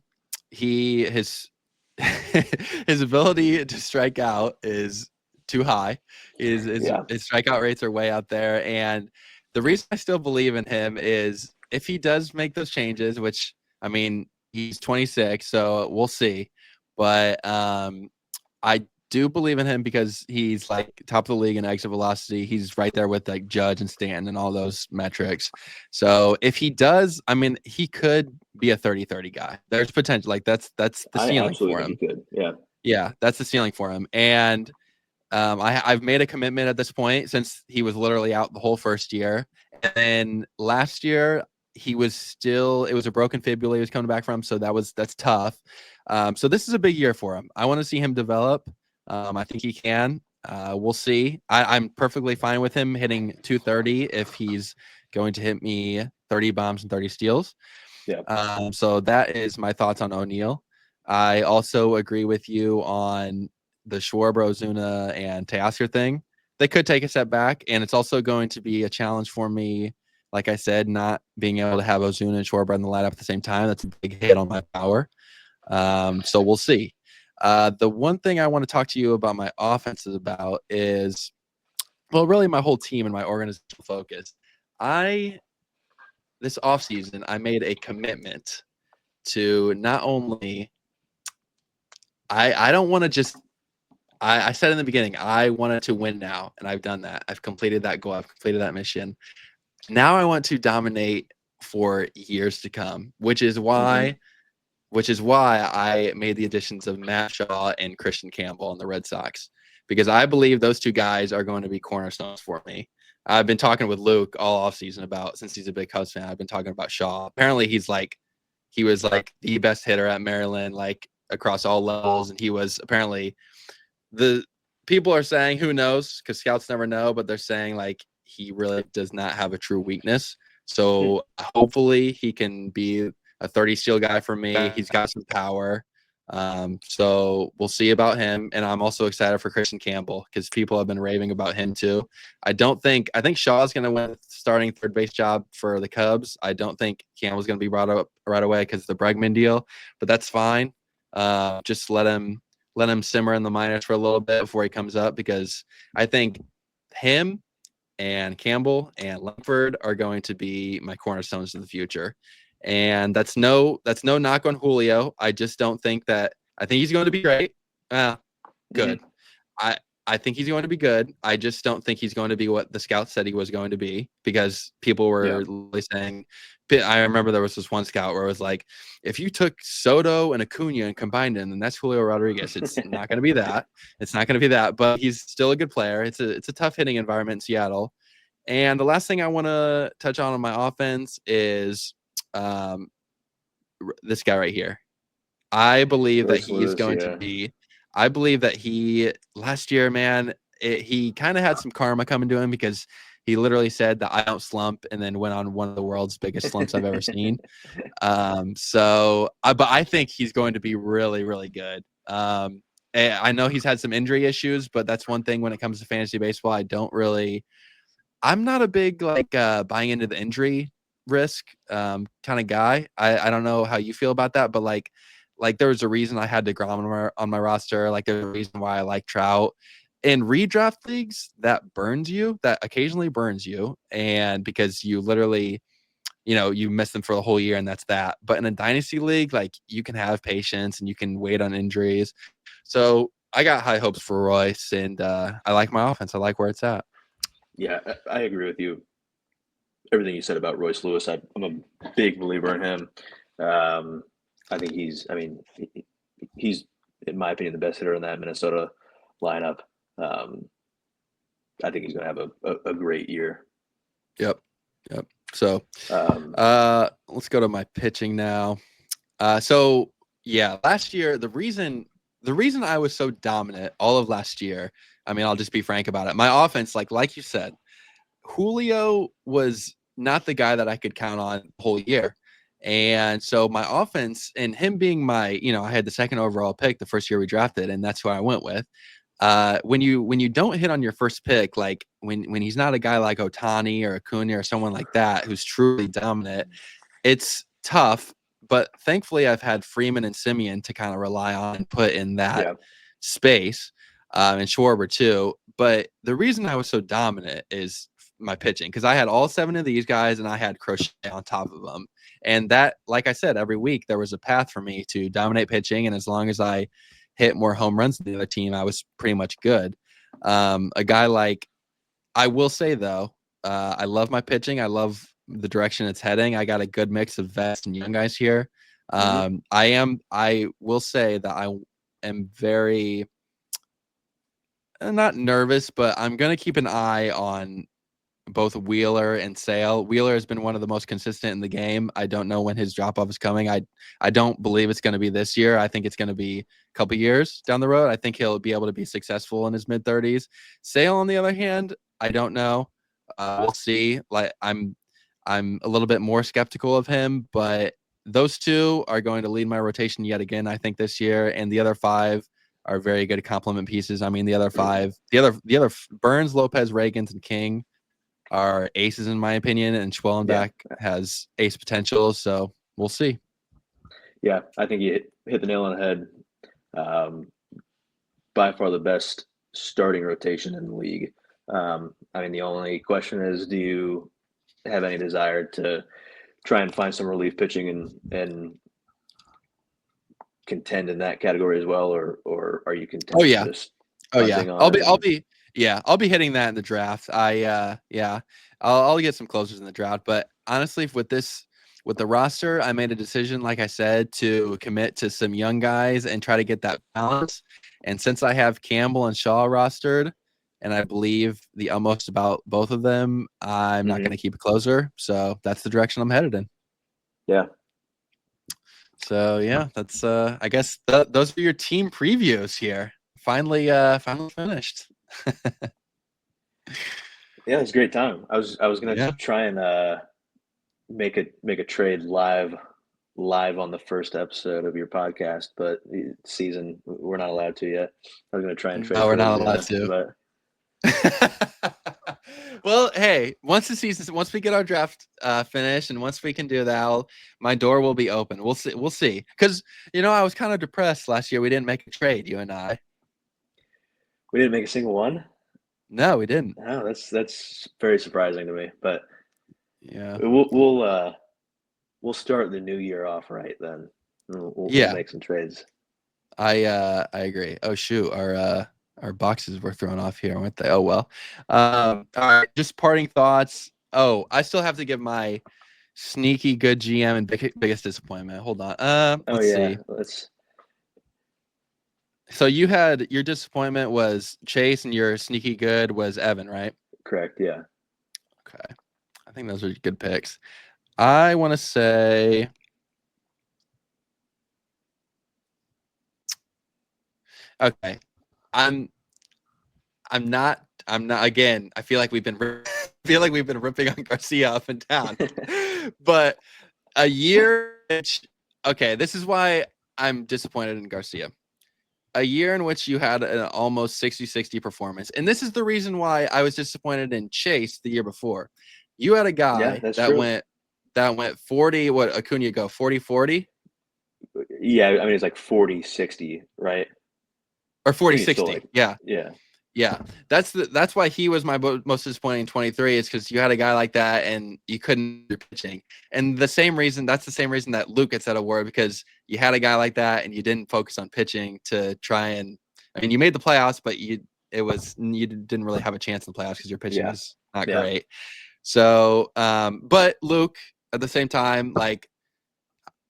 he his his ability to strike out is too high. Yeah, His strikeout rates are way out there, and the reason I still believe in him is if he does make those changes, which I mean he's 26, so we'll see. But I do believe in him because he's like top of the league in exit velocity. He's right there with like Judge and Stanton and all those metrics. So if he does, I mean, he could be a 30-30 guy. There's potential. Like that's the I ceiling for absolutely think him. he could. Yeah. Yeah, that's the ceiling for him. And I've made a commitment at this point since he was literally out the whole first year. And then last year he was still, it was a broken fibula he was coming back from, so that's tough. So this is a big year for him. I want to see him develop. I think he can. We'll see. I'm perfectly fine with him hitting 230 if he's going to hit me 30 bombs and 30 steals. Yeah. So that is my thoughts on O'Neill. I also agree with you on the Schwarber, Ozuna, and Teoscar thing. They could take a step back, and it's also going to be a challenge for me. Like I said, not being able to have Ozuna and Schwarber in the lineup at the same time, that's a big hit on my power. So we'll see. The one thing I want to talk to you about my offense is about is, well, really my whole team and my organizational focus. This offseason, I made a commitment to not only I don't want to just I said in the beginning I wanted to win now, and I've done that. I've completed that goal. I've completed that mission. Now I want to dominate for years to come, Mm-hmm. which is why I made the additions of Matt Shaw and Christian Campbell on the Red Sox, because I believe those two guys are going to be cornerstones for me. I've been talking with Luke all offseason about, since he's a big Cubs fan, I've been talking about Shaw. Apparently he was like the best hitter at Maryland, like across all levels. And he was apparently, the people are saying, who knows, because scouts never know, but they're saying like he really does not have a true weakness. So hopefully he can be a 30 steal guy for me. He's got some power. So we'll see about him. And I'm also excited for Christian Campbell because people have been raving about him too. I think Shaw's going to win the starting third base job for the Cubs. I don't think Campbell's going to be brought up right away because of the Bregman deal, but that's fine. Just let him simmer in the minors for a little bit before he comes up, because I think him and Campbell and Langford are going to be my cornerstones in the future. And that's no knock on Julio. I just don't think that, I think he's going to be great. Good. Mm-hmm. I think he's going to be good. I just don't think he's going to be what the scouts said he was going to be, because people were literally saying, I remember there was this one scout where it was like, if you took Soto and Acuna and combined them, then that's Julio Rodriguez. It's not going to be that. It's not going to be that, but he's still a good player. It's a tough hitting environment in Seattle. And the last thing I want to touch on my offense is this guy right here. I believe that Royce he's Lewis, going to yeah. be. I believe that last year, man, he kind of had some karma coming to him, because he literally said that I don't slump, and then went on one of the world's biggest slumps I've ever seen. But I think he's going to be really, really good. I know he's had some injury issues, but that's one thing when it comes to fantasy baseball. I'm not a big like buying into the injury risk kind of guy. I don't know how you feel about that, but like there was a reason I had DeGrom on my roster. Like there's a reason why I like Trout. In redraft leagues, that occasionally burns you, and because you literally, you miss them for the whole year and that's that. But in a dynasty league, like you can have patience and you can wait on injuries. So I got high hopes for Royce, and I like my offense. I like where it's at. Yeah, I agree with you. Everything you said about Royce Lewis, I'm a big believer in him. I think he's, in my opinion, the best hitter in that Minnesota lineup. I think he's going to have a great year. Yep. So let's go to my pitching now. So yeah, last year, the reason I was so dominant all of last year, I mean, I'll just be frank about it. My offense, like you said, Julio was not the guy that I could count on the whole year. And so my offense, and him being my, I had the second overall pick the first year we drafted, and that's who I went with. When you don't hit on your first pick, like when he's not a guy like Ohtani or Acuna or someone like that who's truly dominant, it's tough. but thankfully I've had Freeman and Simeon to kind of rely on and put in that Yeah. space, and Schwarber too. But the reason I was so dominant is my pitching, because I had all 7 of these guys and I had Crochet on top of them. And that, like I said, every week there was a path for me to dominate pitching. And as long as I hit more home runs than the other team, I was pretty much good. A guy like, I will say though, I love my pitching. I love the direction it's heading. I got a good mix of vets and young guys here. I will say that I am very, not nervous, but I'm going to keep an eye on both Wheeler and Sale. Wheeler has been one of the most consistent in the game. I don't know when his drop off is coming. I don't believe it's going to be this year. I think it's going to be a couple years down the road. I think he'll be able to be successful in his mid 30s. Sale, on the other hand, I don't know. We'll see. Like I'm a little bit more skeptical of him, but those 2 are going to lead my rotation yet again, I think, this year. And the other 5 are very good complement pieces. I mean, the other 5, the other Burns, Lopez, Reagans, and King are aces in my opinion, and Schwellenbach has ace potential. So we'll see. Yeah, I think you hit the nail on the head. By far the best starting rotation in the league. I mean, the only question is, do you have any desire to try and find some relief pitching and contend in that category as well, or are you content with just punting on it? I'll be hitting that in the draft. I'll get some closers in the draft, but honestly, with the roster, I made a decision, like I said, to commit to some young guys and try to get that balance. And since I have Campbell and Shaw rostered, and I believe the utmost about both of them, I'm not going to keep a closer. So that's the direction I'm headed in. Yeah. So yeah, that's I guess those are your team previews here. Finally finished. Yeah, it was a great time. I was gonna try and make a trade live on the first episode of your podcast, but the season we're not allowed to yet. I was gonna try and trade. No, we're not allowed to. But well, hey, once we get our draft finished, and once we can do that, my door will be open. We'll see. Because I was kind of depressed last year. We didn't make a trade, you and I. We didn't make a single one. No, we didn't. No, that's very surprising to me. But yeah, we'll start the new year off right then. We'll make some trades. I agree. Oh shoot, our boxes were thrown off here, weren't they? Oh well. All right, just parting thoughts. Oh, I still have to give my sneaky good GM and biggest disappointment. Hold on. Let's see. So you had your disappointment was Chase, and your sneaky good was Evan, right? Correct. Yeah. Okay. I think those are good picks. I want to say okay. I'm not again. I feel like we've been ripping on Garcia up and down. But a year okay, this is why I'm disappointed in Garcia. A year in which you had an almost 60-60 performance. And this is the reason why I was disappointed in Chase the year before. You had a guy that went 40, what Acuna go 40-40? Yeah, I mean it's like 40-60, right? Or 40-60. Like, yeah. Yeah, that's why he was my most disappointing in 23, is because you had a guy like that and you couldn't do pitching. And that's the same reason that Luke gets that award, because you had a guy like that and you didn't focus on pitching to try and, I mean, you made the playoffs, but you didn't really have a chance in the playoffs because your pitching was not great. So, but Luke, at the same time, like,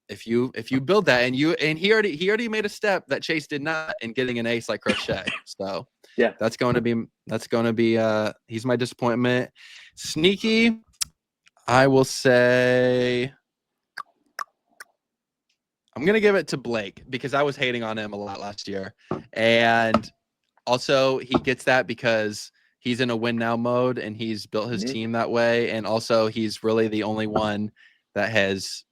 if you build that and he already made a step that Chase did not in getting an ace like Crochet. So yeah, that's going to be he's my disappointment. Sneaky, I will say I'm going to give it to Blake, because I was hating on him a lot last year. And also he gets that because he's in a win now mode and he's built his team that way. And also he's really the only one that has,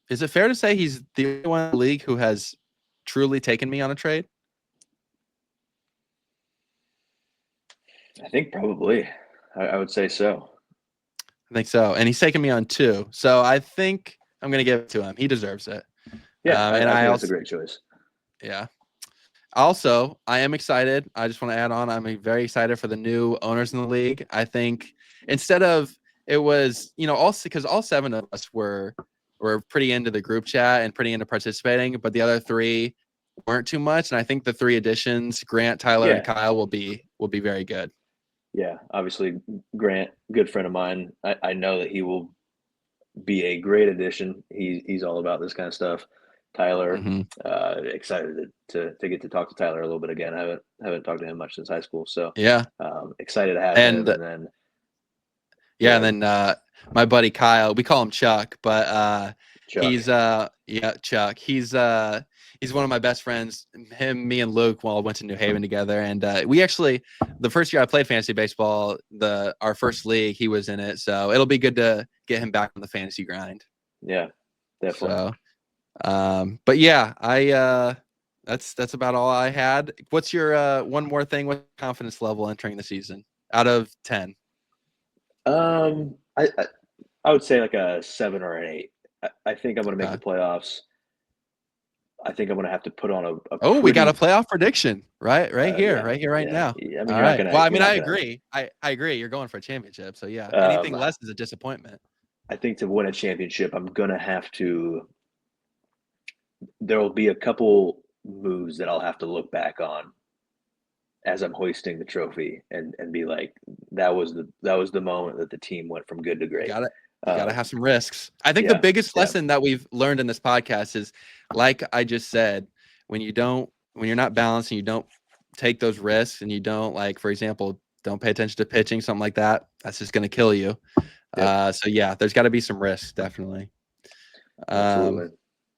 is it fair to say he's the only one in the league who has truly taken me on a trade? I think probably. I would say so. I think so. And he's taken me on 2. So I think I'm gonna give it to him. He deserves it. Yeah, And I I think that's a also, great choice. yeah. Also, I am excited. I just want to add on. I'm very excited for the new owners in the league. I think instead of it was, all because all 7 of us were pretty into the group chat and pretty into participating, but the other 3 weren't too much. And I think the 3 additions, Grant, Tyler, and Kyle, will be very good. Yeah, obviously Grant, good friend of mine. I know that he will be a great addition. He's all about this kind of stuff. Tyler, excited to get to talk to Tyler a little bit again. I haven't talked to him much since high school, so Yeah, excited to have and him. And then and then my buddy Kyle, we call him Chuck, but Chuck. Chuck. He's one of my best friends. Him, me, and Luke all went to New Haven together, and we actually, the first year I played fantasy baseball, our first league, he was in it. So it'll be good to get him back on the fantasy grind. Yeah, definitely. So, but yeah, that's about all I had. What's your one more thing? What's confidence level entering the season out of 10? I would say like a 7 or an 8. I think I'm going to make the playoffs. I think I'm going to have to put on a we got a playoff prediction right here, yeah, right now. Yeah, I mean, all you're right. not gonna. Well, I mean, I gonna, agree. I agree. You're going for a championship, so yeah. Anything less is a disappointment. I think to win a championship, I'm gonna have to. There will be a couple moves that I'll have to look back on as I'm hoisting the trophy and be like, that was the moment that the team went from good to great. You gotta have some risks. I think the biggest lesson that we've learned in this podcast is, like I just said, when you're not balanced and you don't take those risks and you don't, like, for example, don't pay attention to pitching, something like that, that's just going to kill you. So yeah, there's got to be some risks, definitely. Absolutely.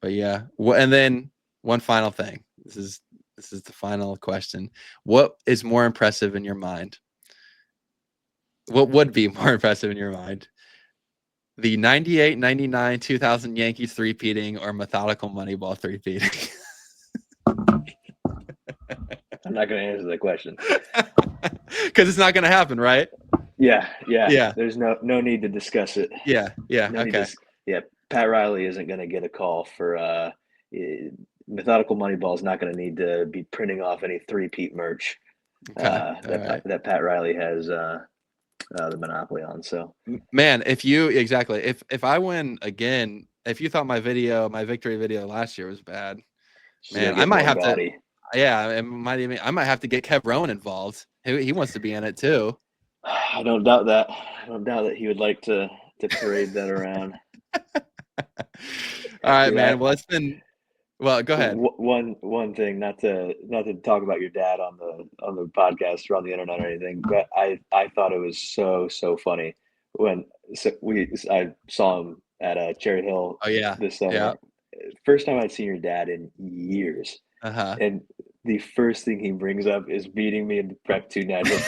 But yeah, and then one final thing. This is the final question. What is more impressive in your mind? What would be more impressive in your mind? The 98, 99, 2000 Yankees three-peating or methodical Moneyball three-peating? I'm not going to answer that question. Because it's not going to happen, right? Yeah. There's no need to discuss it. Yeah. Okay. Pat Riley isn't going to get a call for methodical Moneyball is not going to need to be printing off any three-peat merch that Pat Riley has the monopoly on. So, man, if I win again, if you thought my victory video last year was bad, man, I might have to. Yeah, I might have to get Kev Rowan involved. He wants to be in it too. I don't doubt that. I don't doubt that he would like to parade that around. All right, man. Well, it's been. Well, go ahead. One thing, not to talk about your dad on the podcast or on the internet or anything, but I thought it was so funny when I saw him at Cherry Hill. Oh yeah, this summer. Yeah. First time I'd seen your dad in years. And the first thing he brings up is beating me in the Prep 2 National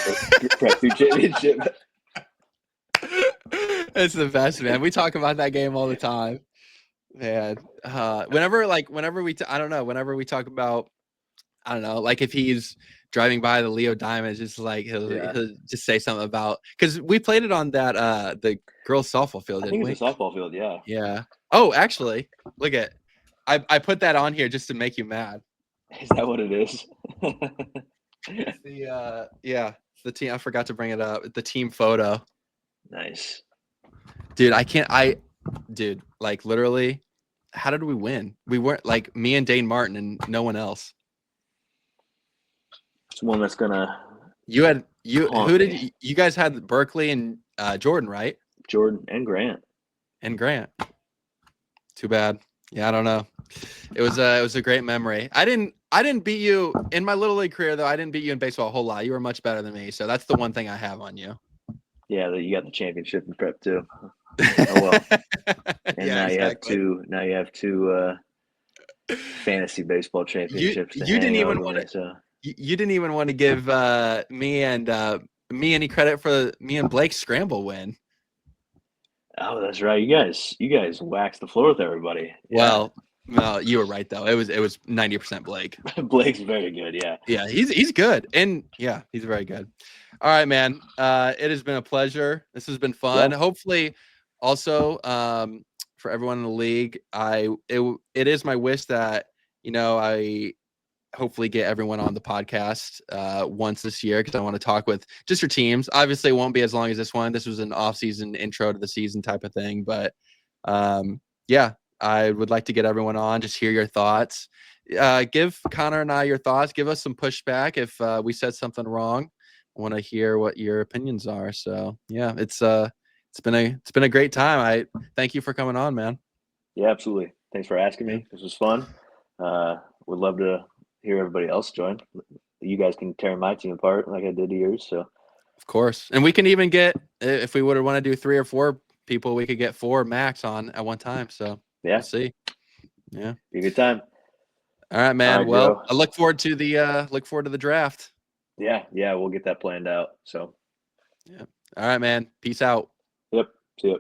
Prep 2 Championship. It's the best, man. We talk about that game all the time, man. Whenever we talk about, I don't know, like if he's driving by the Leo Diamonds, just like he'll just say something about, because we played it on that the girls softball field. I think it's a softball field, yeah. Yeah. Oh, actually, look at, I put that on here just to make you mad. Is that what it is? The team. I forgot to bring it up. The team photo. Nice, dude. Dude, like literally, how did we win? We weren't, like, me and Dane Martin and no one else. It's one that's gonna. You guys had Berkeley and Jordan, right? Jordan and Grant. Too bad. Yeah, I don't know. It was a great memory. I didn't beat you in my little league career, though. I didn't beat you in baseball a whole lot. You were much better than me, so that's the one thing I have on you. Yeah, you got the championship in Prep too. Oh well. And now you have two fantasy baseball championships. You didn't even want to give me any credit for me and Blake's scramble win. Oh, that's right. You guys waxed the floor with everybody. Yeah. Well, no, you were right though. It was 90% Blake. Blake's very good. Yeah. Yeah, he's good, and yeah, he's very good. All right, man. It has been a pleasure. This has been fun. Yeah. Hopefully, also for for everyone in the league. It is my wish that, I hopefully get everyone on the podcast once this year, because I want to talk with just your teams. Obviously, it won't be as long as this one. This was an off-season intro to the season type of thing. But yeah, I would like to get everyone on, just hear your thoughts. Give Connor and I your thoughts. Give us some pushback if we said something wrong. I want to hear what your opinions are. So yeah, it's been a great time. I thank you for coming on, man. Yeah, absolutely. Thanks for asking me. This was fun. Would love to hear everybody else join. You guys can tear my team apart like I did to yours. So, of course, and we can even get, if we would want to do 3 or 4 people, we could get 4 max on at one time. So yeah, we'll see. Yeah, be a good time. All right, man. All right, Well, Joe. I look forward to the draft. Yeah, we'll get that planned out. So, yeah. All right, man. Peace out. yep. See you.